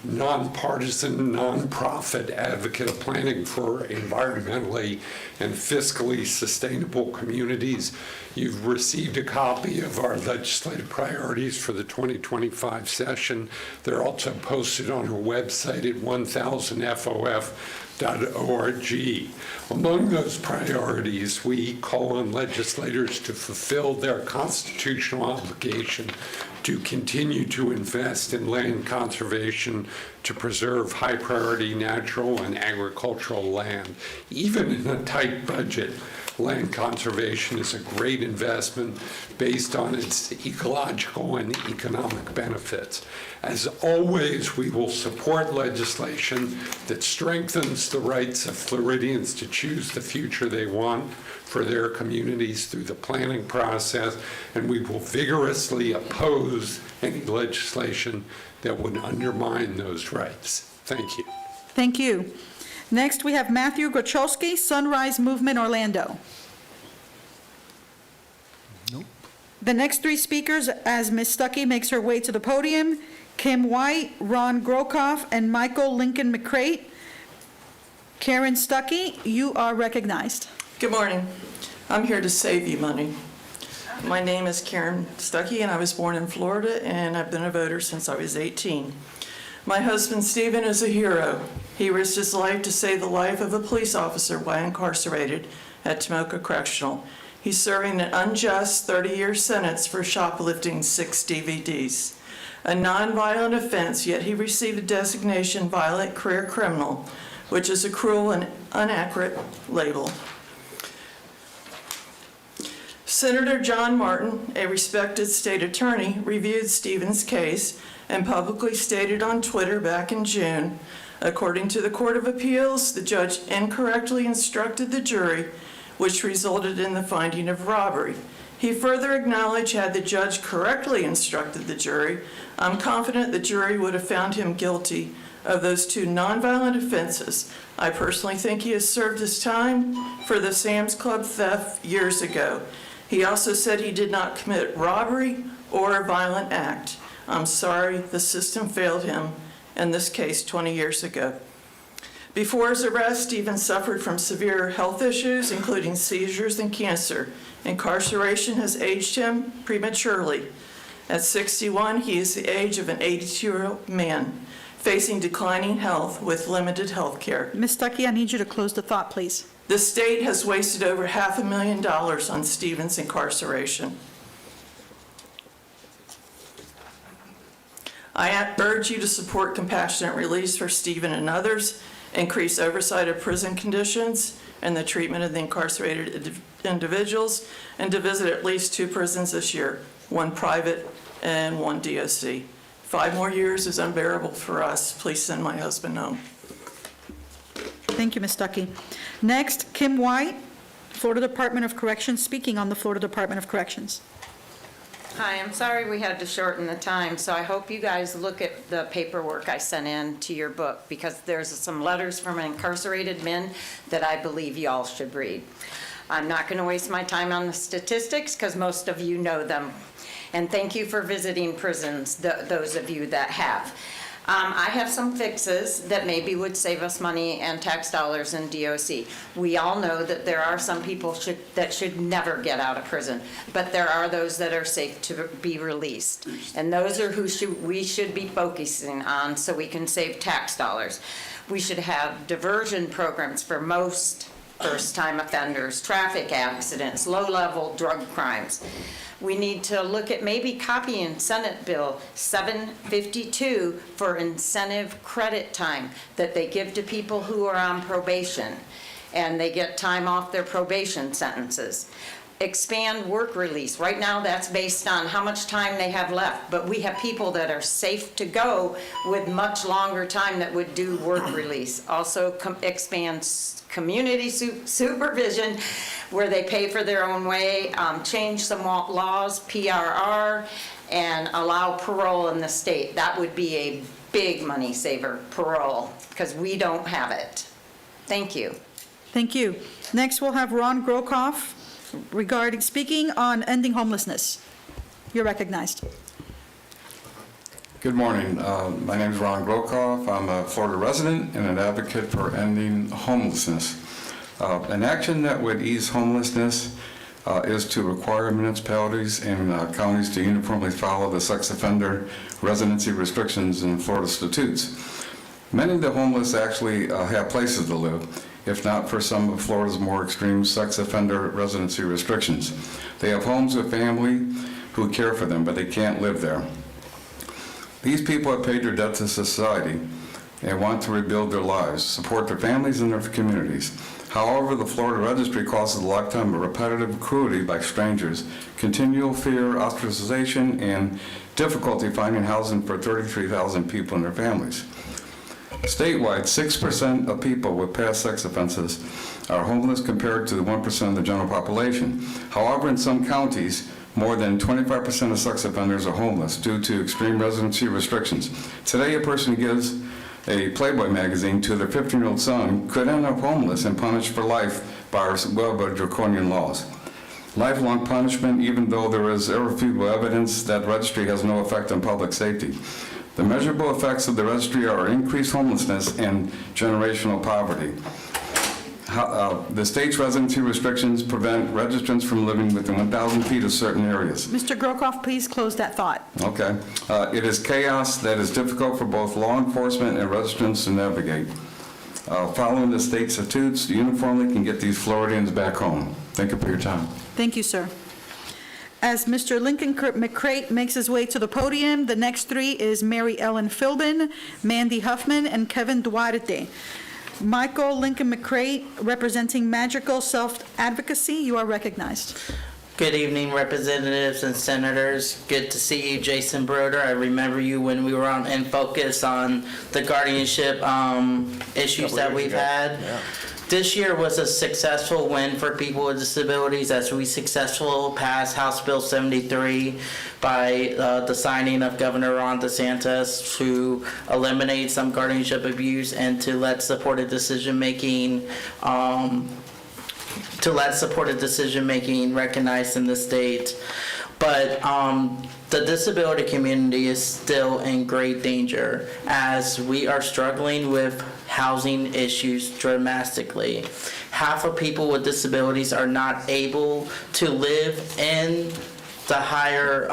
nonpartisan, nonprofit advocate of planning for environmentally and fiscally sustainable communities. You've received a copy of our legislative priorities for the 2025 session. They're also posted on our website at 1000fof.org. Among those priorities, we call on legislators to fulfill their constitutional obligation to continue to invest in land conservation to preserve high-priority natural and agricultural land. Even in a tight budget, land conservation is a great investment based on its ecological and economic benefits. As always, we will support legislation that strengthens the rights of Floridians to choose the future they want for their communities through the planning process, and we will vigorously oppose any legislation that would undermine those rights. Thank you. Thank you. Next, we have Matthew Grochowski, Sunrise Movement Orlando. Nope. The next three speakers, as Ms. Stuckey makes her way to the podium, Kim White, Ron Grokoff, and Michael Lincoln McCrate. Karen Stuckey, you are recognized. Good morning. I'm here to save you money. My name is Karen Stuckey, and I was born in Florida, and I've been a voter since I was 18. My husband, Stephen, is a hero. He risked his life to save the life of a police officer while incarcerated at Tomoka Correctional. He's serving an unjust 30-year sentence for shoplifting 6 DVDs. A non-violent offense, yet he received a designation violent career criminal, which is a cruel and inaccurate label. Senator John Martin, a respected state attorney, reviewed Stephen's case and publicly stated on Twitter back in June, according to the Court of Appeals, the judge incorrectly instructed the jury, which resulted in the finding of robbery. He further acknowledged, had the judge correctly instructed the jury, I'm confident the jury would have found him guilty of those 2 nonviolent offenses. I personally think he has served his time for the Sam's Club theft years ago. He also said he did not commit robbery or a violent act. I'm sorry, the system failed him in this case 20 years ago. Before his arrest, Stephen suffered from severe health issues, including seizures and cancer. Incarceration has aged him prematurely. At 61, he is the age of an 82-year-old man, facing declining health with limited health care. Ms. Stuckey, I need you to close the thought, please. The state has wasted over $500,000 on Stephen's incarceration. I urge you to support compassionate release for Stephen and others, increase oversight of prison conditions and the treatment of the incarcerated individuals, and to visit at least 2 prisons this year, 1 private and 1 DOC. 5 more years is unbearable for us. Please send my husband home. Thank you, Ms. Stuckey. Next, Kim White, Florida Department of Corrections, speaking on the Florida Department of Corrections. Hi, I'm sorry we had to shorten the time, so I hope you guys look at the paperwork I sent in to your book, because there's some letters from incarcerated men that I believe y'all should read. I'm not going to waste my time on the statistics, because most of you know them. And thank you for visiting prisons, those of you that have. I have some fixes that maybe would save us money and tax dollars in DOC. We all know that there are some people that should never get out of prison, but there are those that are safe to be released. And those are who we should be focusing on so we can save tax dollars. We should have diversion programs for most first-time offenders, traffic accidents, low-level drug crimes. We need to look at maybe copying Senate Bill 752 for incentive credit time that they give to people who are on probation, and they get time off their probation sentences. expand work release. Right now, that's based on how much time they have left, but we have people that are safe to go with much longer time that would do work release. Also expand community supervision, where they pay for their own way, change some laws, PRR, and allow parole in the state. That would be a big money saver, parole, because we don't have it. Thank you. Thank you. Next, we'll have Ron Grokoff speaking on ending homelessness. You're recognized. Good morning. My name is Ron Grokoff. I'm a Florida resident and an advocate for ending homelessness. An action that would ease homelessness is to require municipalities and counties to uniformly follow the sex offender residency restrictions in Florida statutes. Many of the homeless actually have places to live, if not for some of Florida's more extreme sex offender residency restrictions. They have homes with family who care for them, but they can't live there. These people have paid their debt to society and want to rebuild their lives, support their families and their communities. However, the Florida Registry calls it a lifetime of repetitive cruelty by strangers, continual fear, ostracization, and difficulty finding housing for 33,000 people and their families. Statewide, 6% of people with past sex offenses are homeless compared to the 1% of the general population. However, in some counties, more than 25% of sex offenders are homeless due to extreme residency restrictions. Today, a person who gives a Playboy magazine to their 15-year-old son could end up homeless and punished for life by our draconian laws. Lifelong punishment, even though there is irrefutable evidence that registry has no effect on public safety. The measurable effects of the registry are increased homelessness and generational poverty. The state's residency restrictions prevent registrants from living within 1,000 feet of certain areas. Mr. Grokoff, please close that thought. Okay. It is chaos that is difficult for both law enforcement and registrants to navigate. Following the state statutes, uniformly can get these Floridians back home. Thank you for your time. Thank you, sir. As Mr. Lincoln McCrate makes his way to the podium, the next three is Mary Ellen Philbin, Mandy Huffman, and Kevin Duarte. Michael Lincoln McCrate, representing Magical Self-Advocacy, you are recognized. Good evening, representatives and senators. Good to see you, Jason Broder. I remember you when we were on In Focus on the guardianship issues that we've had. Yeah. This year was a successful win for people with disabilities as we successfully passed House Bill 73 by the signing of Governor Ron DeSantis to eliminate some guardianship abuse and to let supported decision-making recognized in the state. But the disability community is still in great danger as we are struggling with housing issues dramatically. Half of people with disabilities are not able to live in the higher,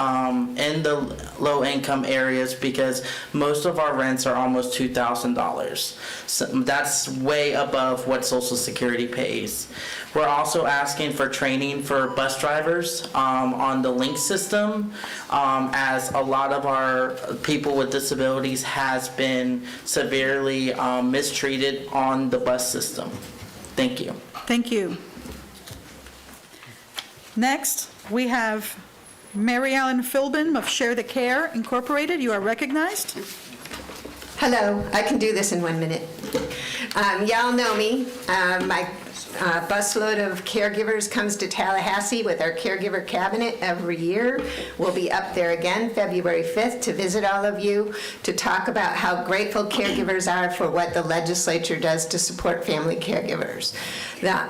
in the low-income areas because most of our rents are almost $2,000. So that's way above what Social Security pays. We're also asking for training for bus drivers on the link system, as a lot of our people with disabilities has been severely mistreated on the bus system. Thank you. Thank you. Next, we have Mary Ellen Philbin of Share the Care Incorporated. You are recognized. Hello, I can do this in 1 minute. Y'all know me. My busload of caregivers comes to Tallahassee with our caregiver cabinet every year. We'll be up there again February 5th to visit all of you, to talk about how grateful caregivers are for what the legislature does to support family caregivers.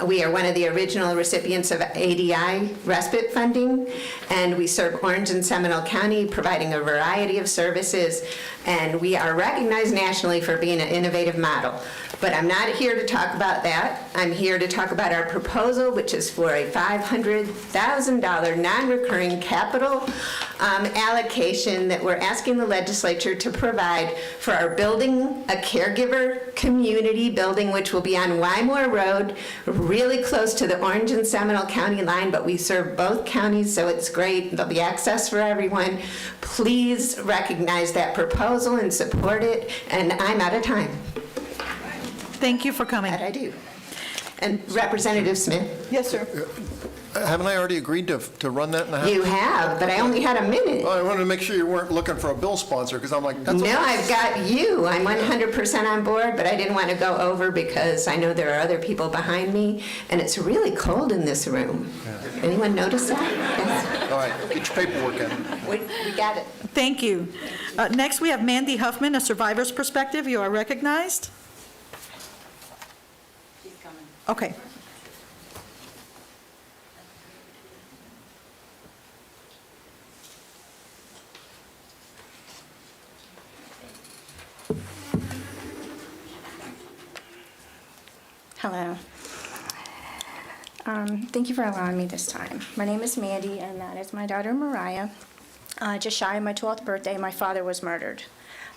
We are one of the original recipients of ADI respite funding, and we serve Orange and Seminole County, providing a variety of services, and we are recognized nationally for being an innovative model. But I'm not here to talk about that. I'm here to talk about our proposal, which is for a $500,000 non-recurring capital allocation that we're asking the legislature to provide for our building, a caregiver community building, which will be on Wymore Road, really close to the Orange and Seminole County line, but we serve both counties, so it's great. There'll be access for everyone. Please recognize that proposal and support it, and I'm out of time. Thank you for coming. That I do. And Representative Smith? Yes, sir. haven't I already agreed to run that in the House? You have, but I only had a minute. Well, I wanted to make sure you weren't looking for a bill sponsor, because I'm like, that's... No, I've got you. I'm 100% on board, but I didn't want to go over because I know there are other people behind me, and it's really cold in this room. Anyone notice that? Yes. All right, get your paperwork in. We got it. Thank you. Next, we have Mandy Huffman, A Survivor's Perspective. You are recognized. She's coming. Okay. Hello. Thank you for allowing me this time. My name is Mandy, and that is my daughter Mariah. Just shy of my 12th birthday, my father was murdered.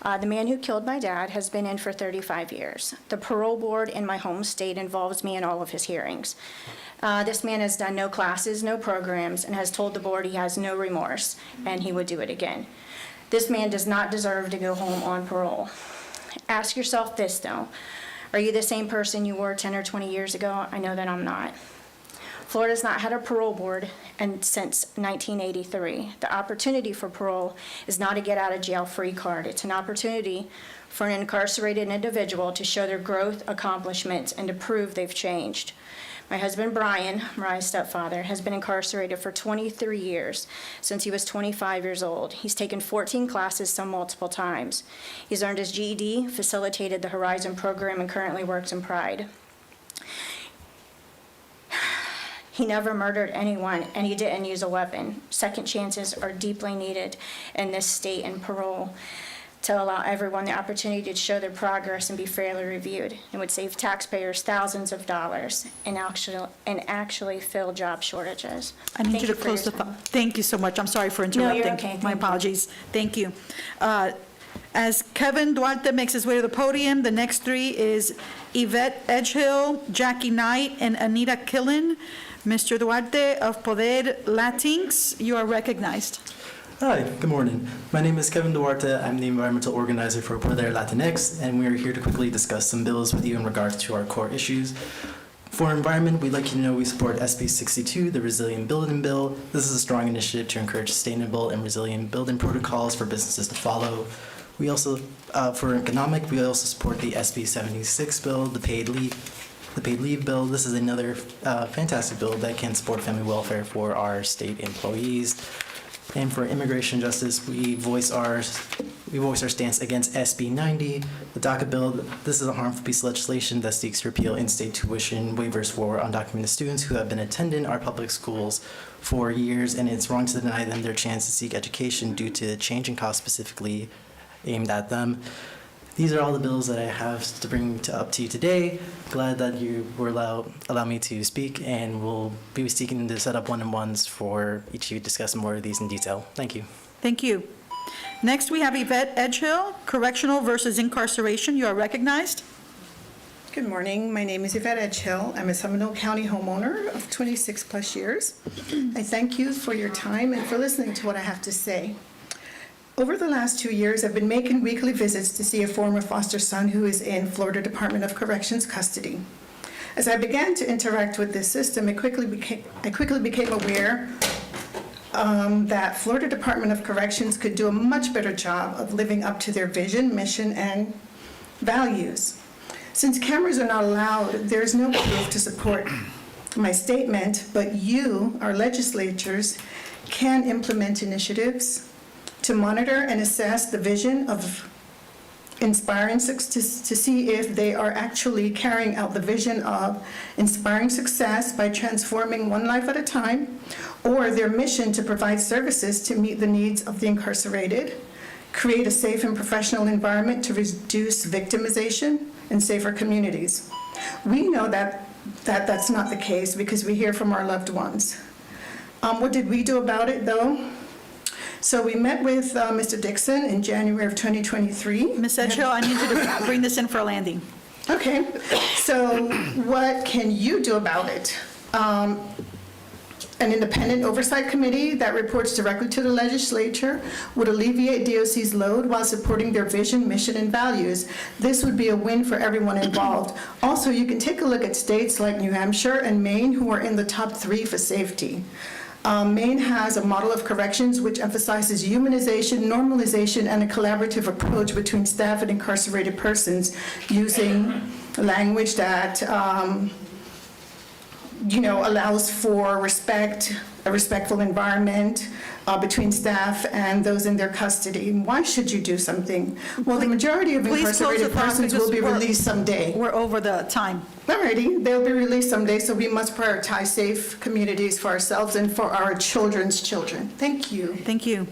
The man who killed my dad has been in for 35 years. The parole board in my home state involves me in all of his hearings. This man has done no classes, no programs, and has told the board he has no remorse, and he would do it again. This man does not deserve to go home on parole. Ask yourself this, though. Are you the same person you were 10 or 20 years ago? I know that I'm not. Florida's not had a parole board since 1983. The opportunity for parole is not a get-out-of-jail-free card. It's an opportunity for an incarcerated individual to show their growth, accomplishments, and to prove they've changed. My husband, Brian, Mariah's stepfather, has been incarcerated for 23 years, since he was 25 years old. He's taken 14 classes, some multiple times. He's earned his GED, facilitated the Horizon program, and currently works in Pride. He never murdered anyone, and he didn't use a weapon. Second chances are deeply needed in this state, and parole to allow everyone the opportunity to show their progress and be fairly reviewed. It would save taxpayers thousands of dollars and actually fill job shortages. I need Thank you to for close the your time. phone. Thank you so much. I'm sorry for No, interrupting. you're okay. My Thank you. apologies. Thank you. As Kevin Duarte makes his way to the podium, the next three is Yvette Edgehill, Jackie Knight, and Anita Killen. Mr. Duarte of Poder Latinx, you are recognized. Hi, good morning. My name is Kevin Duarte. I'm the environmental organizer for Poder Latinx, and we are here to quickly discuss some bills with you in regards to our core issues. For environment, we'd like you to know we support SB 62, the Resilient Building Bill. This is a strong initiative to encourage sustainable and resilient building protocols for businesses to follow. We also, for economic, we also support the SB 76 bill, the paid leave bill. This is another fantastic bill that can support family welfare for our state employees. And for immigration justice, we voice our stance against SB 90, the DACA bill. This is a harmful piece of legislation that seeks to repeal in-state tuition waivers for undocumented students who have been attending our public schools for years, and it's wrong to deny them their chance to seek education due to changing costs specifically aimed at them. These are all the bills that I have to bring up to you today. Glad that you will allow me to speak, and we'll be seeking to set up one-on-ones for each of you to discuss more of these in detail. Thank you. Thank you. Next, we have Yvette Edgehill, Correctional versus Incarceration. You are recognized. Good morning. My name is Yvette Edgehill. I'm a Seminole County homeowner of 26 plus years. I thank you for your time and for listening to what I have to say. Over the last 2 years, I've been making weekly visits to see a former foster son who is in Florida Department of Corrections custody. As I began to interact with this system, I quickly became aware that Florida Department of Corrections could do a much better job of living up to their vision, mission, and values. Since cameras are not allowed, there's no proof to support my statement, but you, our legislators, can implement initiatives to monitor and assess the vision of inspiring to see if they are actually carrying out the vision of inspiring success by transforming one life at a time, or their mission to provide services to meet the needs of the incarcerated, create a safe and professional environment to reduce victimization and safer communities. We know that that's not the case because we hear from our loved ones. What did we do about it, though? So we met with Mr. Dixon in January of 2023. Ms. Edgehill, I need you to bring this in for a landing. Okay, so what can you do about it? an independent oversight committee that reports directly to the legislature would alleviate DOC's load while supporting their vision, mission, and values. This would be a win for everyone involved. Also, you can take a look at states like New Hampshire and Maine, who are in the top 3 for safety. Maine has a model of corrections which emphasizes humanization, normalization, and a collaborative approach between staff and incarcerated persons using language that allows for respect, a respectful environment between staff and those in their custody. Why should you do something? Well, the majority of Please close the incarcerated thought persons because will be released someday. We're over the time. Alrighty, they'll be released someday, so we must prioritize safe communities for ourselves and for our children's children. Thank you. Thank you.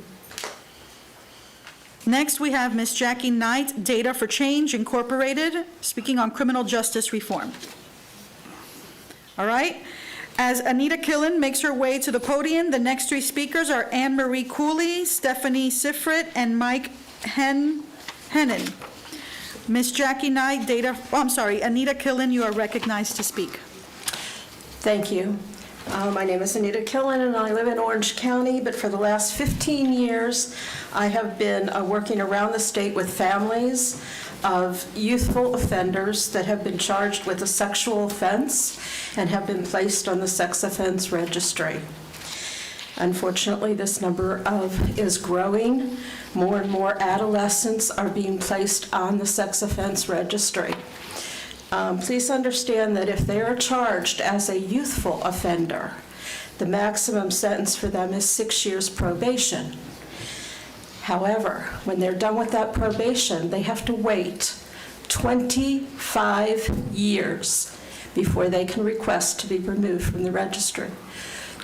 Next, we have Ms. Jackie Knight, Data for Change Incorporated, speaking on criminal justice reform. All right. As Anita Killen makes her way to the podium, the next 3 speakers are Anne Marie Cooley, Stephanie Sifrit, and Mike Hennon. Ms. Jackie Knight, Anita Killen, you are recognized to speak. Thank you. My name is Anita Killen, and I live in Orange County, but for the last 15 years, I have been working around the state with families of youthful offenders that have been charged with a sexual offense and have been placed on the sex offense registry. Unfortunately, this number is growing. More and more adolescents are being placed on the sex offense registry. Please understand that if they are charged as a youthful offender, the maximum sentence for them is 6 years probation. However, when they're done with that probation, they have to wait 25 years before they can request to be removed from the registry.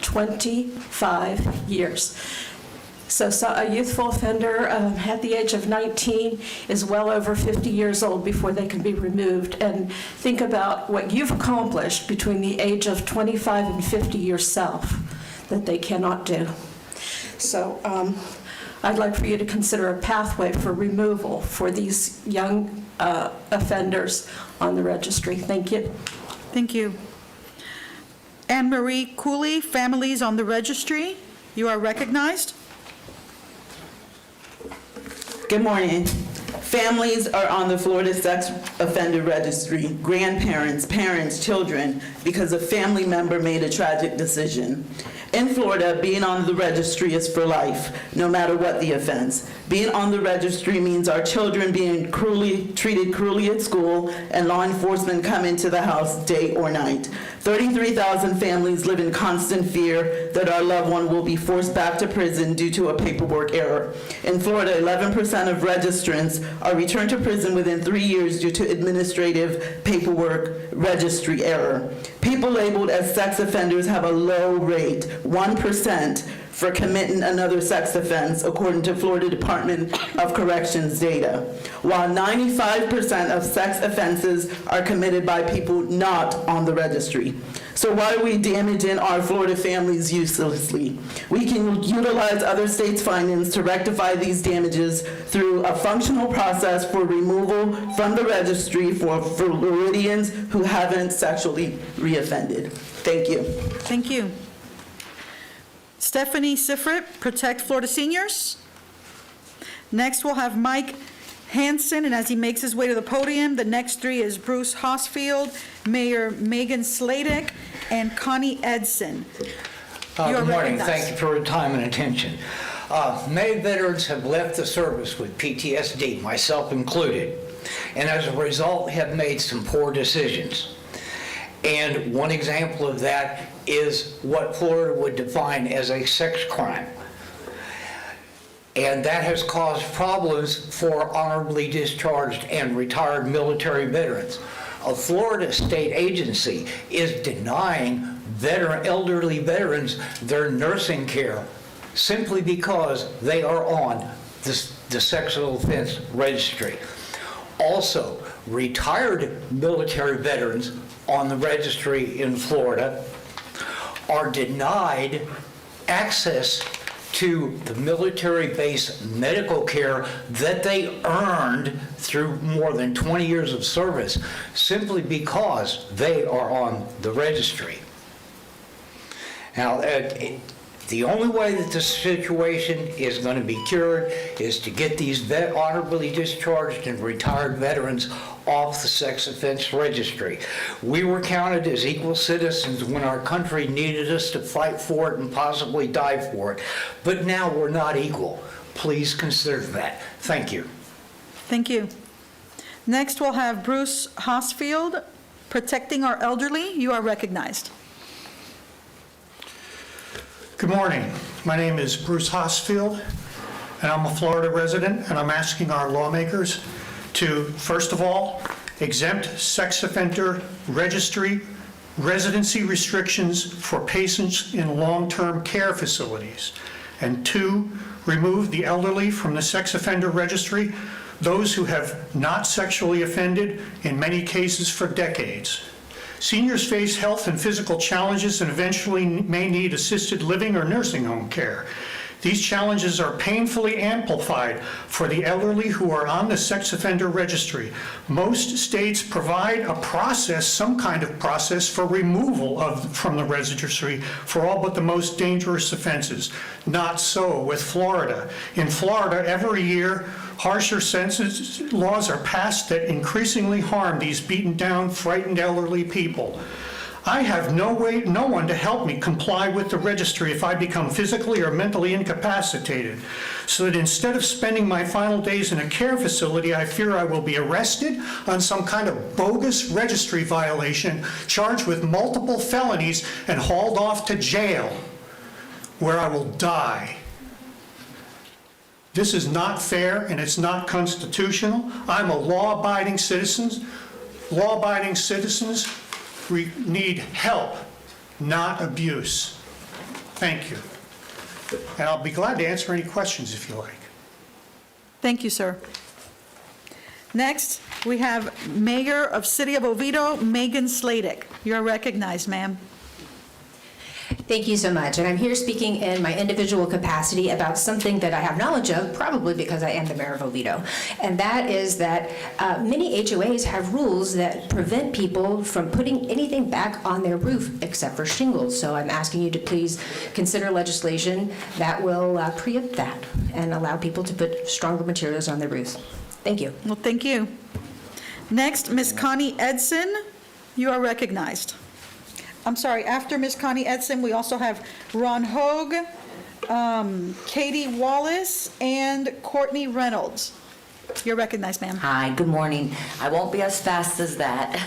25 years. So a youthful offender at the age of 19 is well over 50 years old before they can be removed. And think about what you've accomplished between the age of 25 and 50 yourself that they cannot do. So I'd like for you to consider a pathway for removal for these young offenders on the registry. Thank you. Thank you. Anne Marie Cooley, Families on the Registry, you are recognized. Good morning. Families are on the Florida Sex Offender Registry, grandparents, parents, children, because a family member made a tragic decision. In Florida, being on the registry is for life, no matter what the offense. Being on the registry means our children being treated cruelly at school and law enforcement come into the house day or night. 33,000 families live in constant fear that our loved one will be forced back to prison due to a paperwork error. In Florida, 11% of registrants are returned to prison within 3 years due to administrative paperwork registry error. People labeled as sex offenders have a low rate, 1%, for committing another sex offense, according to Florida Department of Corrections data, while 95% of sex offenses are committed by people not on the registry. So why are we damaging our Florida families uselessly? We can utilize other states' findings to rectify these damages through a functional process for removal from the registry for Floridians who haven't sexually reoffended. Thank you. Thank you. Stephanie Sifrit, Protect Florida Seniors. Next, we'll have Mike Hansen, and as he makes his way to the podium, the next 3 is Bruce Hosfield, Mayor Megan Sladek, and Connie Edson. Good morning. Thank you for your time and attention. Many veterans have left the service with PTSD, myself included, and as a result have made some poor decisions. And one example of that is what Florida would define as a sex crime. And that has caused problems for honorably discharged and retired military veterans. A Florida state agency is denying elderly veterans their nursing care simply because they are on the sexual offense registry. Also, retired military veterans on the registry in Florida are denied access to the military base medical care that they earned through more than 20 years of service simply because they are on the registry. Now, the only way that this situation is going to be cured is to get these honorably discharged and retired veterans off the sex offense registry. We were counted as equal citizens when our country needed us to fight for it and possibly die for it. But now we're not equal. Please consider that. Thank you. Thank you. Next, we'll have Bruce Hosfield, Protecting Our Elderly. You are recognized. Good morning. My name is Bruce Hosfield, and I'm a Florida resident, and I'm asking our lawmakers to, first of all, exempt sex offender registry residency restrictions for patients in long-term care facilities, and two, remove the elderly from the sex offender registry, those who have not sexually offended, in many cases for decades. Seniors face health and physical challenges and eventually may need assisted living or nursing home care. These challenges are painfully amplified for the elderly who are on the sex offender registry. Most states provide a process, some kind of process, for removal from the registry for all but the most dangerous offenses. Not so with Florida. In Florida, every year, harsher sentences laws are passed that increasingly harm these beaten down, frightened elderly people. I have no one to help me comply with the registry if I become physically or mentally incapacitated. So that instead of spending my final days in a care facility, I fear I will be arrested on some kind of bogus registry violation, charged with multiple felonies, and hauled off to jail, where I will die. This is not fair and it's not constitutional. I'm a law-abiding citizen. Law-abiding citizens need help, not abuse. Thank you. And I'll be glad to answer any questions if you like. Thank you, sir. Next, we have Mayor of City of Oviedo, Megan Sladek. You're recognized, ma'am. Thank you so much. And I'm here speaking in my individual capacity about something that I have knowledge of, probably because I am the mayor of Oviedo. And that is that many HOAs have rules that prevent people from putting anything back on their roof except for shingles. So I'm asking you to please consider legislation that will preempt that and allow people to put stronger materials on their roofs. Thank you. Well, thank you. Next, Ms. Connie Edson, you are recognized. I'm sorry, after Ms. Connie Edson, we also have Ron Hogue, Katie Wallace, and Courtney Reynolds. You're recognized, ma'am. Hi, good morning. I won't be as fast as that.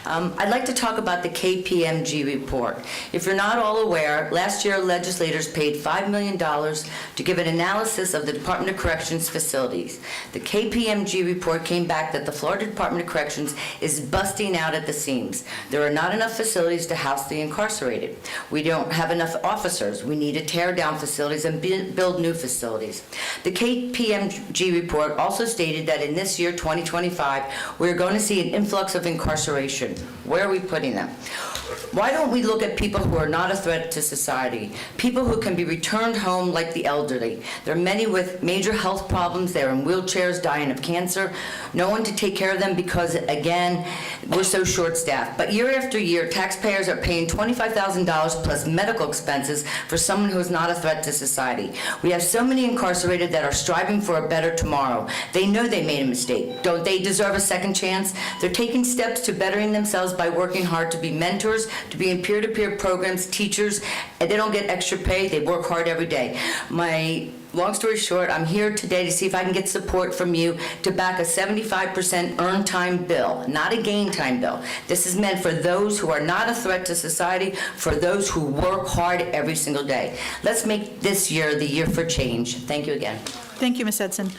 I'd like to talk about the KPMG report. If you're not all aware, last year legislators paid $5 million to give an analysis of the Department of Corrections facilities. The KPMG report came back that the Florida Department of Corrections is busting out at the seams. There are not enough facilities to house the incarcerated. We don't have enough officers. We need to tear down facilities and build new facilities. The KPMG report also stated that in this year, 2025, we're going to see an influx of incarceration. Where are we putting them? Why don't we look at people who are not a threat to society, people who can be returned home like the elderly? There are many with major health problems. They're in wheelchairs, dying of cancer. No one to take care of them because, again, we're so short-staffed. But year after year, taxpayers are paying $25,000 plus medical expenses for someone who is not a threat to society. We have so many incarcerated that are striving for a better tomorrow. They know they made a mistake. Don't they deserve a second chance? They're taking steps to bettering themselves by working hard to be mentors, to be in peer-to-peer programs, teachers, and they don't get extra pay. They work hard every day. My long story short, I'm here today to see if I can get support from you to back a 75% earned time bill, not a gain time bill. This is meant for those who are not a threat to society, for those who work hard every single day. Let's make this year the year for change. Thank you again. Thank you, Ms. Edson.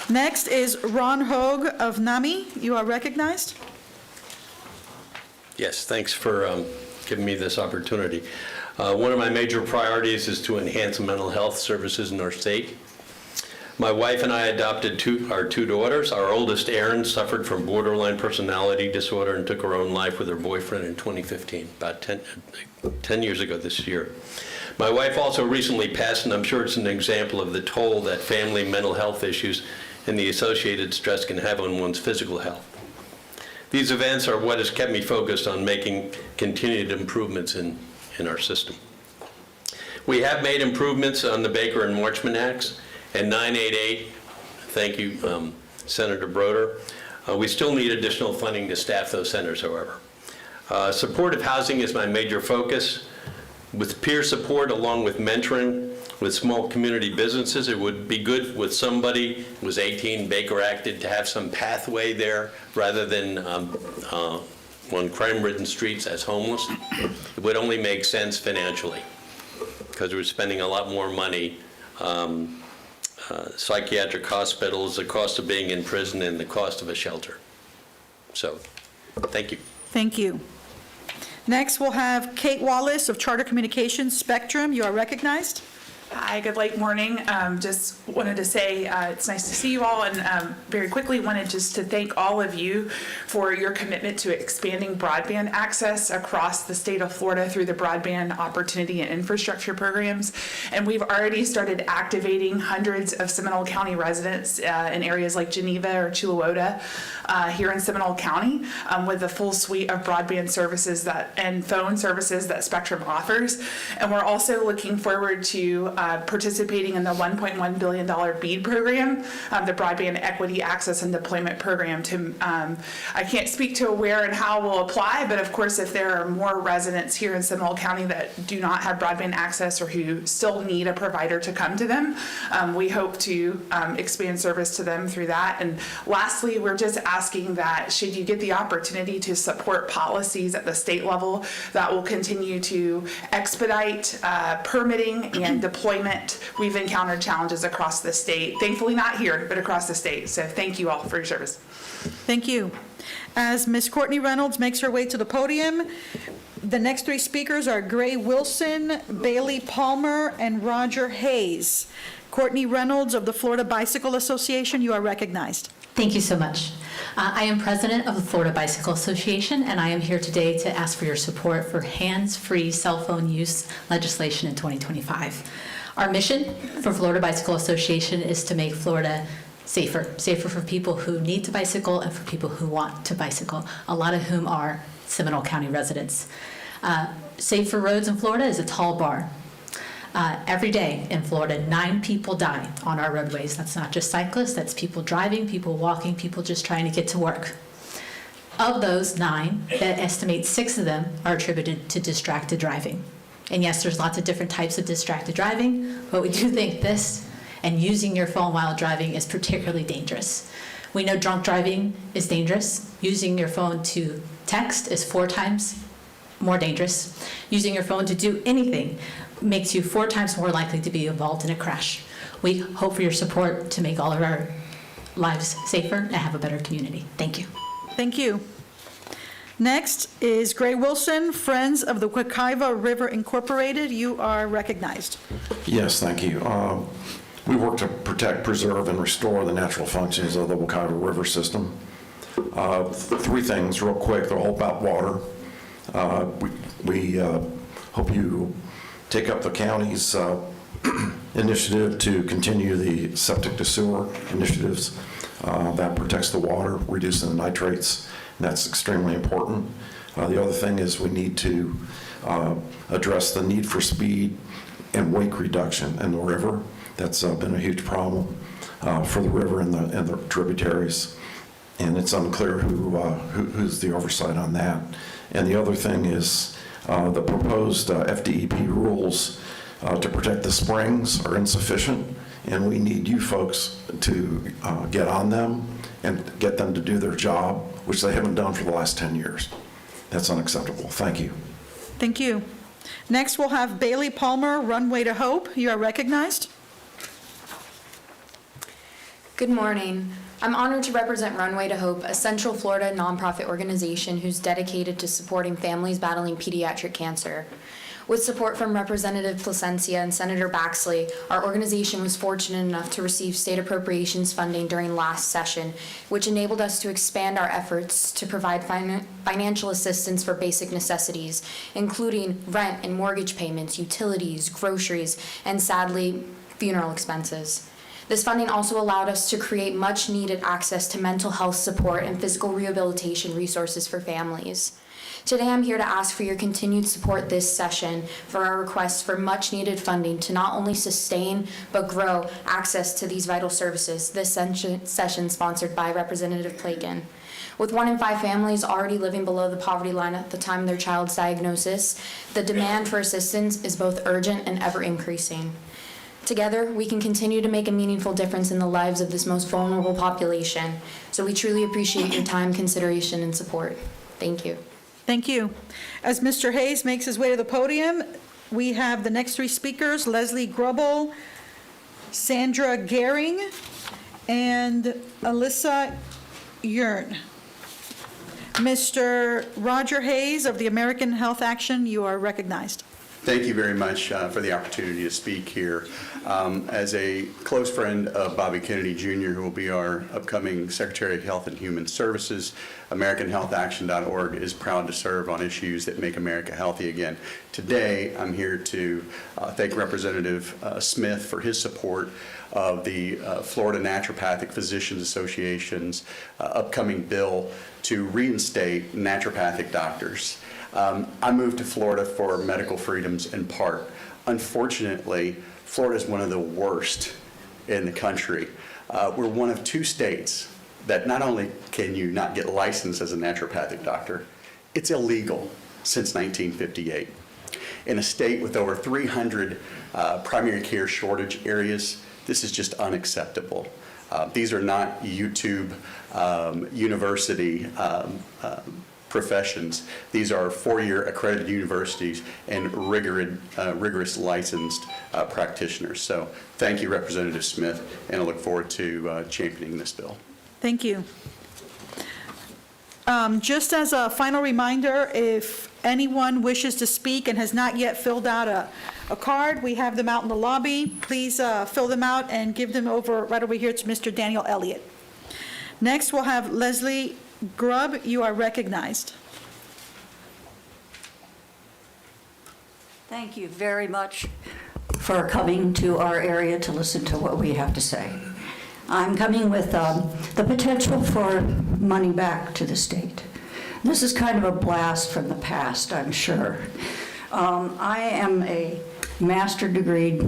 Next is Ron Hogue of NAMI. You are recognized. Yes, thanks for giving me this opportunity. One of my major priorities is to enhance mental health services in our state. My wife and I adopted our two daughters. Our oldest, Erin, suffered from borderline personality disorder and took her own life with her boyfriend in 2015, about 10 years ago this year. My wife also recently passed, and I'm sure it's an example of the toll that family mental health issues and the associated stress can have on one's physical health. These events are what has kept me focused on making continued improvements in in our system. We have made improvements on the Baker and Marchman Acts and 988. Thank you, Senator Broder. We still need additional funding to staff those centers, however. Supportive housing is my major focus. With peer support along with mentoring with small community businesses, it would be good with somebody who was 18, Baker acted, to have some pathway there rather than on crime-ridden streets as homeless. It would only make sense financially because we're spending a lot more money. Psychiatric hospitals, the cost of being in prison, and the cost of a shelter. So, thank you. Thank you. Next, we'll have Kate Wallace of Charter Communications Spectrum. You are recognized. Hi, good late morning. Just wanted to say it's nice to see you all, and very quickly wanted just to thank all of you for your commitment to expanding broadband access across the state of Florida through the Broadband Opportunity and Infrastructure programs. And we've already started activating hundreds of Seminole County residents in areas like Geneva or Chillicothe here in Seminole County with the full suite of broadband services and phone services that Spectrum offers. And we're also looking forward to participating in the $1.1 billion BEAD program, the Broadband Equity Access and Deployment Program. I can't speak to where and how we'll apply, but of course, if there are more residents here in Seminole County that do not have broadband access or who still need a provider to come to them, we hope to expand service to them through that. And lastly, we're just asking that should you get the opportunity to support policies at the state level that will continue to expedite permitting and deployment. We've encountered challenges across the state, thankfully not here, but across the state. So thank you all for your service. Thank you. As Ms. Courtney Reynolds makes her way to the podium, the next three speakers are Gray Wilson, Bailey Palmer, and Roger Hayes. Courtney Reynolds of the Florida Bicycle Association, you are recognized. Thank you so much. I am president of the Florida Bicycle Association, and I am here today to ask for your support for hands-free cell phone use legislation in 2025. Our mission for Florida Bicycle Association is to make Florida safer for people who need to bicycle and for people who want to bicycle, a lot of whom are Seminole County residents. Safer roads in Florida is a tall bar. Every day in Florida, 9 people die on our roadways. That's not just cyclists, that's people driving, people walking, people just trying to get to work. Of those 9, that estimate 6 of them are attributed to distracted driving. And yes, there's lots of different types of distracted driving, but we do think this and using your phone while driving is particularly dangerous. We know drunk driving is dangerous. Using your phone to text is 4 times more dangerous. Using your phone to do anything makes you 4 times more likely to be involved in a crash. We hope for your support to make all of our lives safer and have a better community. Thank you. Thank you. Next is Gray Wilson, Friends of the Wekiva River Incorporated. You are recognized. Yes, thank you. We work to protect, preserve, and restore the natural functions of the Wekiva River system. 3 things real quick. They're all about water. We hope you take up the county's initiative to continue the septic to sewer initiatives that protects the water, reducing the nitrates. And that's extremely important. The other thing is we need to address the need for speed and wake reduction in the river. That's been a huge problem for the river and the tributaries. And it's unclear who's the oversight on that. And the other thing is the proposed FDEP rules to protect the springs are insufficient, and we need you folks to get on them and get them to do their job, which they haven't done for the last 10 years. That's unacceptable. Thank you. Thank you. Next, we'll have Bailey Palmer, Runway to Hope. You are recognized. Good morning. I'm honored to represent Runway to Hope, a Central Florida nonprofit organization who's dedicated to supporting families battling pediatric cancer. With support from Representative Placencia and Senator Baxley, our organization was fortunate enough to receive state appropriations funding during last session, which enabled us to expand our efforts to provide financial assistance for basic necessities, including rent and mortgage payments, utilities, groceries, and sadly, funeral expenses. This funding also allowed us to create much needed access to mental health support and physical rehabilitation resources for families. Today, I'm here to ask for your continued support this session for our request for much-needed funding to not only sustain but grow access to these vital services. This session sponsored by Representative Plagan. With 1 in 5 families already living below the poverty line at the time of their child's diagnosis, the demand for assistance is both urgent and ever increasing. Together, we can continue to make a meaningful difference in the lives of this most vulnerable population. So we truly appreciate your time, consideration, and support. Thank you. Thank you. As Mr. Hayes makes his way to the podium, we have the next 3 speakers, Leslie Grubble, Sandra Gehring, and Alyssa Yearn. Mr. Roger Hayes of the American Health Action, you are recognized. Thank you very much for the opportunity to speak here. As a close friend of Bobby Kennedy Jr., who will be our upcoming Secretary of Health and Human Services, AmericanHealthAction.org is proud to serve on issues that make America healthy again. Today, I'm here to thank Representative Smith for his support of the Florida Naturopathic Physicians Association's upcoming bill to reinstate naturopathic doctors. I moved to Florida for medical freedoms in part. Unfortunately, Florida is one of the worst in the country. We're one of 2 states that not only can you not get licensed as a naturopathic doctor, it's illegal since 1958. In a state with over 300 primary care shortage areas, this is just unacceptable. These are not YouTube university professions. These are 4-year accredited universities and rigorous licensed practitioners. So thank you, Representative Smith, and I look forward to championing this bill. Thank you. Just as a final reminder, if anyone wishes to speak and has not yet filled out a card, we have them out in the lobby. Please fill them out and give them right over here to Mr. Daniel Elliott. Next, we'll have Leslie Grubb. You are recognized. Thank you very much for coming to our area to listen to what we have to say. I'm coming with the potential for money back to the state. This is kind of a blast from the past, I'm sure. I am a master degree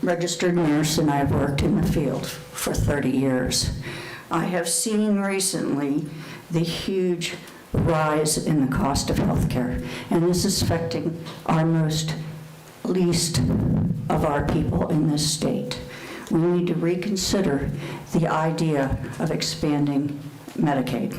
registered nurse, and I've worked in the field for 30 years. I have seen recently the huge rise in the cost of healthcare, and this is affecting our least of our people in this state. We need to reconsider the idea of expanding Medicaid.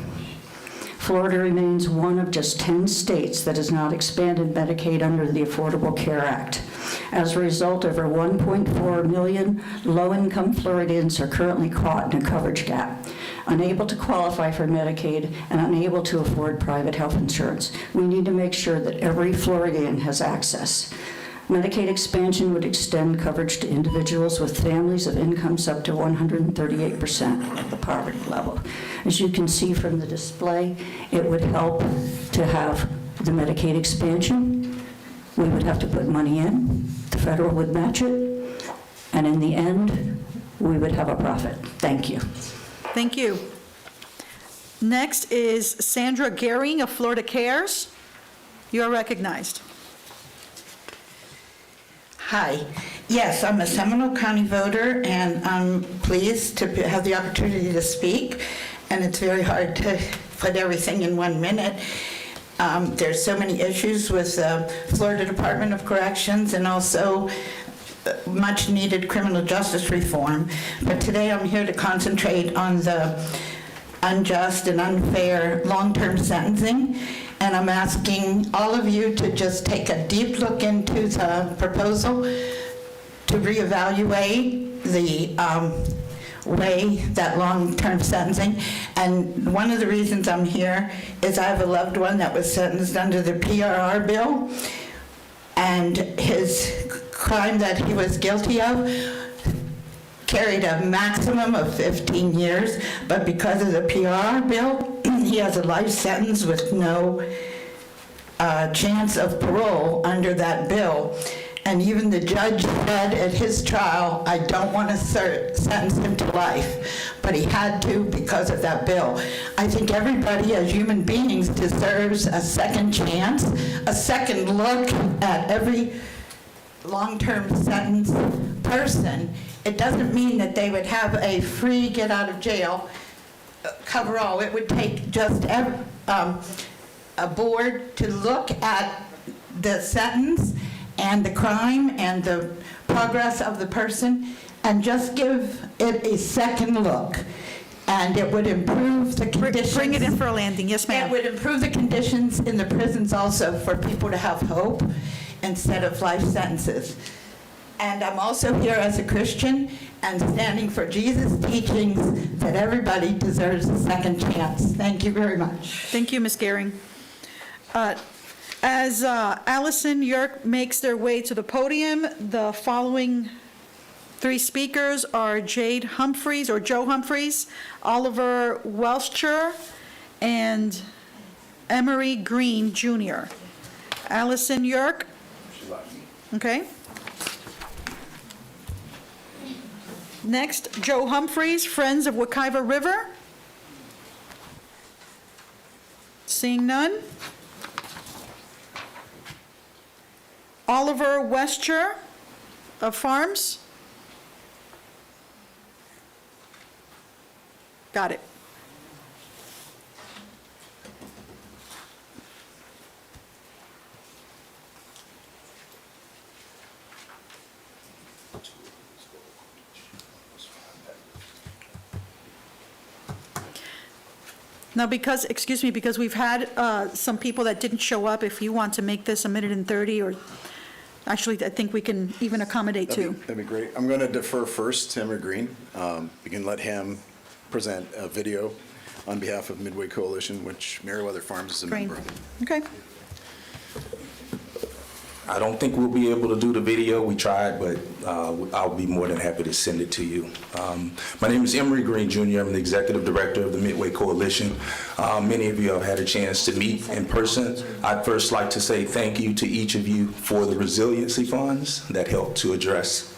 Florida remains one of just 10 states that has not expanded Medicaid under the Affordable Care Act. As a result, over 1.4 million low-income Floridians are currently caught in a coverage gap, unable to qualify for Medicaid and unable to afford private health insurance. We need to make sure that every Floridian has access. Medicaid expansion would extend coverage to individuals with families of incomes up to 138% of the poverty level. As you can see from the display, it would help to have the Medicaid expansion. We would have to put money in, the federal would match it, and in the end, we would have a profit. Thank you. Thank you. Next is Sandra Gehring of Florida Cares. You are recognized. Hi. Yes, I'm a Seminole County voter, and I'm pleased to have the opportunity to speak. And it's very hard to put everything in 1 minute. There's so many issues with the Florida Department of Corrections and also much needed criminal justice reform. But today I'm here to concentrate on the unjust and unfair long-term sentencing. And I'm asking all of you to just take a deep look into the proposal to reevaluate the way that long-term sentencing. And one of the reasons I'm here is I have a loved one that was sentenced under the PRR bill, and his crime that he was guilty of carried a maximum of 15 years, but because of the PRR bill, he has a life sentence with no chance of parole under that bill. And even the judge said at his trial, I don't want to sentence him to life, but he had to because of that bill. I think everybody as human beings deserves a second chance, a second look at every long-term sentence person. It doesn't mean that they would have a free get out of jail cover all. It would take just a board to look at the sentence and the crime and the progress of the person and just give it a second look. And it would improve the conditions. Bring it in for a landing. Yes, ma'am. It would improve the conditions in the prisons also for people to have hope instead of life sentences. And I'm also here as a Christian and standing for Jesus' teachings that everybody deserves a second chance. Thank you very much. Thank you, Ms. Gehring. As Allison Yerk makes their way to the podium, the following three speakers are Joe Humphreys, Oliver Welcher, and Emery Green Jr. Allison Yerk. Okay. Next, Joe Humphreys, Friends of Wekiva River. Seeing none. Oliver Westcher of Farms. Got it. Now, because we've had some people that didn't show up, if you want to make this a minute and 30, or actually, I think we can even accommodate two. That'd be great. I'm going to defer first to Emery Green. We can let him present a video on behalf of Midway Coalition, which Meriwether Farms is a member of. Okay. I don't think we'll be able to do the video. We tried, but I'll be more than happy to send it to you. My name is Emery Green Jr. I'm the Executive Director of the Midway Coalition. Many of you have had a chance to meet in person. I'd first like to say thank you to each of you for the resiliency funds that helped to address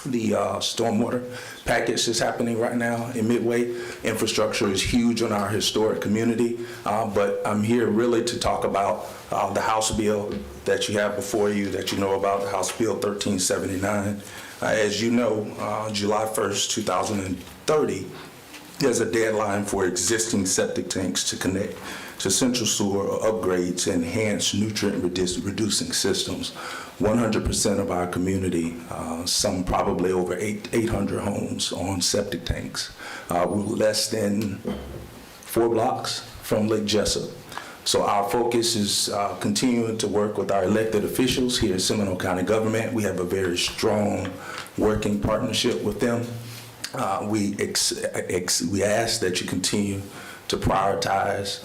the stormwater package that's happening right now in Midway. Infrastructure is huge on our historic community, but I'm here really to talk about the House bill that you have before you, that you know about, the House Bill 1379. As you know, July 1st, 2030, there's a deadline for existing septic tanks to connect to central sewer or upgrades to enhance nutrient-reducing systems. 100% of our community, some probably over 800 homes on septic tanks. We're less than 4 blocks from Lake Jessup. So our focus is continuing to work with our elected officials here at Seminole County Government. We have a very strong working partnership with them. We ask that you continue to prioritize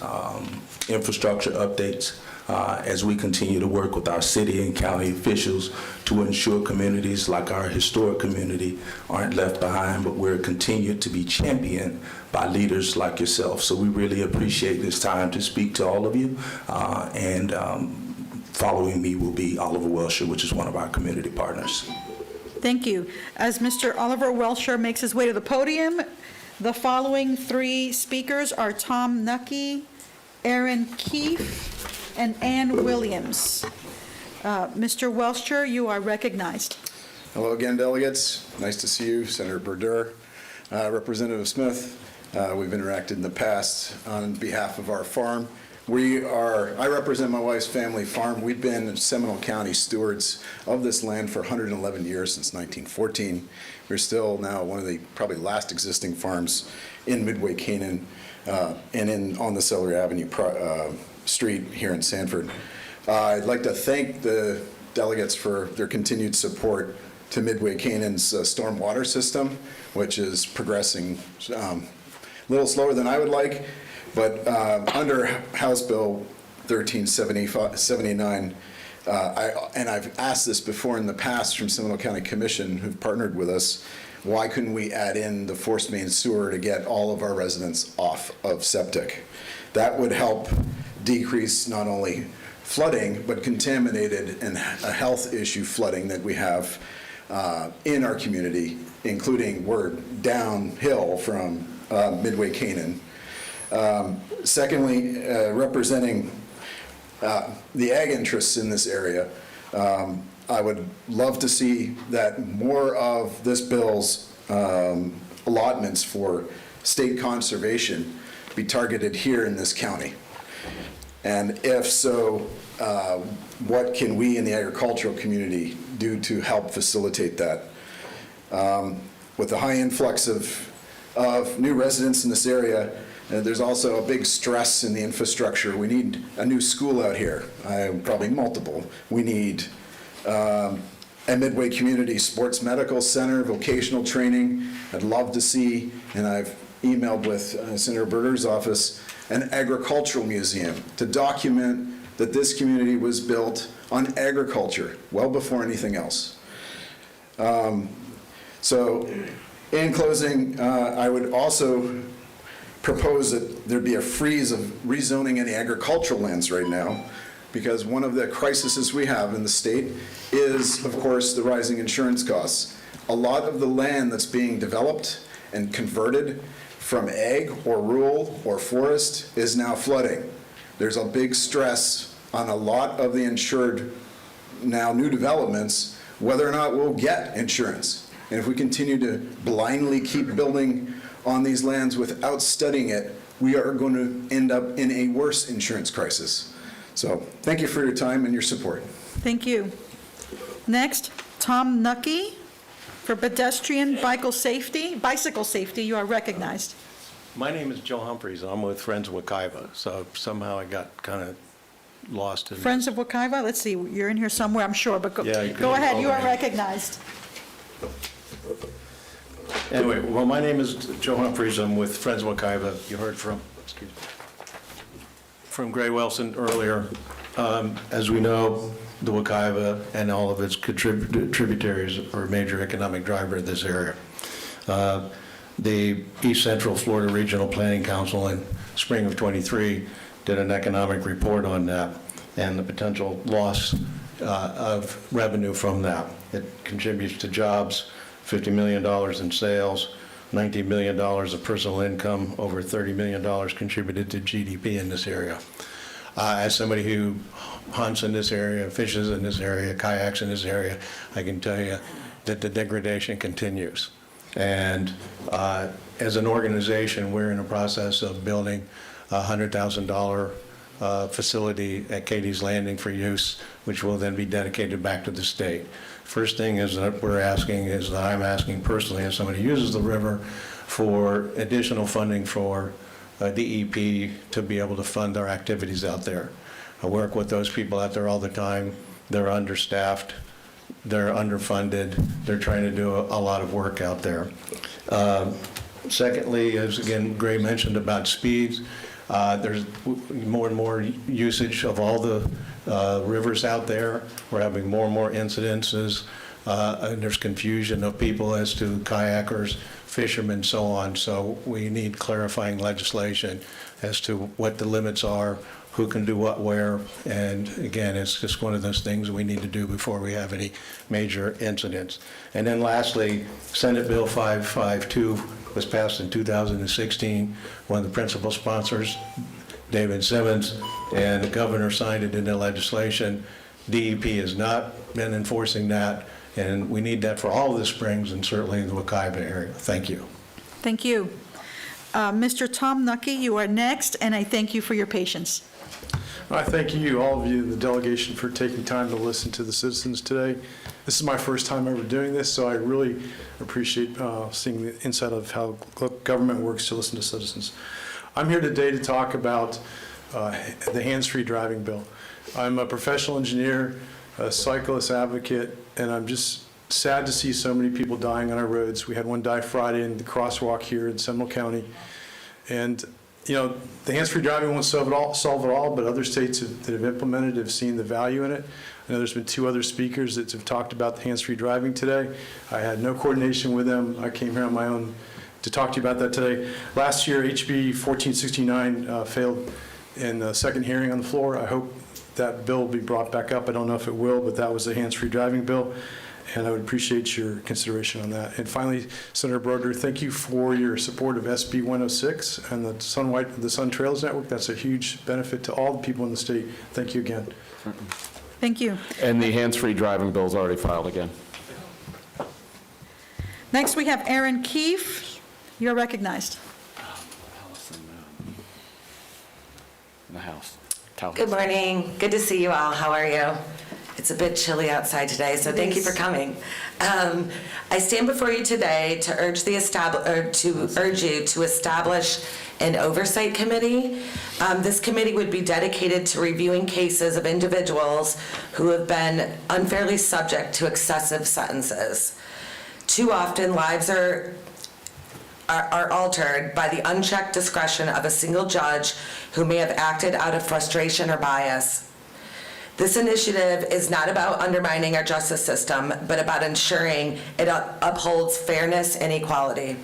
infrastructure updates as we continue to work with our city and county officials to ensure communities like our historic community aren't left behind, but we're continued to be championed by leaders like yourself. So we really appreciate this time to speak to all of you. And following me will be Oliver Welcher, which is one of our community partners. Thank you. As Mr. Oliver Welcher makes his way to the podium, the following three speakers are Tom Nucky, Aaron Keefe, and Ann Williams. Mr. Welcher, you are recognized. Hello again, delegates. Nice to see you, Senator Brodeur, Representative Smith. We've interacted in the past on behalf of our farm. I represent my wife's family farm. We've been Seminole County stewards of this land for 111 years, since 1914. We're still now one of the probably last existing farms in Midway, Canaan, and on the Celery Avenue street here in Sanford. I'd like to thank the delegates for their continued support to Midway Canaan's stormwater system, which is progressing a little slower than I would like. But under House Bill 1379, and I've asked this before in the past from Seminole County Commission, who've partnered with us, why couldn't we add in the forced main sewer to get all of our residents off of septic? That would help decrease not only flooding, but contaminated and a health issue flooding that we have in our community, including we're downhill from Midway Canaan. Secondly, representing the ag interests in this area, I would love to see that more of this bill's allotments for state conservation be targeted here in this county. And if so, what can we in the agricultural community do to help facilitate that? With the high influx of new residents in this area, there's also a big stress in the infrastructure. We need a new school out here, probably multiple. We need a Midway Community Sports Medical Center, vocational training. I'd love to see, and I've emailed with Senator Berger's office, an agricultural museum to document that this community was built on agriculture well before anything else. So in closing, I would also propose that there be a freeze of rezoning any agricultural lands right now, because one of the crises we have in the state is, of course, the rising insurance costs. A lot of the land that's being developed and converted from ag or rural or forest is now flooding. There's a big stress on a lot of the insured now new developments, whether or not we'll get insurance. And if we continue to blindly keep building on these lands without studying it, we are going to end up in a worse insurance crisis. So thank you for your time and your support. Thank you. Next, Tom Nucky for pedestrian bicycle safety. You are recognized. My name is Joe Humphreys, and I'm with Friends of Wekiva, so somehow I got kind of lost in... Friends of Wekiva, let's see, you're in here somewhere, I'm sure, but Yeah, go ahead, you are recognized. Anyway, well, my name is Joe Humphreys. I'm with Friends of Wekiva. You heard from Gray Wilson earlier. As we know, the Wekiva and all of its tributaries are a major economic driver of this area. The East Central Florida Regional Planning Council in spring of '23 did an economic report on that and the potential loss of revenue from that. It contributes to jobs, $50 million in sales, $19 million of personal income, over $30 million contributed to GDP in this area. As somebody who hunts in this area, fishes in this area, kayaks in this area, I can tell you that the degradation continues. And as an organization, we're in the process of building a $100,000 facility at Katie's Landing for use, which will then be dedicated back to the state. First thing is that I'm asking personally, as somebody who uses the river, for additional funding for DEP to be able to fund our activities out there. I work with those people out there all the time. They're understaffed. They're underfunded. They're trying to do a lot of work out there. Secondly, as again Gray mentioned about speeds, there's more and more usage of all the rivers out there. We're having more and more incidences, and there's confusion of people as to kayakers, fishermen, so on. So we need clarifying legislation as to what the limits are, who can do what where, and again, it's just one of those things we need to do before we have any major incidents. And then lastly, Senate Bill 552 was passed in 2016. One of the principal sponsors, David Simmons, and the governor signed it into legislation. DEP has not been enforcing that, and we need that for all of the springs and certainly in the Wekiva area. Thank you. Thank you. Mr. Tom Nucky, you are next, and I thank you for your patience. I thank you, all of you, the delegation, for taking time to listen to the citizens today. This is my first time ever doing this, so I really appreciate seeing the inside of how government works to listen to citizens. I'm here today to talk about the hands-free driving bill. I'm a professional engineer, a cyclist advocate, and I'm just sad to see so many people dying on our roads. We had one die Friday in the crosswalk here in Seminole County. And you know, the hands-free driving won't solve it all, but other states that have implemented have seen the value in it. I know there's been 2 other speakers that have talked about the hands-free driving today. I had no coordination with them. I came here on my own to talk to you about that today. Last year, HB 1469 failed in the second hearing on the floor. I hope that bill will be brought back up. I don't know if it will, but that was the hands-free driving bill, and I would appreciate your consideration on that. And finally, Senator Broder, thank you for your support of SB 106 and the Sun Trails Network. That's a huge benefit to all the people in the state. Thank you again. Thank you. And the hands-free driving bill is already filed again. Next, we have Aaron Keefe. You're recognized. In the House. Good morning. Good to see you all. How are you? It's a bit chilly outside today, so thank you for coming. I stand before you today to urge you to establish an oversight committee. This committee would be dedicated to reviewing cases of individuals who have been unfairly subject to excessive sentences. Too often, lives are altered by the unchecked discretion of a single judge who may have acted out of frustration or bias. This initiative is not about undermining our justice system, but about ensuring it upholds fairness and equality.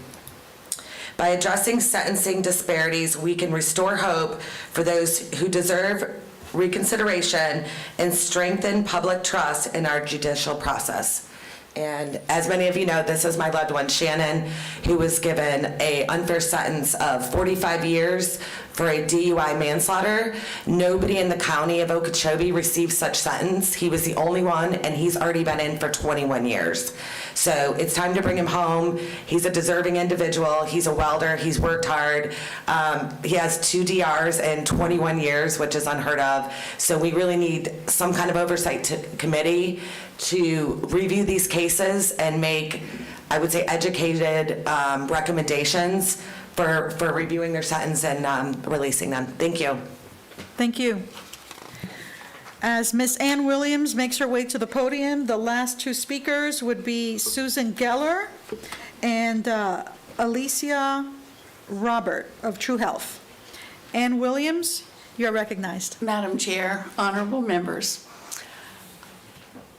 By addressing sentencing disparities, we can restore hope for those who deserve reconsideration and strengthen public trust in our judicial process. And as many of you know, this is my loved one, Shannon, who was given an unfair sentence of 45 years for a DUI manslaughter. Nobody in the county of Okeechobee received such sentence. He was the only one, and he's already been in for 21 years. So it's time to bring him home. He's a deserving individual. He's a welder. He's worked hard. He has 2 DRs in 21 years, which is unheard of. So we really need some kind of oversight committee to review these cases and make, I would say, educated recommendations for reviewing their sentence and releasing them. Thank you. Thank you. As Ms. Ann Williams makes her way to the podium, the last 2 speakers would be Susan Geller and Alicia Robert of True Health. Ann Williams, you're recognized. Madam Chair, honorable members,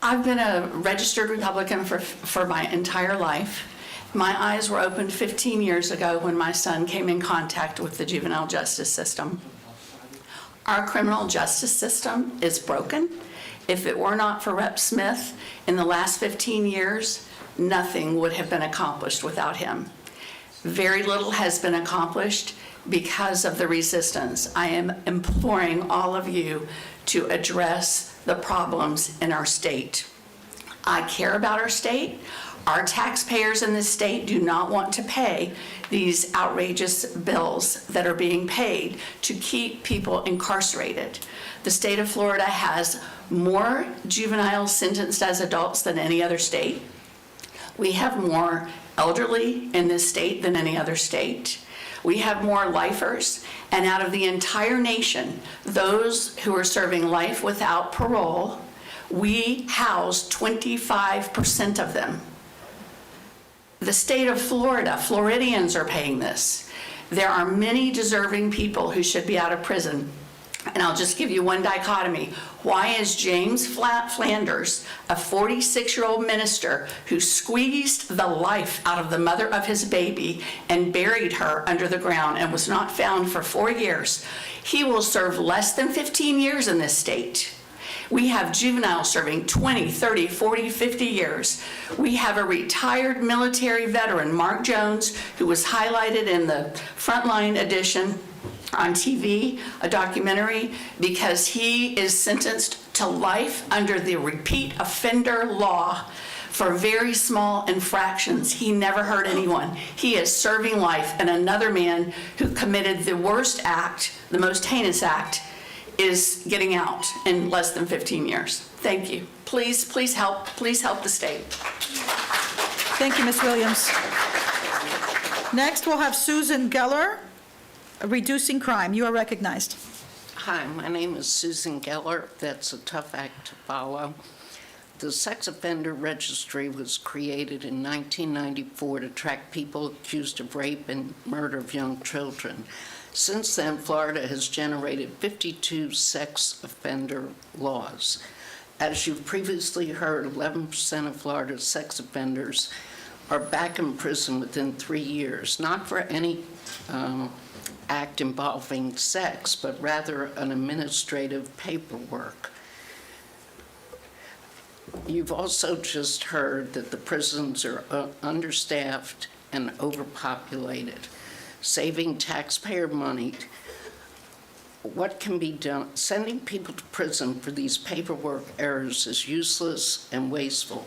I've been a registered Republican for my entire life. My eyes were opened 15 years ago when my son came in contact with the juvenile justice system. Our criminal justice system is broken. If it were not for Rep. Smith, in the last 15 years, nothing would have been accomplished without him. Very little has been accomplished because of the resistance. I am imploring all of you to address the problems in our state. I care about our state. Our taxpayers in this state do not want to pay these outrageous bills that are being paid to keep people incarcerated. The state of Florida has more juveniles sentenced as adults than any other state. We have more elderly in this state than any other state. We have more lifers, and out of the entire nation, those who are serving life without parole, we house 25% of them. The state of Florida, Floridians are paying this. There are many deserving people who should be out of prison. And I'll just give you one dichotomy. Why is James Flanders, a 46-year-old minister who squeezed the life out of the mother of his baby and buried her under the ground and was not found for 4 years, he will serve less than 15 years in this state. We have juveniles serving 20, 30, 40, 50 years. We have a retired military veteran, Mark Jones, who was highlighted in the Frontline edition on TV, a documentary, because he is sentenced to life under the repeat offender law for very small infractions. He never hurt anyone. He is serving life, and another man who committed the worst act, the most heinous act, is getting out in less than 15 years. Thank you. Please help the state. Thank you, Ms. Williams. Next, we'll have Susan Geller, Reducing Crime. You are recognized. Hi, my name is Susan Geller. That's a tough act to follow. The Sex Offender Registry was created in 1994 to track people accused of rape and murder of young children. Since then, Florida has generated 52 sex offender laws. As you've previously heard, 11% of Florida's sex offenders are back in prison within 3 years, not for any act involving sex, but rather an administrative paperwork. You've also just heard that the prisons are understaffed and overpopulated, saving taxpayer money. What can be done? Sending people to prison for these paperwork errors is useless and wasteful.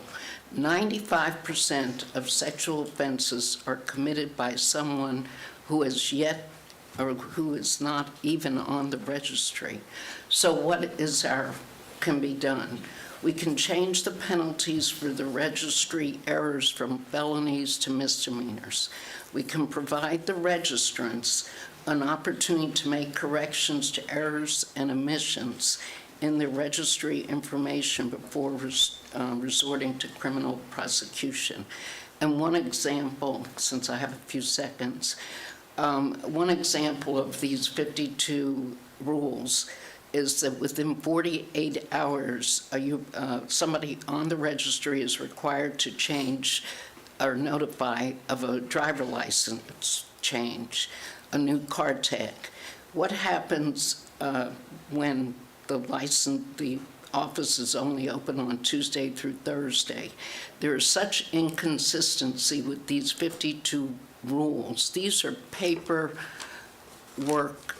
95% of sexual offenses are committed by someone who is yet or who is not even on the registry. So what can be done? We can change the penalties for the registry errors from felonies to misdemeanors. We can provide the registrants an opportunity to make corrections to errors and omissions in the registry information before resorting to criminal prosecution. And one example, since I have a few seconds, one example of these 52 rules is that within 48 hours, somebody on the registry is required to change or notify of a driver license change, a new car tag. What happens when the office is only open on Tuesday through Thursday? There is such inconsistency with these 52 rules. These are paper work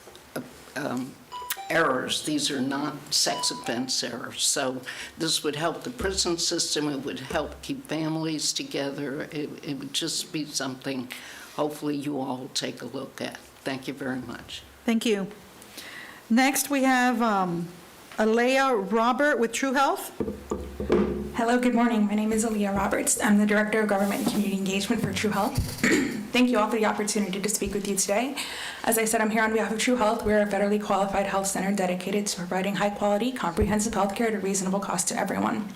errors. These are not sex offense errors. So this would help the prison system. It would help keep families together. It would just be something hopefully you all will take a look at. Thank you very much. Thank you. Next, we have Alea Robert with True Health. Hello, good morning. My name is Alea Roberts. I'm the Director of Government and Community Engagement for True Health. Thank you all for the opportunity to speak with you today. As I said, I'm here on behalf of True Health. We're a federally qualified health center dedicated to providing high-quality, comprehensive health care at a reasonable cost to everyone.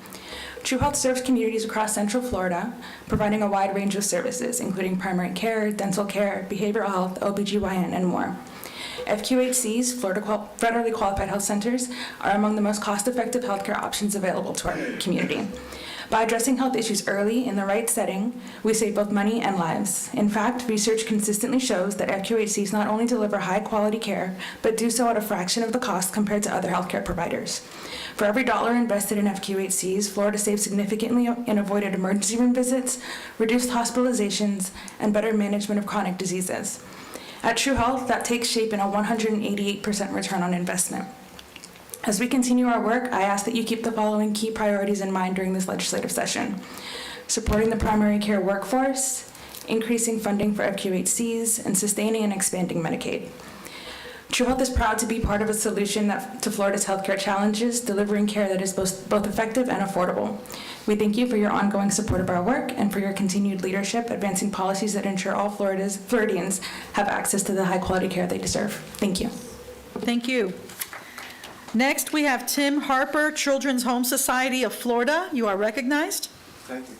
True Health serves communities across Central Florida, providing a wide range of services, including primary care, dental care, behavioral health, OBGYN, and more. FQHCs, federally qualified health centers, are among the most cost-effective healthcare options available to our community. By addressing health issues early in the right setting, we save both money and lives. In fact, research consistently shows that FQHCs not only deliver high-quality care, but do so at a fraction of the cost compared to other healthcare providers. For every dollar invested in FQHCs, Florida saves significantly in avoided emergency room visits, reduced hospitalizations, and better management of chronic diseases. At True Health, that takes shape in a 188% return on investment. As we continue our work, I ask that you keep the following key priorities in mind during this legislative session: supporting the primary care workforce, increasing funding for FQHCs, and sustaining and expanding Medicaid. True Health is proud to be part of a solution to Florida's healthcare challenges, delivering care that is both effective and affordable. We thank you for your ongoing support of our work and for your continued leadership, advancing policies that ensure all Floridians have access to the high-quality care they deserve. Thank you. Thank you. Next, we have Tim Harper, Children's Home Society of Florida. You are recognized. Thank you.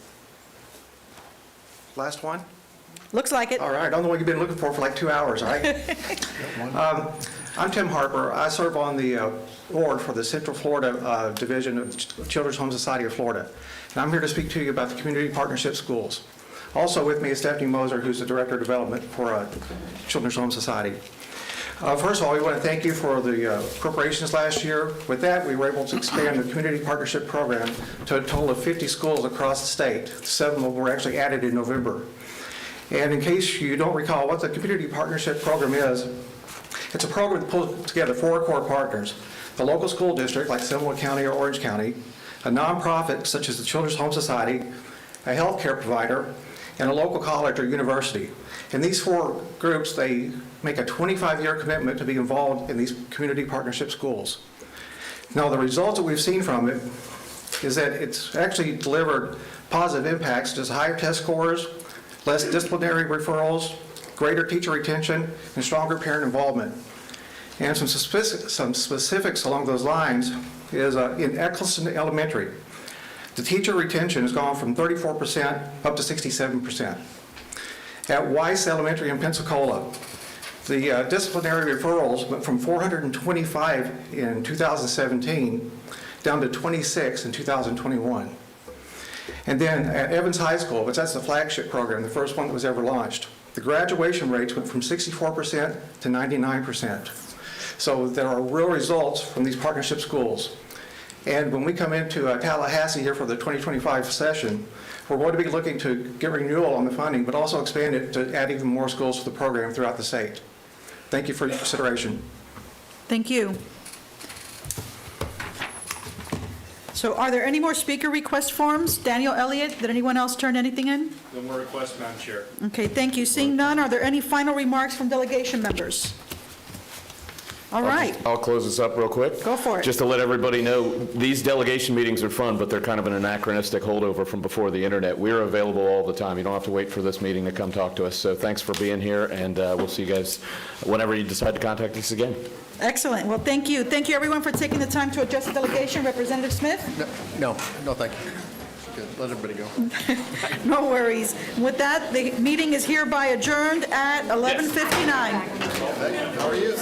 Last one? Looks like it. All right, I'm the one you've been looking for like 2 hours, all right? I'm Tim Harper. I serve on the board for the Central Florida Division of Children's Home Society of Florida. And I'm here to speak to you about the Community Partnership Schools. Also with me is Stephanie Moser, who's the Director of Development for Children's Home Society. First of all, we want to thank you for the appropriations last year. With that, we were able to expand the Community Partnership Program to a total of 50 schools across the state. 7 of them were actually added in November. And in case you don't recall what the Community Partnership Program is, it's a program that pulls together 4 core partners: the local school district, like Seminole County or Orange County, a nonprofit such as the Children's Home Society, a healthcare provider, and a local college or university. And these 4 groups, they make a 25-year commitment to be involved in these community partnership schools. Now, the results that we've seen from it is that it's actually delivered positive impacts, just higher test scores, less disciplinary referrals, greater teacher retention, and stronger parent involvement. And some specifics along those lines is in Eccleston Elementary, the teacher retention has gone from 34% up to 67%. At Weiss Elementary in Pensacola, the disciplinary referrals went from 425 in 2017 down to 26 in 2021. And then at Evans High School, which that's the flagship program, the first one that was ever launched, The graduation rates went from 64% to 99%. So there are real results from these partnership schools. And when we come into Tallahassee here for the 2025 session, we're going to be looking to get renewal on the funding, but also expand it to add even more schools to the program throughout the state. Thank you for your consideration. Thank you. So are there any more speaker request forms? Daniel, Elliott, did anyone else turn anything in? No more requests, Madam Chair. Okay, thank you. Seeing none, are there any final remarks from delegation members? All right. I'll close this up real quick. Go for it. Just to let everybody know, these delegation meetings are fun, but they're kind of an anachronistic holdover from before the internet. We're available all the time. You don't have to wait for this meeting to come talk to us. So thanks for being here, and we'll see you guys whenever you decide to contact us again. Excellent. Well, thank you. Thank you, everyone, for taking the time to address the delegation. Representative Smith? No, thank you. Good, let everybody go. No worries. With that, the meeting is hereby adjourned at 11:59. How are you?